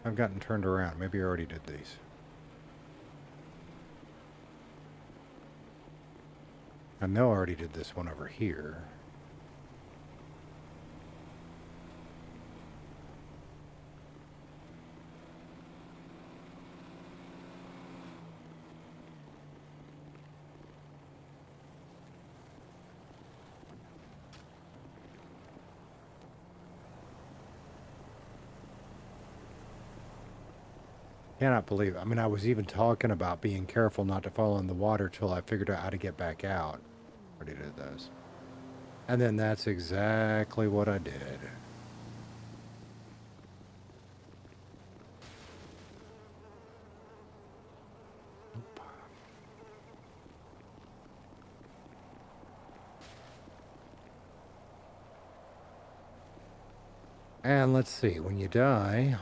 I've gotten turned around. Maybe I already did these. I know I already did this one over here. Cannot believe it. I mean, I was even talking about being careful not to fall in the water till I figured out how to get back out. Already did those. And then that's exactly what I did. Nope. And let's see, when you die,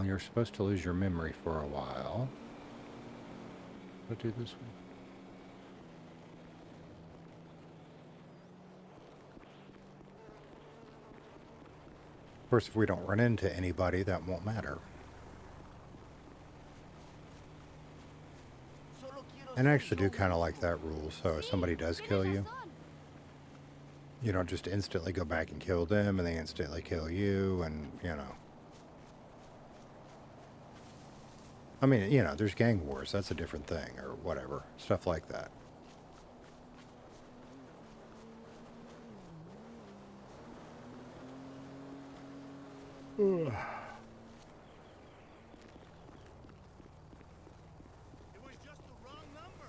you're supposed to lose your memory for a while. Let's do this one. Of course, if we don't run into anybody, that won't matter. And I actually do kind of like that rule, so if somebody does kill you, you don't just instantly go back and kill them, and they instantly kill you, and, you know. I mean, you know, there's gang wars, that's a different thing, or whatever. Stuff like that. It was just the wrong number.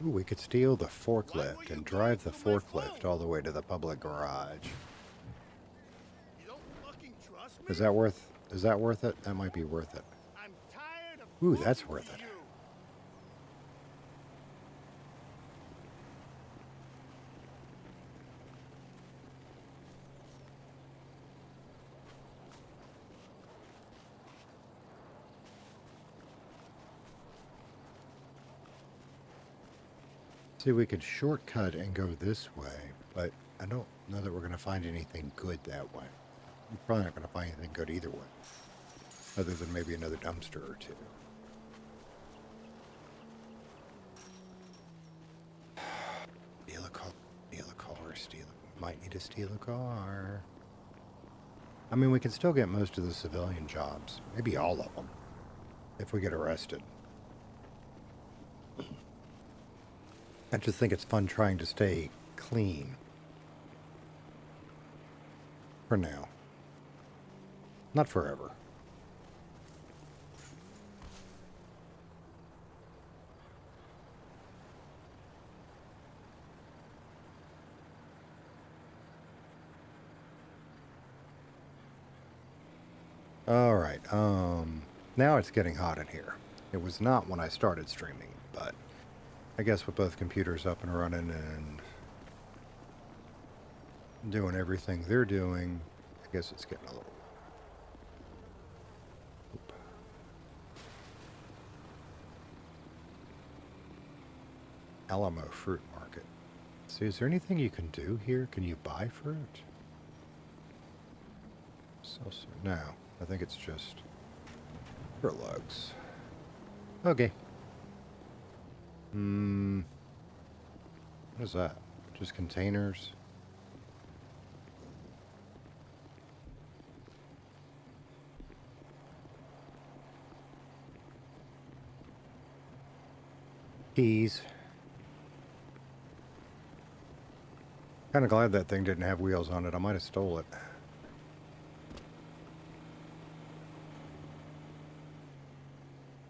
Ooh, we could steal the forklift and drive the forklift all the way to the public garage. You don't fucking trust me? Is that worth it? That might be worth it. I'm tired of Ooh, talking that's to worth it. you. See, we could shortcut and go this way, but I don't know that we're going to find anything good that way. We're probably not going to find anything good either way, other than maybe another dumpster or two. Steal a car, might need to steal a car. I mean, we can still get most of the civilian jobs, maybe all of them, if we get arrested. I just think it's fun trying to stay clean. For now. Not forever. Alright, now it's getting hot in here. It was not when I started streaming, but I guess with both computers up and running and doing everything they're doing, I guess it's getting a little... Oop. Alamo Fruit Market. See, is there anything you can do here? Can you buy fruit? No, I think it's just for lugs. Okay. What is that? Just containers? Keys. Kind of glad that thing didn't have wheels on it. I might have stole it.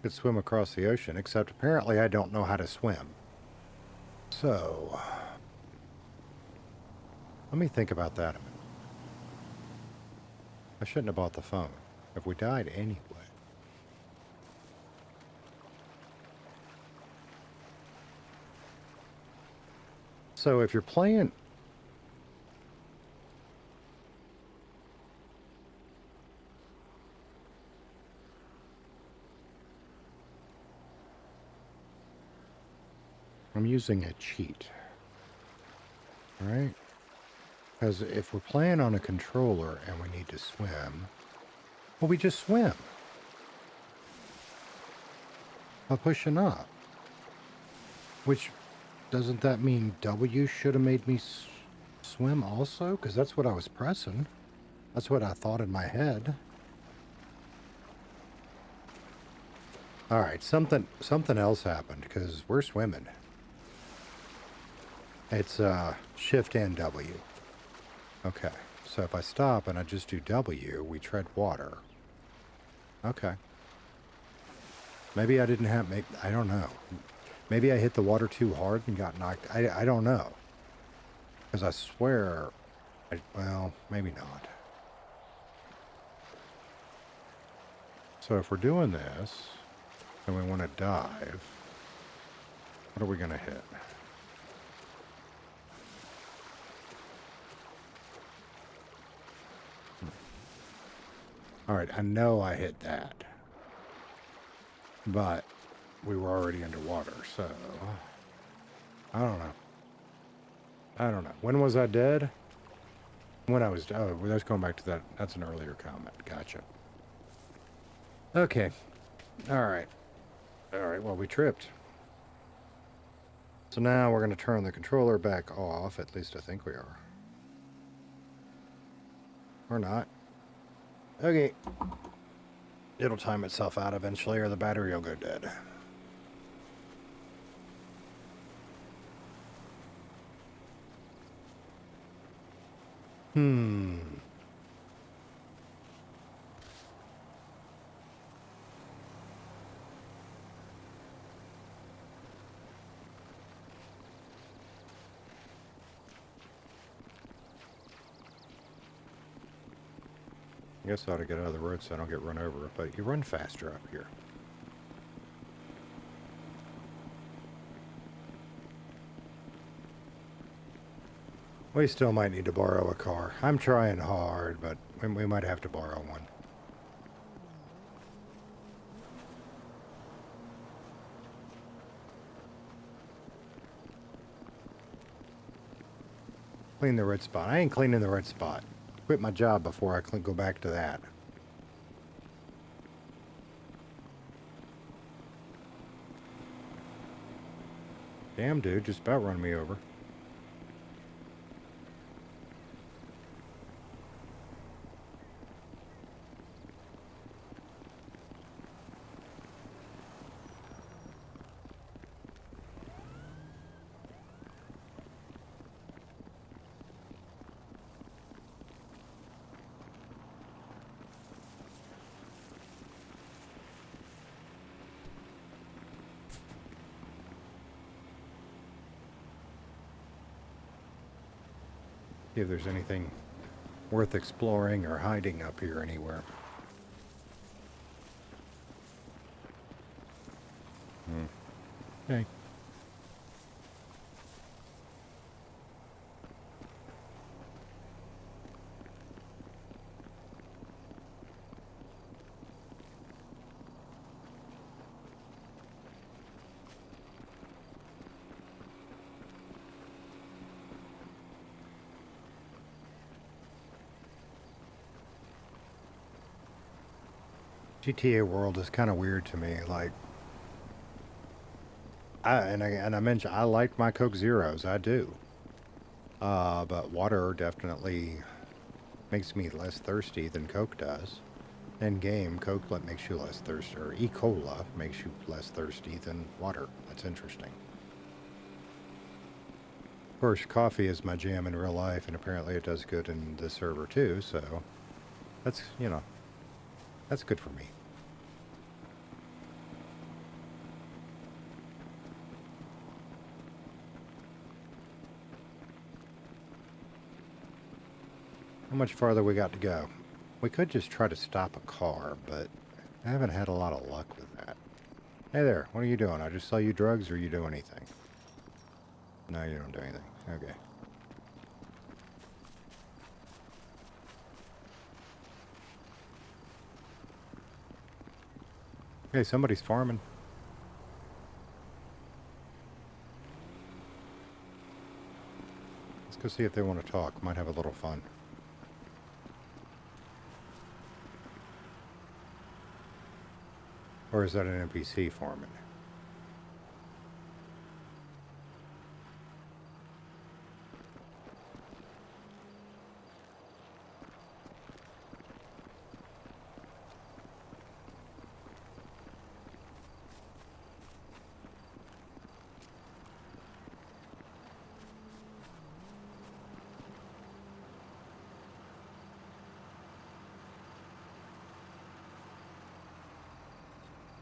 could swim across the ocean, except apparently I don't know how to swim. So, let me think about that a minute. I shouldn't have bought the phone. If we died anyway. So if you're playing... I'm using a cheat. Alright? Because if we're playing on a controller and we need to swim, well, we just swim. By pushing up. Which, doesn't that mean W should have made me swim also? Because that's what I was pressing. That's what I thought in my head. Alright, something else happened, because we're swimming. It's Shift and W. Okay, so if I stop and I just do W, we tread water. Okay. Maybe I didn't have... I don't know. Maybe I hit the water too hard and got knocked... I don't know. Because I swear... well, maybe not. So if we're doing this, and we want to dive, what are we going to hit? Alright, I know I hit that. But we were already underwater, so... I don't know. I don't know. When was I dead? When I was... oh, let's go back to that. That's an earlier comment. Gotcha. Okay. Alright. Alright, well, we tripped. So now we're going to turn the controller back off. At least I think we are. Or not. Okay. It'll time itself out eventually, or the battery will go dead. I guess I ought to get out of the road so I don't get run over, but you run faster up here. We still might need to borrow a car. I'm trying hard, but we might have to borrow one. Clean the red spot. I ain't cleaning the red spot. Quit my job before I go back to that. Damn, dude, just about run me over. See if there's anything worth exploring or hiding up here anywhere. Okay. GTA World is kind of weird to me. Like, I mentioned I like my Coke Zeros. I do. But water definitely makes me less thirsty than Coke does. In game, Coke makes you less thirsty, or E-Cola makes you less thirsty than water. That's interesting. Of course, coffee is my jam in real life, and apparently it does good in the server too. So that's, you know, that's good for me. How much farther we got to go? We could just try to stop a car, but I haven't had a lot of luck with that. Hey there, what are you doing? I just sell you drugs, or you do anything? No, you don't do anything. Okay. Okay, somebody's farming. Let's go see if they want to talk. Might have a little fun. Or is that an NPC farming?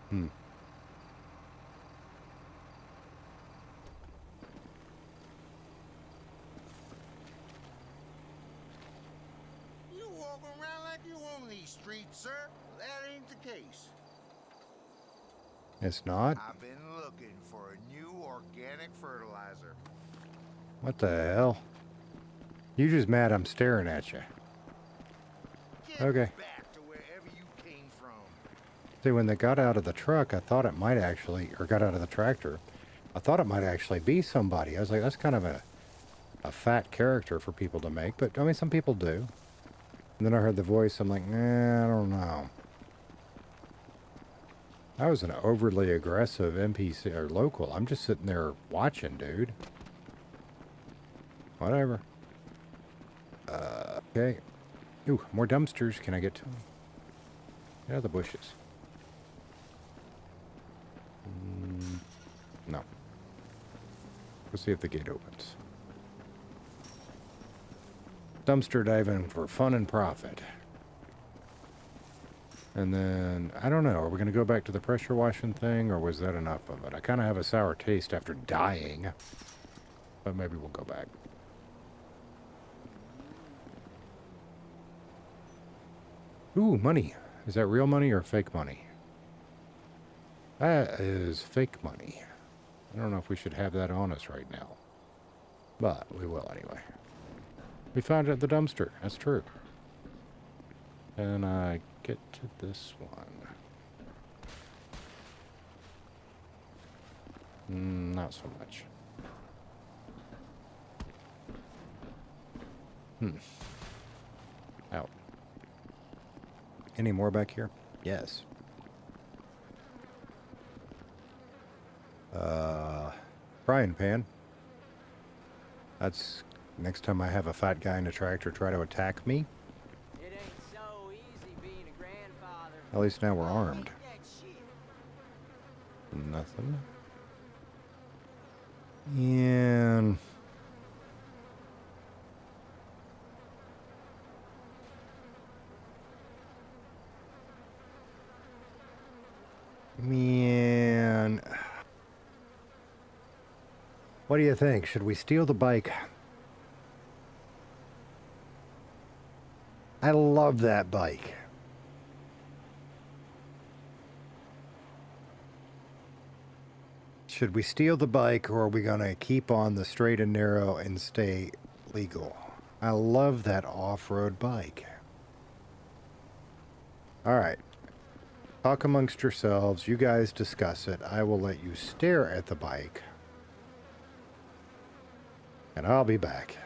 Hmm. You walk around like you own these streets, sir. That ain't the case. It's not? I've been looking for a new organic fertilizer. What the hell? You just mad I'm staring at you. Get Okay. back to wherever you came from. See, when they got out of the truck, I thought it might actually, or got out of the tractor, I thought it might actually be somebody. I was like, that's kind of a fat character for people to make, but I mean, some people do. And then I heard the voice, I'm like, nah, I don't know. That was an overly aggressive NPC, or local. I'm just sitting there watching, dude. Whatever. Okay. Ooh, more dumpsters. Can I get to them? Get out of the bushes. No. Let's see if the gate opens. Dumpster diving for fun and profit. And then, I don't know, are we going to go back to the pressure washing thing, or was that enough of it? I kind of have a sour taste after dying, but maybe we'll go back. Ooh, money. Is that real money or fake money? That is fake money. I don't know if we should have that on us right now, but we will anyway. We found it at the dumpster. That's true. And I get to this one. Not so much. Out. Any more back here? Yes. Frying pan. That's next time I have a fat guy in a tractor try to attack me. It ain't so easy being a grandfather. At least now we're armed. That shit. Nothing. And man, what do you think? Should we steal the bike? I love that bike. Should we steal the bike, or are we going to keep on the straight and narrow and stay legal? I love that off-road bike. All right. Talk amongst yourselves. You guys discuss it. I will let you stare at the bike. And I'll be back.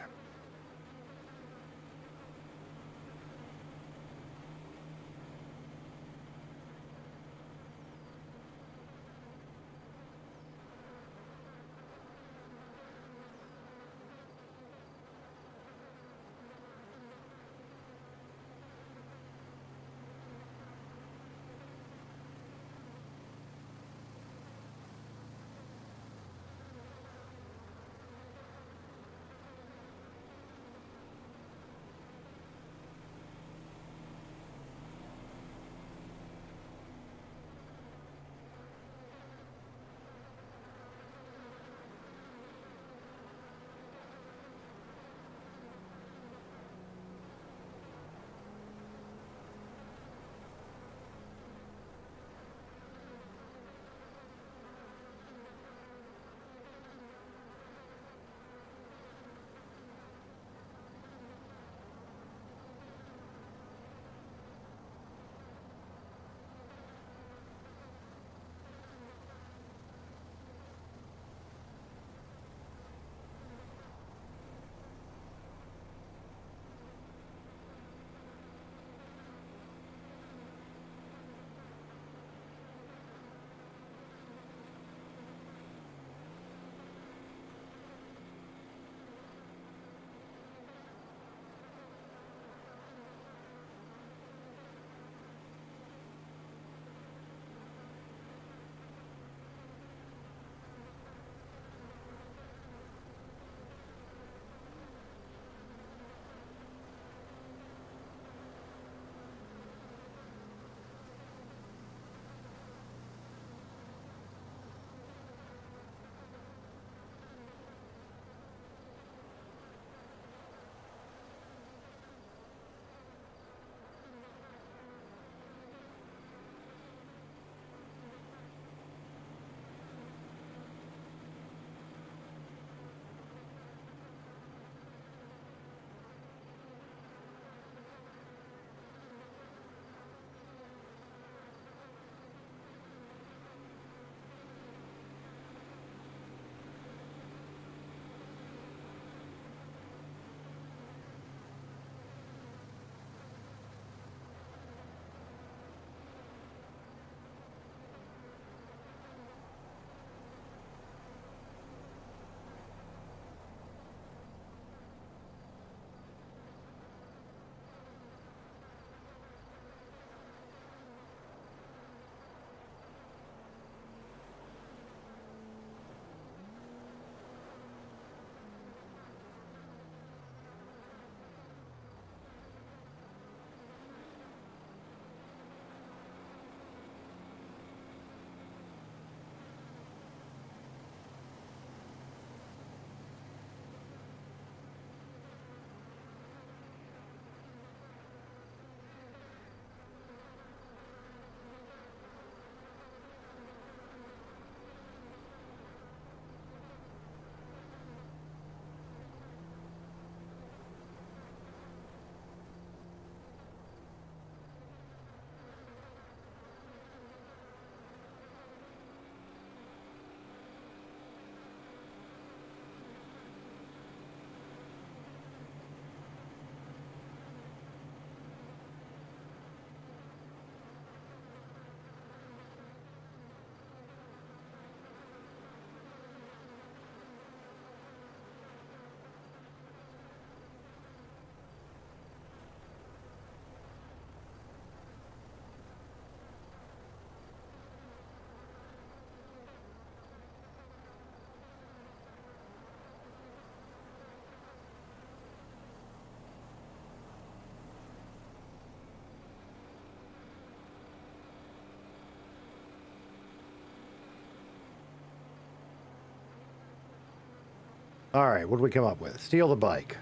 All right, what do we come up with? Steal the bike.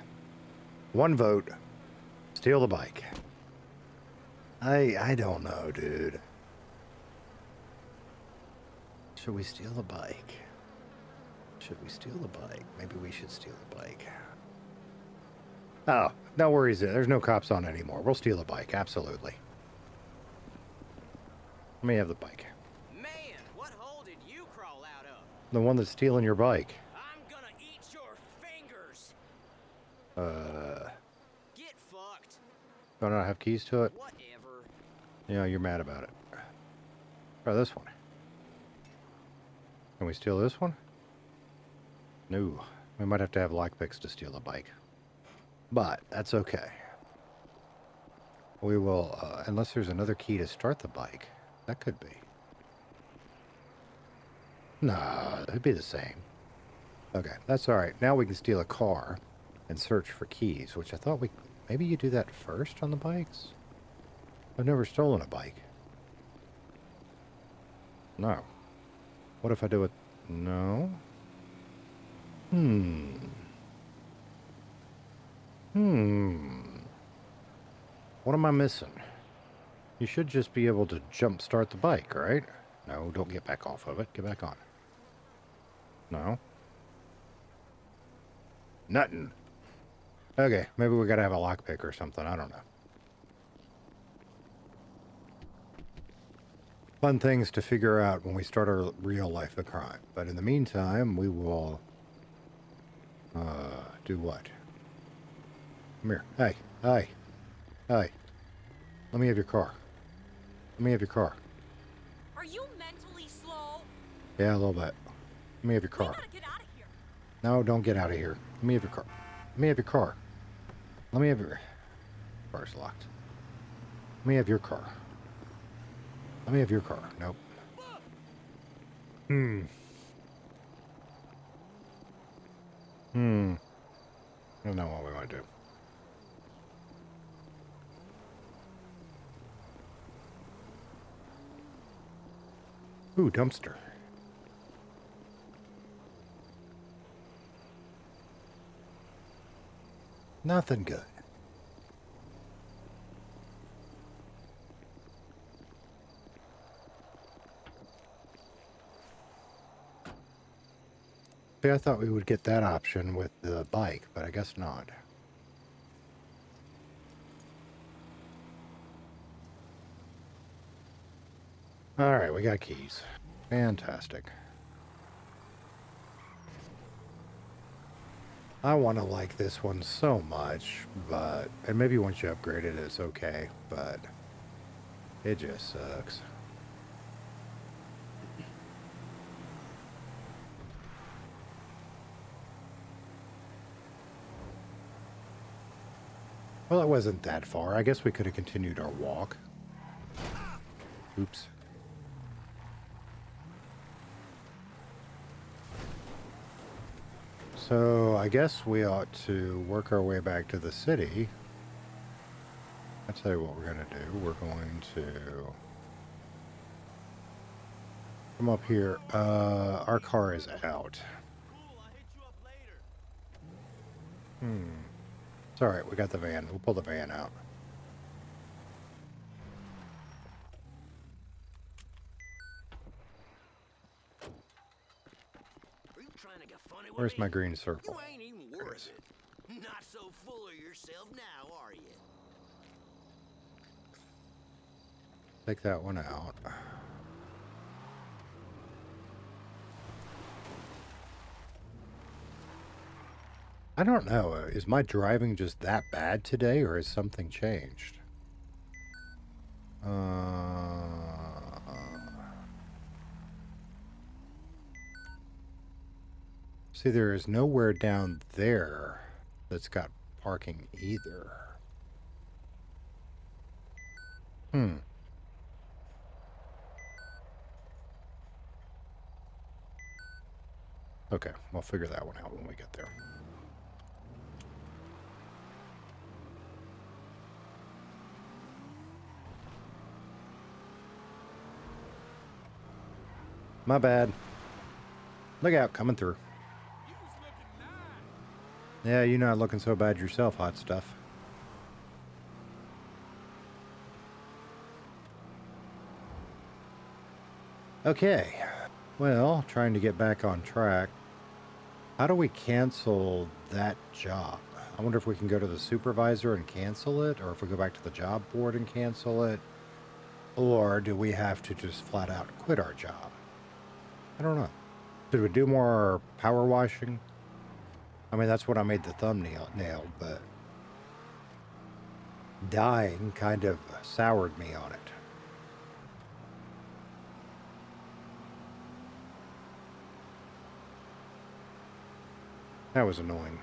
1 vote. Steal the bike. I don't know, dude. Should we steal the bike? Should we steal the bike? Maybe we should steal the bike. Oh, no worries. There's no cops on anymore. We'll steal the bike. Absolutely. Let me have the bike. Man, what hole did you crawl out of? The one that's stealing your bike. I'm gonna eat your fingers. Get fucked. Do I not have keys to it? Whatever. Yeah, you're mad about it. Try this one. Can we steal this one? No. We might have to have lockpicks to steal a bike. But that's okay. We will, unless there's another key to start the bike. That could be. Nah, it'd be the same. Okay, that's alright. Now we can steal a car and search for keys, which I thought we... Maybe you do that first on the bikes? I've never stolen a bike. No. What if I do it? No. What am I missing? You should just be able to jump start the bike, right? No, don't get back off of it. Get back on. No. Nothing. Okay, maybe we gotta have a lockpick or something. I don't know. Fun things to figure out when we start our real life of crime. But in the meantime, we will... do what? Come here. Hey. Hey. Hey. Let me have your car. Let me have your car. Are you mentally slow? Yeah, a little bit. Let me have your We car. gotta get out of here. No, don't get out of here. Let me have your car. Let me have your car. Let me have your... Car's locked. Let me have your car. Let me have your car. Nope. I don't know what we want to do. Ooh, dumpster. Nothing good. See, I thought we would get that option with the bike, but I guess not. Alright, we got keys. Fantastic. I want to like this one so much, but... And maybe once you upgrade it, it's okay, but... It just sucks. Well, it wasn't that far. I guess we could have continued our walk. Oops. So, I guess we ought to work our way back to the city. I'll tell you what we're going to do. We're going to come up here. Our car is out. Cool, I'll hit you up later. It's alright, we got the van. We'll pull the van out. Are you trying to get funny with Where's me? my green circle? You ain't even worth it. Not so full of yourself now, are you? Take that one out. I don't know. Is my driving just that bad today, or has something changed? See, there is nowhere down there that's got parking either. Okay, we'll figure that one out when we get there. My bad. Look out, coming through. You was looking nice. Yeah, you're not looking so bad yourself, hot stuff. Okay. Well, trying to get back on track. How do we cancel that job? I wonder if we can go to the supervisor and cancel it, or if we go back to the job board and cancel it, or do we have to just flat out quit our job? I don't know. Should we do more power washing? I mean, that's what I made the thumbnail, but dying kind of soured me on it. That was annoying.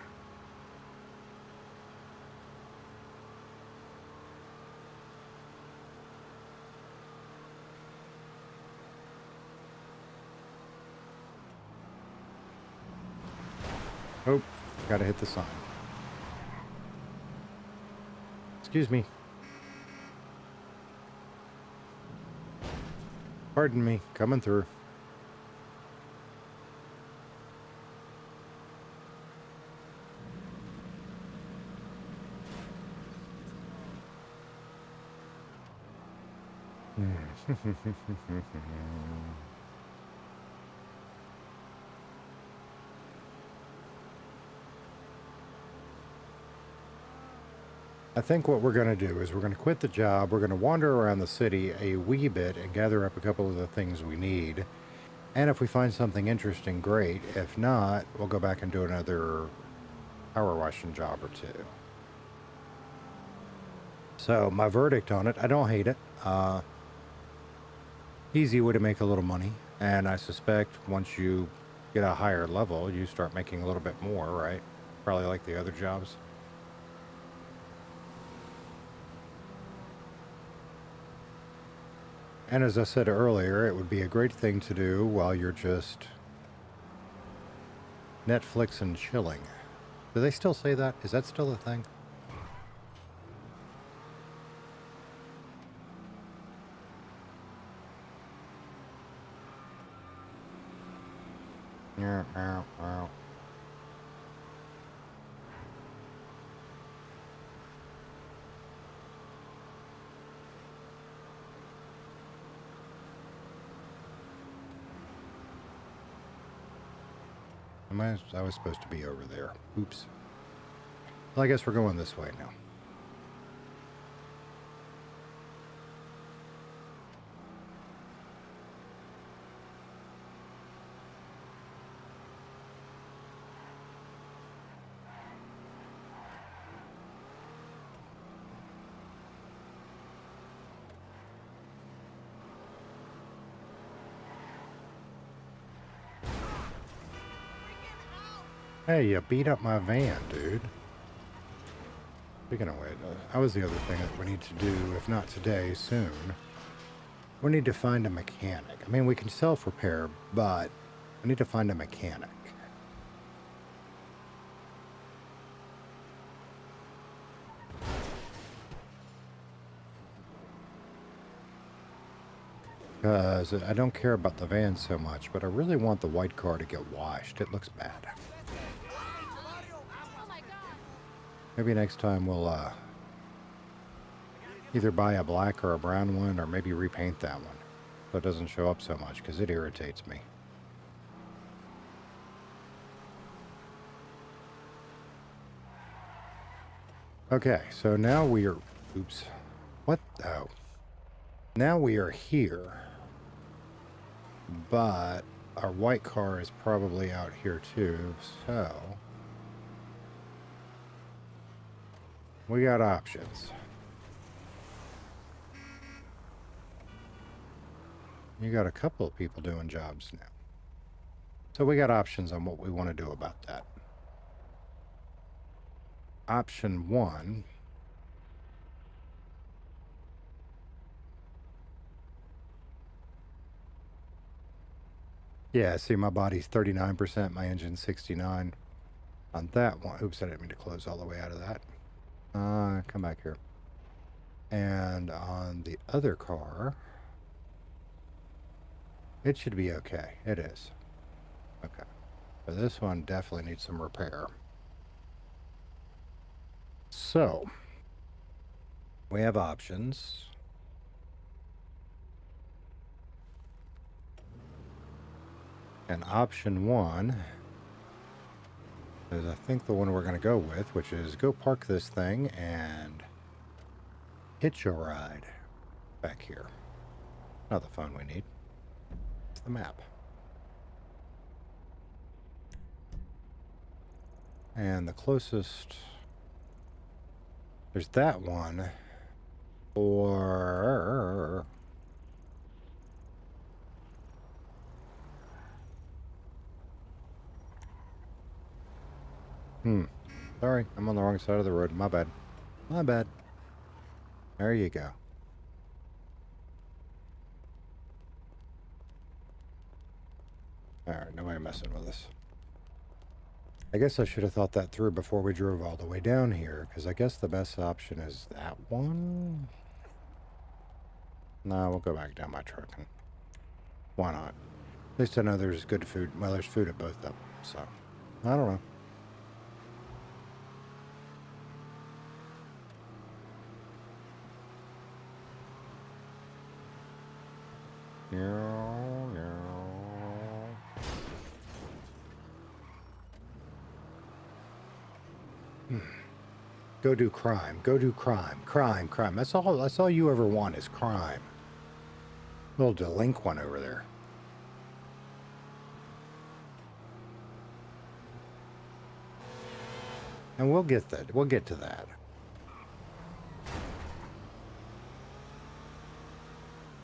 Oh, gotta hit the sign. Excuse me. Pardon me, coming through. I think what we're going to do is we're going to quit the job. We're going to wander around the city a wee bit and gather up a couple of the things we need. And if we find something interesting, great. If not, we'll go back and do another power washing job or two. So my verdict on it, I don't hate it. Easy way to make a little money. And I suspect once you get a higher level, you start making a little bit more, right? Probably like the other jobs. And as I said earlier, it would be a great thing to do while you're just Netflix and chilling. Do they still say that? Is that still a thing? Yeah, wow. I was supposed to be over there. Oops. Well, I guess we're going this way now. Hey, you beat up my van, dude. Speaking of which, that was the other thing that we need to do, if not today, soon. We need to find a mechanic. I mean, we can self-repair, but we need to find a mechanic. Because I don't care about the van so much, but I really want the white car to get washed. It looks bad. Maybe next time we'll either buy a black or a brown one, or maybe repaint that one so it doesn't show up so much, because it irritates me. Okay, so now we are... Oops. What? Oh. Now we are here. But our white car is probably out here too, so... we got options. You got a couple of people doing jobs now. So we got options on what we want to do about that. Option 1. Yeah, see, my body's 39%, my engine's 69%. On that one, oops, I didn't mean to close all the way out of that. Come back here. And on the other car, it should be okay. It is. Okay. So this one definitely needs some repair. So, we have options. And option one is, I think, the one we're going to go with, which is go park this thing and hitch a ride back here. Not the phone we need. It's the map. And the closest... There's that one. Or... Sorry, I'm on the wrong side of the road. My bad. My bad. There you go. Alright, nobody messing with us. I guess I should have thought that through before we drove all the way down here, because I guess the best option is that one. No, we'll go back down my truck. And why not? At least I know there's good food. Well, there's food at both of them, so I don't know. Go do crime. Go do crime. Crime. Crime. That's all you ever want is crime. Little delinquent over there. And we'll get that. We'll get to that.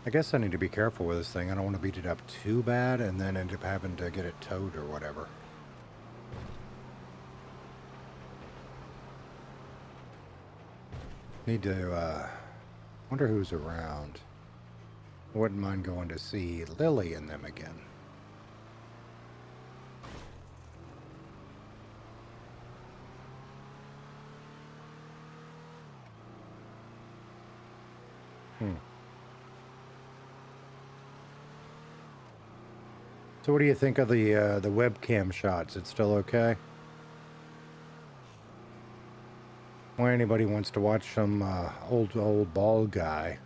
I guess I need to be careful with this thing. I don't want to beat it up too bad and then end up having to get it towed or whatever. Need to, wonder who's around. Wouldn't mind going to see Lily and them again. So what do you think of the webcam shots? It's still okay? Or anybody wants to watch some old bald guy?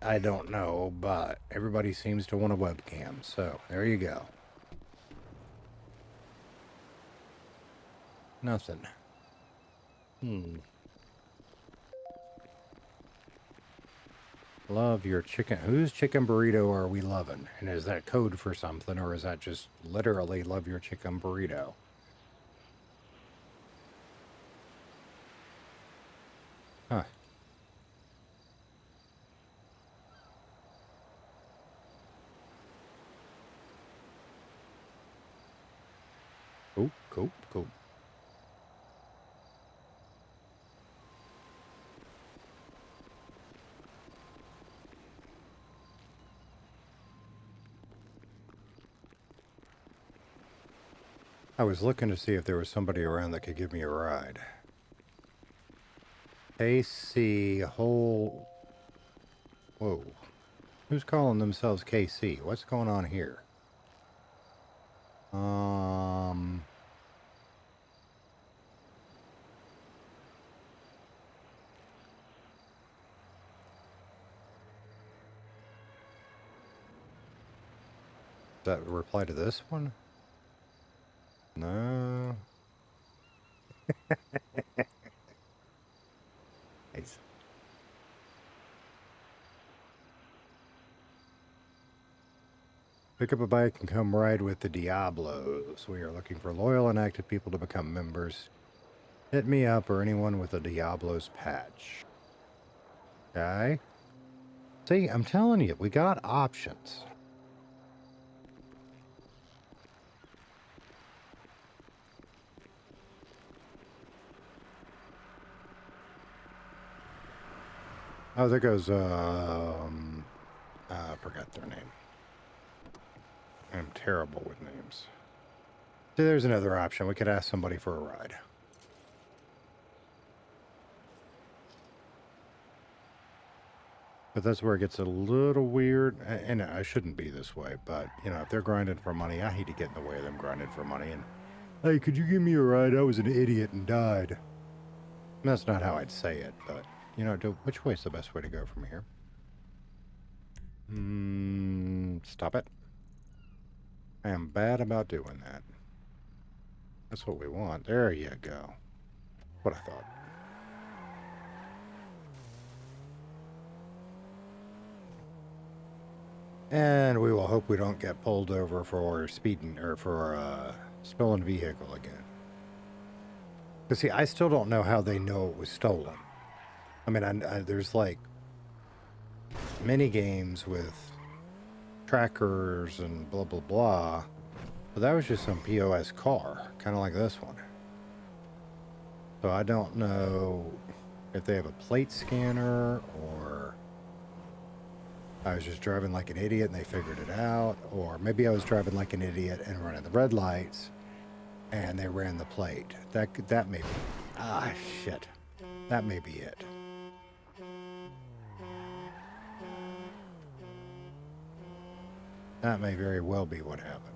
I don't know, but everybody seems to want a webcam, so there you go. Nothing. Love your chicken. Whose chicken burrito are we loving? And is that code for something, or is that just literally love your chicken burrito? Huh. Cool. I was looking to see if there was somebody around that could give me a ride. Kasey, whole... Whoa. Who's calling themselves KC? What's going on here? Does that reply to this one? No. Nice. Pick up a bike and come ride with the Diablos. We are looking for loyal and active people to become members. Hit me up or anyone with a Diablos patch. Okay. See, I'm telling you, we got options. Oh, there goes, I forgot their name. I'm terrible with names. See, there's another option. We could ask somebody for a ride. But that's where it gets a little weird. And I shouldn't be this way, but, you know, if they're grinding for money, I hate to get in the way of them grinding for money. And Hey, could you give me a ride? I was an idiot and died. That's not how I'd say it, but, you know, which way is the best way to go from here? Stop it. I am bad about doing that. That's what we want. There you go. What I thought. And we will hope we don't get pulled over for speeding or for stolen vehicle again. Because, see, I still don't know how they know it was stolen. I mean, there's like mini games with trackers and blah, blah, blah. But that was just some POS car, kind of like this one. So I don't know if they have a plate scanner or I was just driving like an idiot and they figured it out. Or maybe I was driving like an idiot and running the red lights and they ran the plate. That may be... Ah, shit. That may be it. That may very well be what happened.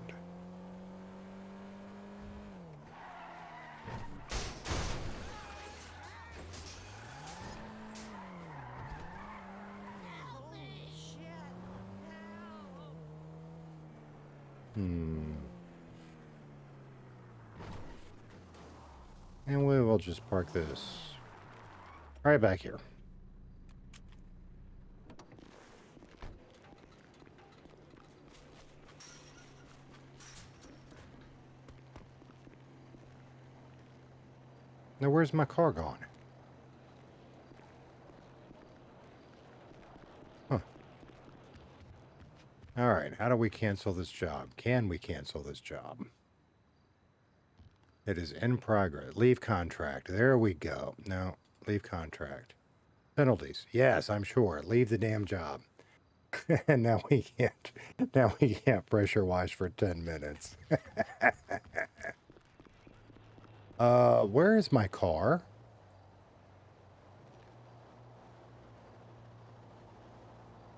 And we will just park this right back here. Now, where's my car gone? Huh. Alright, how do we cancel this job? Can we cancel this job? It is in progress. Leave contract. There we go. No, leave contract. Penalties. Yes, I'm sure. Leave the damn job. And now we can't pressure wash for 10 minutes. Where is my car?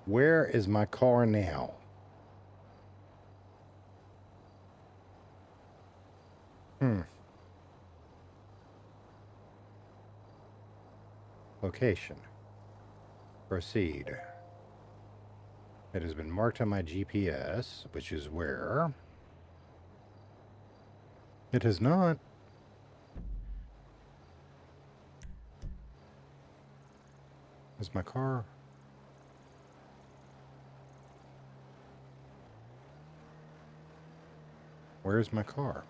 Where is my car now? Location. Proceed. It has been marked on my GPS, which is where? It has not. Is my car? Where's my car?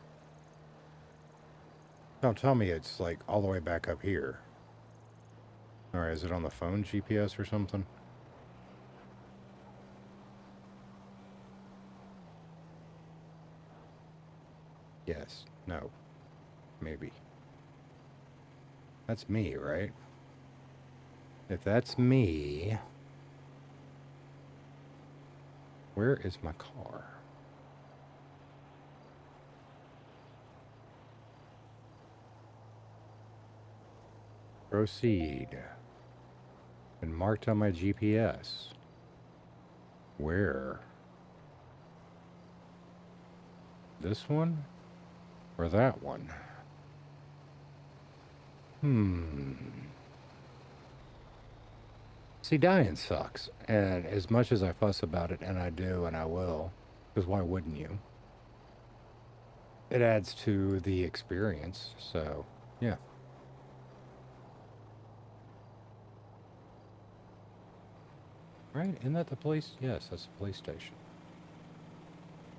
Don't tell me it's like all the way back up here. Alright, is it on the phone GPS or something? Yes. No. Maybe. That's me, right? If that's me... Where is my car? Proceed. Been marked on my GPS. Where? This one? Or that one? See, dying sucks. And as much as I fuss about it, and I do, and I will, because why wouldn't you? It adds to the experience, so, yeah. Right? Isn't that the police? Yes, that's the police station.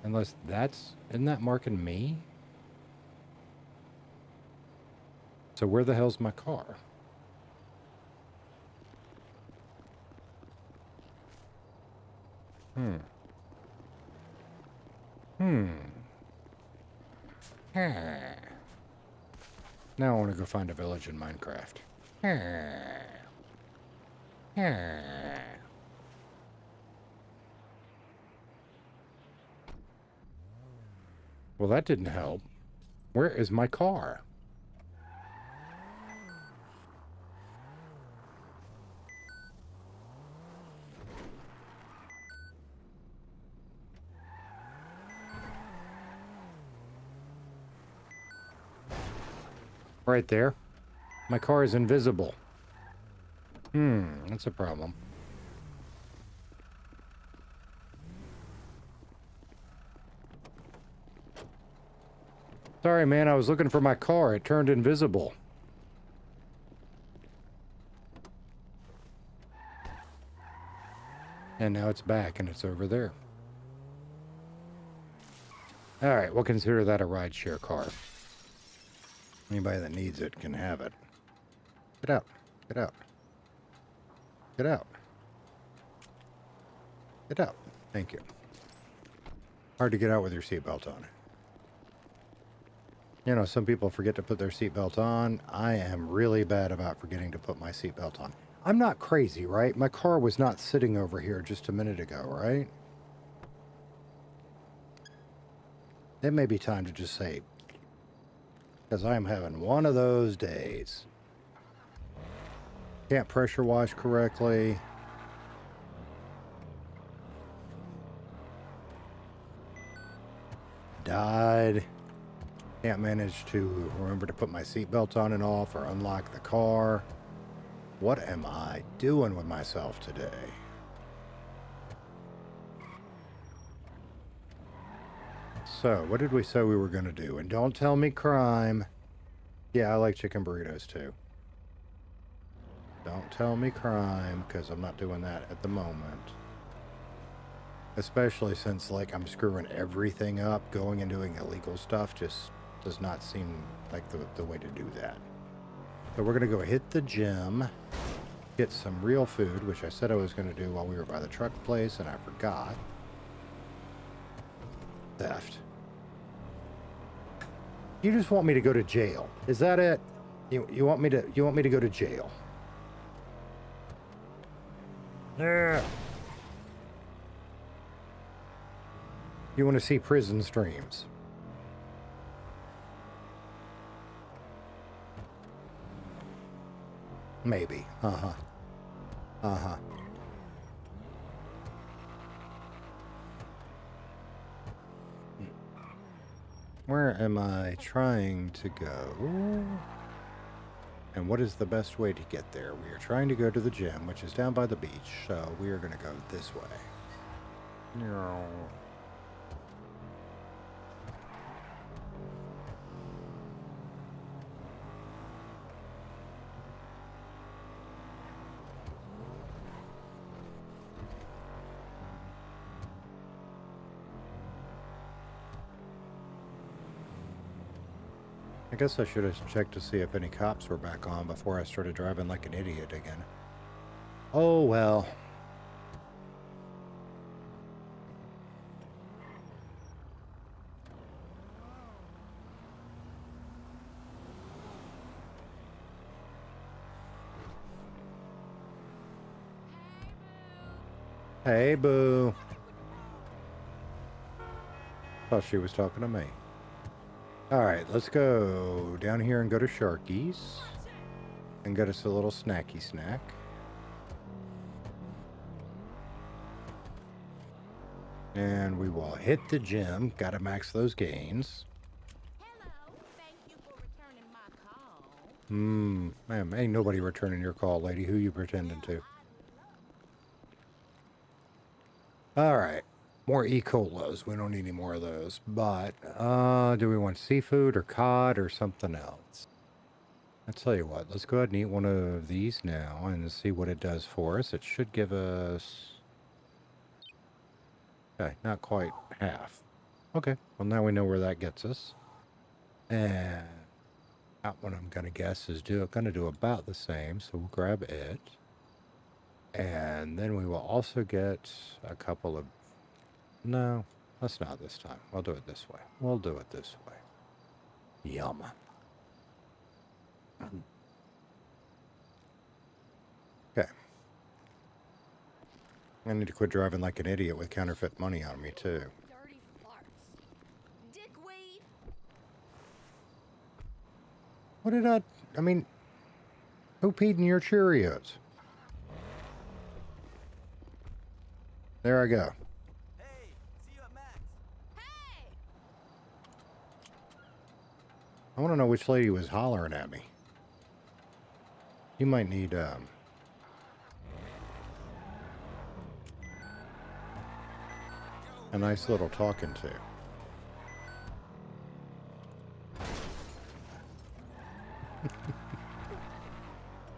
Unless that's... Isn't that marking me? So where the hell's my car? Now I want to go find a village in Minecraft. Well, that didn't help. Where is my car? Right there. My car is invisible. That's a problem. Sorry, man, I was looking for my car. It turned invisible. And now it's back, and it's over there. Alright, we'll consider that a rideshare car. Anybody that needs it can have it. Get out. Get out. Get out. Get out. Thank you. Hard to get out with your seatbelt on. You know, some people forget to put their seatbelt on. I am really bad about forgetting to put my seatbelt on. I'm not crazy, right? My car was not sitting over here just a minute ago, right? It may be time to just say, because I am having one of those days. Can't pressure wash correctly. Died. Can't manage to remember to put my seatbelt on and off or unlock the car. What am I doing with myself today? So, what did we say we were going to do? And don't tell me crime. Yeah, I like chicken burritos too. Don't tell me crime, because I'm not doing that at the moment. Especially since, like, I'm screwing everything up. Going and doing illegal stuff just does not seem like the way to do that. So we're going to go hit the gym, get some real food, which I said I was going to do while we were by the truck place, and I forgot. Theft. You just want me to go to jail. Is that it? You want me to go to jail? Yeah. You want to see prison streams? Maybe. Uh-huh. Uh-huh. Where am I trying to go? And what is the best way to get there? We are trying to go to the gym, which is down by the beach, so we are going to go this way. No. I guess I should have checked to see if any cops were back on before I started driving like an idiot again. Oh well. Hey, boo. Thought she was talking to me. Alright, let's go down here and go to Sharky's. And get us a little snacky snack. And we will hit the gym. Gotta max those gains. Hello, thank you for returning my call. Man, ain't nobody returning your call, lady. Who you pretending to? Alright. More E. colas. We don't need any more of those. But, do we want seafood or cod or something else? I'll tell you what. Let's go ahead and eat one of these now and see what it does for us. It should give us... Okay, not quite half. Okay, well now we know where that gets us. And that one I'm going to guess is going to do about the same. So we'll grab it. And then we will also get a couple of... No, let's not this time. We'll do it this way. We'll do it this way. Yum. Okay. I need to quit driving like an idiot with counterfeit money on me, too. Dirty farts. Dickweed. What did I mean, who peed in your Cheerios? There I go. Hey, see you at Max. Hey! I want to know which lady was hollering at me. You might need, a nice little talking to. It's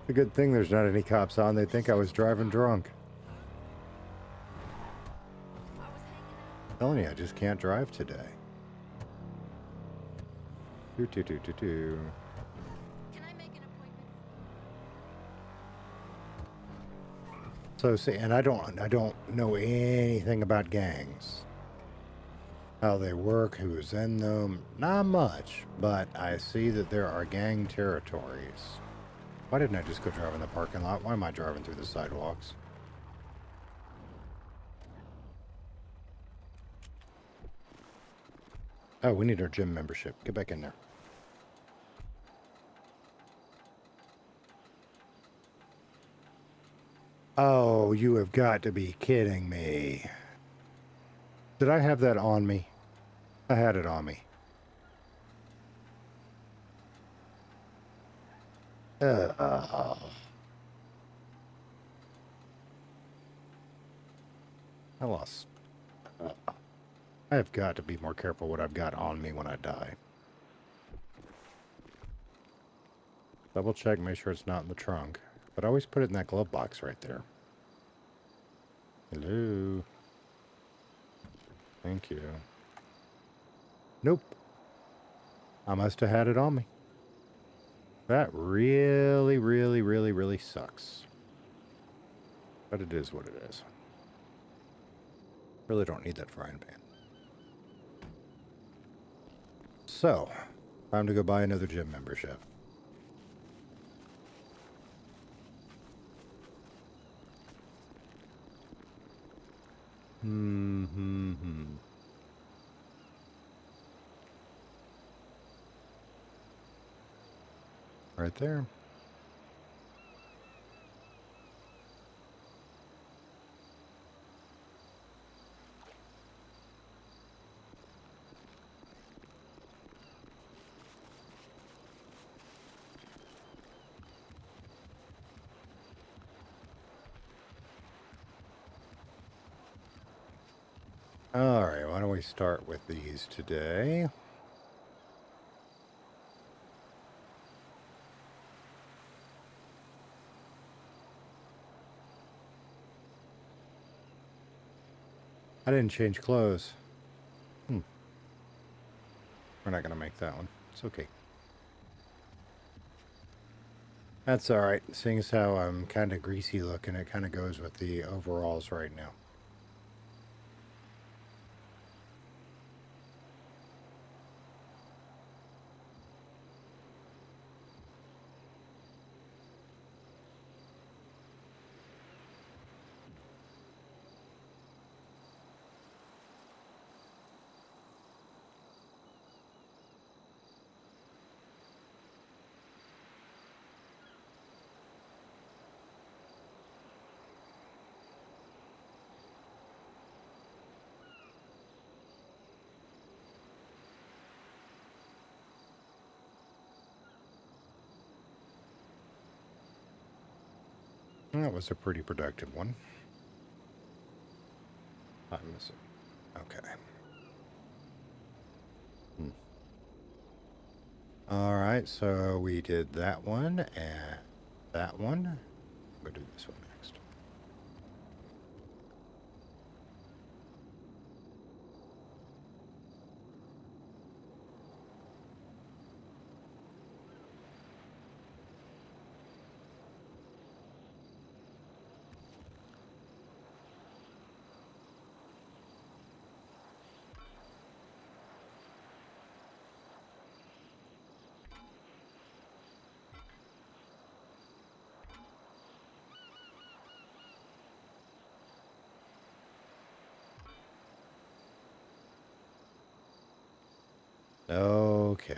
a good thing there's not any cops on. They'd think I was driving drunk. Telling you, I just can't drive today. Do. Can I make an appointment? So see, and I don't know anything about gangs. How they work, who's in them, not much, but I see that there are gang territories. Why didn't I just go drive in the parking lot? Why am I driving through the sidewalks? Oh, we need our gym membership. Get back in there. Oh, you have got to be kidding me. Did I have that on me? I had it on me. I lost. I have got to be more careful what I've got on me when I die. Double check, make sure it's not in the trunk. But I always put it in that glove box right there. Hello. Thank you. Nope. I must have had it on me. That really, really, really, really sucks. But it is what it is. Really don't need that frying pan. So, time to go buy another gym membership. Right there. Alright, why don't we start with these today? I didn't change clothes. We're not going to make that one. It's okay. That's alright. Seeing as how I'm kind of greasy looking, it kind of goes with the overalls right now. That was a pretty productive one. I'm missing. Okay. Alright, so we did that one and that one. We'll do this one next. Okay.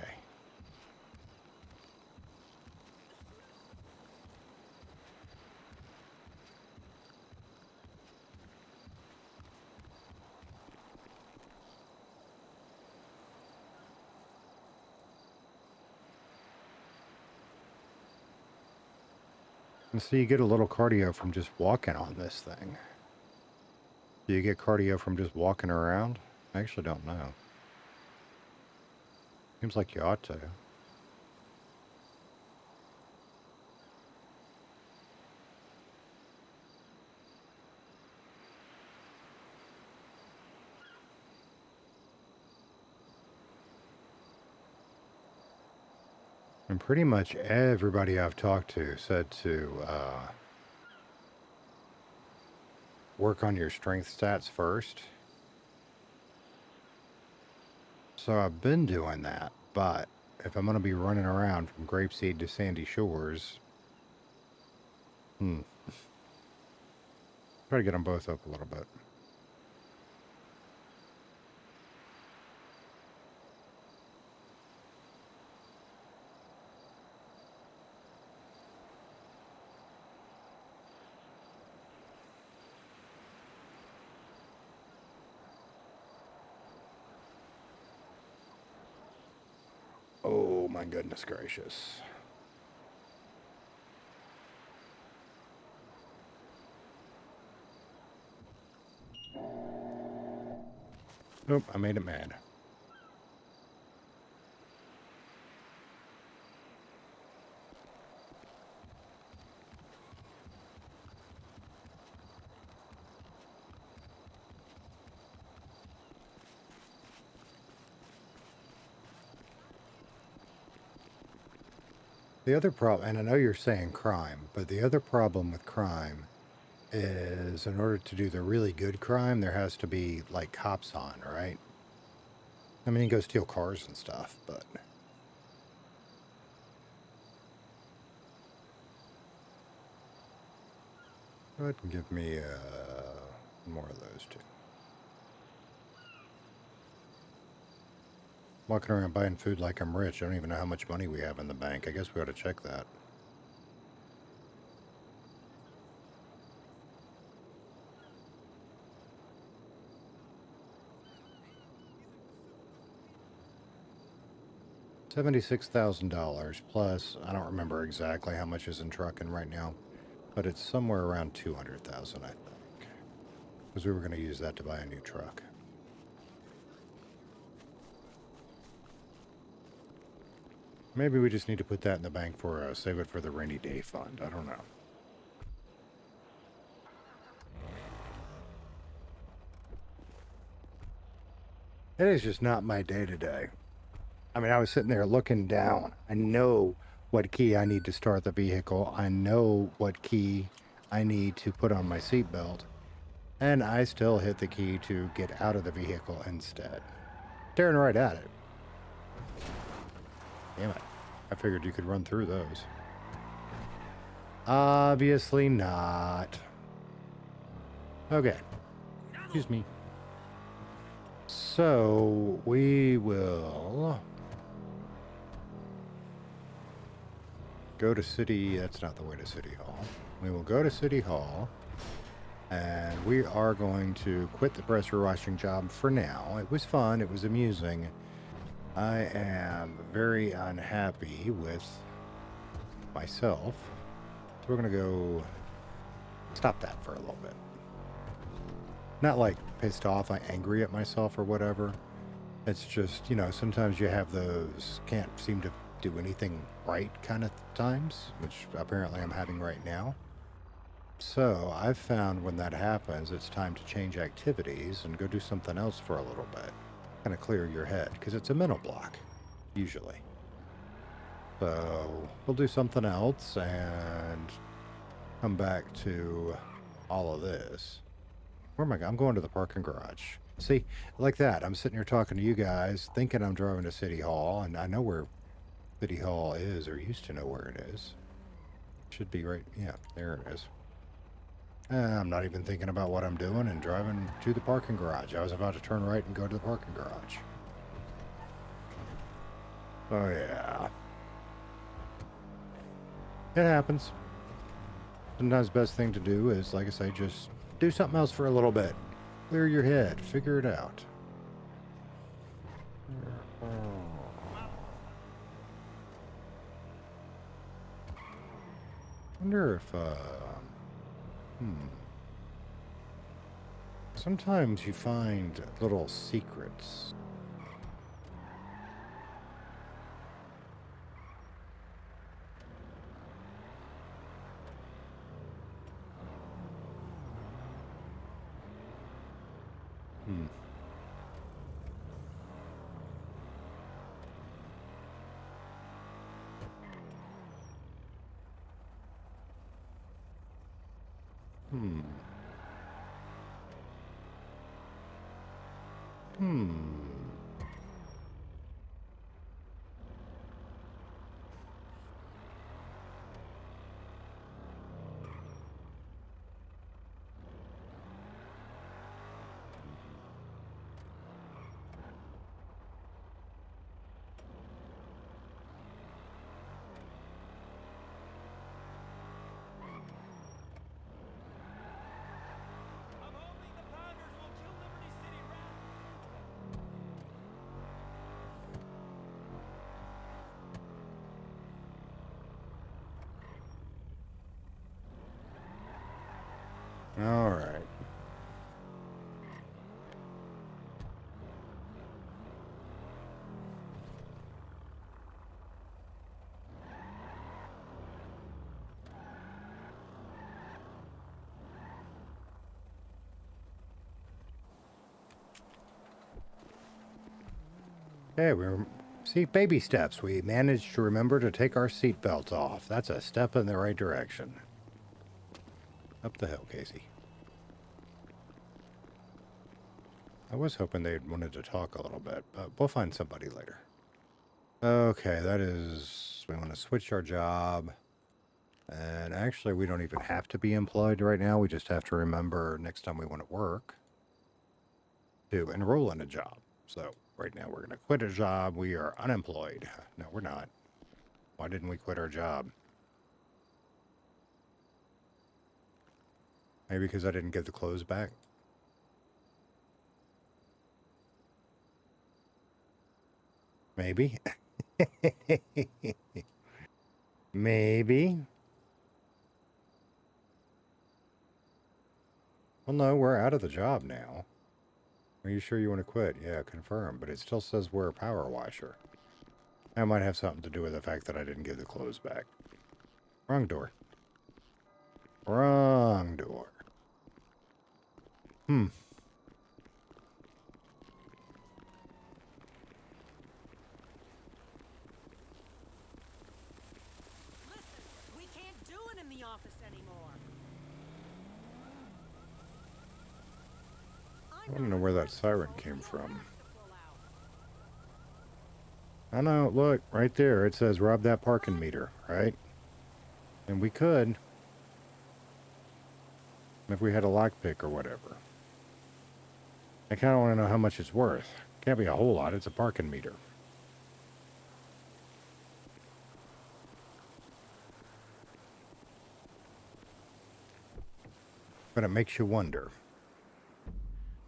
And so you get a little cardio from just walking on this thing. Do you get cardio from just walking around? I actually don't know. Seems like you ought to. And pretty much everybody I've talked to said to work on your strength stats first. So I've been doing that, but if I'm going to be running around from Grapeseed to Sandy Shores, try to get them both up a little bit. Oh my goodness gracious. Nope, I made it mad. The other problem, and I know you're saying crime, but the other problem with crime is in order to do the really good crime, there has to be like cops on, right? I mean, you go steal cars and stuff, but go ahead and give me more of those two. Walking around buying food like I'm rich. I don't even know how much money we have in the bank. I guess we ought to check that. $76,000 plus, I don't remember exactly how much is in trucking right now, but it's somewhere around 200,000, I think, because we were going to use that to buy a new truck. Maybe we just need to put that in the bank for save it for the rainy day fund. I don't know. It is just not my day to day. I mean, I was sitting there looking down. I know what key I need to start the vehicle. I know what key I need to put on my seatbelt. And I still hit the key to get out of the vehicle instead. Staring right at it. Damn it. I figured you could run through those. Obviously not. Okay. Excuse me. So, we will go to City... That's not the way to City Hall. We will go to City Hall, and we are going to quit the pressure washing job for now. It was fun. It was amusing. I am very unhappy with myself. So we're going to go stop that for a little bit. Not like pissed off, angry at myself or whatever. It's just, you know, sometimes you have those can't seem to do anything right kind of times, which apparently I'm having right now. So I've found when that happens, it's time to change activities and go do something else for a little bit. Kind of clear your head, because it's a mental block, usually. So we'll do something else and come back to all of this. Where am I going? I'm going to the parking garage. See, like that. I'm sitting here talking to you guys, thinking I'm driving to City Hall, and I know where City Hall is, or used to know where it is. Should be right, yeah, there it is. I'm not even thinking about what I'm doing and driving to the parking garage. I was about to turn right and go to the parking garage. Oh, yeah. It happens. Sometimes the best thing to do is, like I say, just do something else for a little bit. Clear your head. Figure it out. Wonder if, sometimes you find little secrets. Hmm. Hmm. Hmm. I'm hoping the Pounders will kill Liberty City Rat. All right. Okay, see, baby steps. We managed to remember to take our seatbelts off. That's a step in the right direction. Up the hill, Kasey. I was hoping they wanted to talk a little bit, but we'll find somebody later. Okay, that is... We want to switch our job. And actually, we don't even have to be employed right now. We just have to remember next time we want to work to enroll in a job. So right now we're going to quit a job. We are unemployed. No, we're not. Why didn't we quit our job? Maybe because I didn't get the clothes back. Maybe. Maybe. Well, no, we're out of the job now. Are you sure you want to quit? Yeah, confirm. But it still says we're a power washer. That might have something to do with the fact that I didn't give the clothes back. Wrong door. Wrong door. Hmm. Listen, we can't do it in the office anymore. I don't know where that siren came from. I know, look, right there. It says rob that parking meter, right? And we could. If we had a lockpick or whatever. I kind of want to know how much it's worth. Can't be a whole lot. It's a parking meter. But it makes you wonder.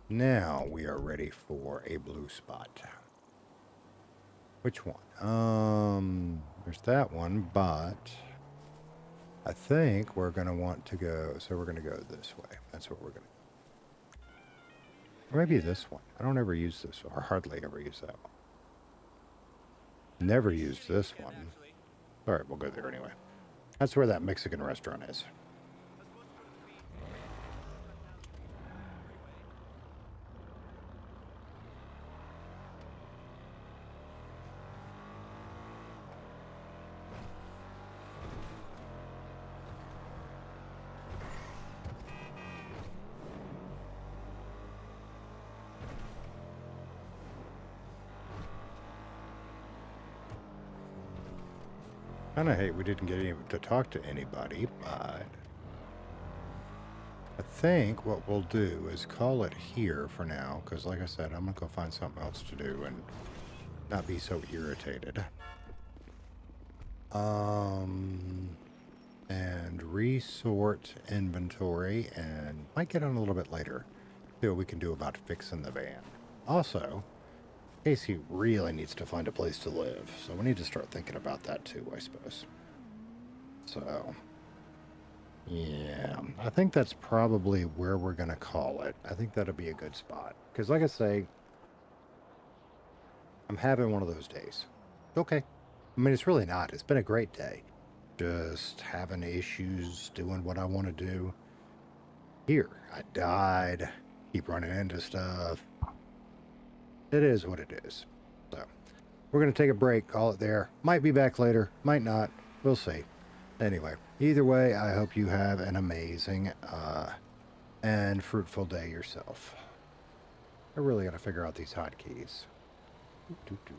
Now we are ready for a blue spot. Which one? There's that one, but I think we're going to want to go, so we're going to go this way. That's what we're going to. Or maybe this one. I don't ever use this, or hardly ever use that one. Never used this one. All right, we'll go there anyway. That's where that Mexican restaurant is. Kind of hate we didn't get to talk to anybody, but I think what we'll do is call it here for now, because like I said, I'm going to go find something else to do and not be so irritated. And resort inventory, and might get on a little bit later. See what we can do about fixing the van. Also, Kasey really needs to find a place to live, so we need to start thinking about that too, I suppose. So, Yeah, I think that's probably where we're going to call it. I think that'll be a good spot. Because, like I say, I'm having one of those days. Okay. I mean, it's really not. It's been a great day. Just having issues doing what I want to do. Here, I died. Keep running into stuff. It is what it is. So, we're going to take a break, call it there. Might be back later, might not. We'll see. Anyway, either way, I hope you have an amazing and fruitful day yourself. I really got to figure out these hotkeys. Doo-doo-doo.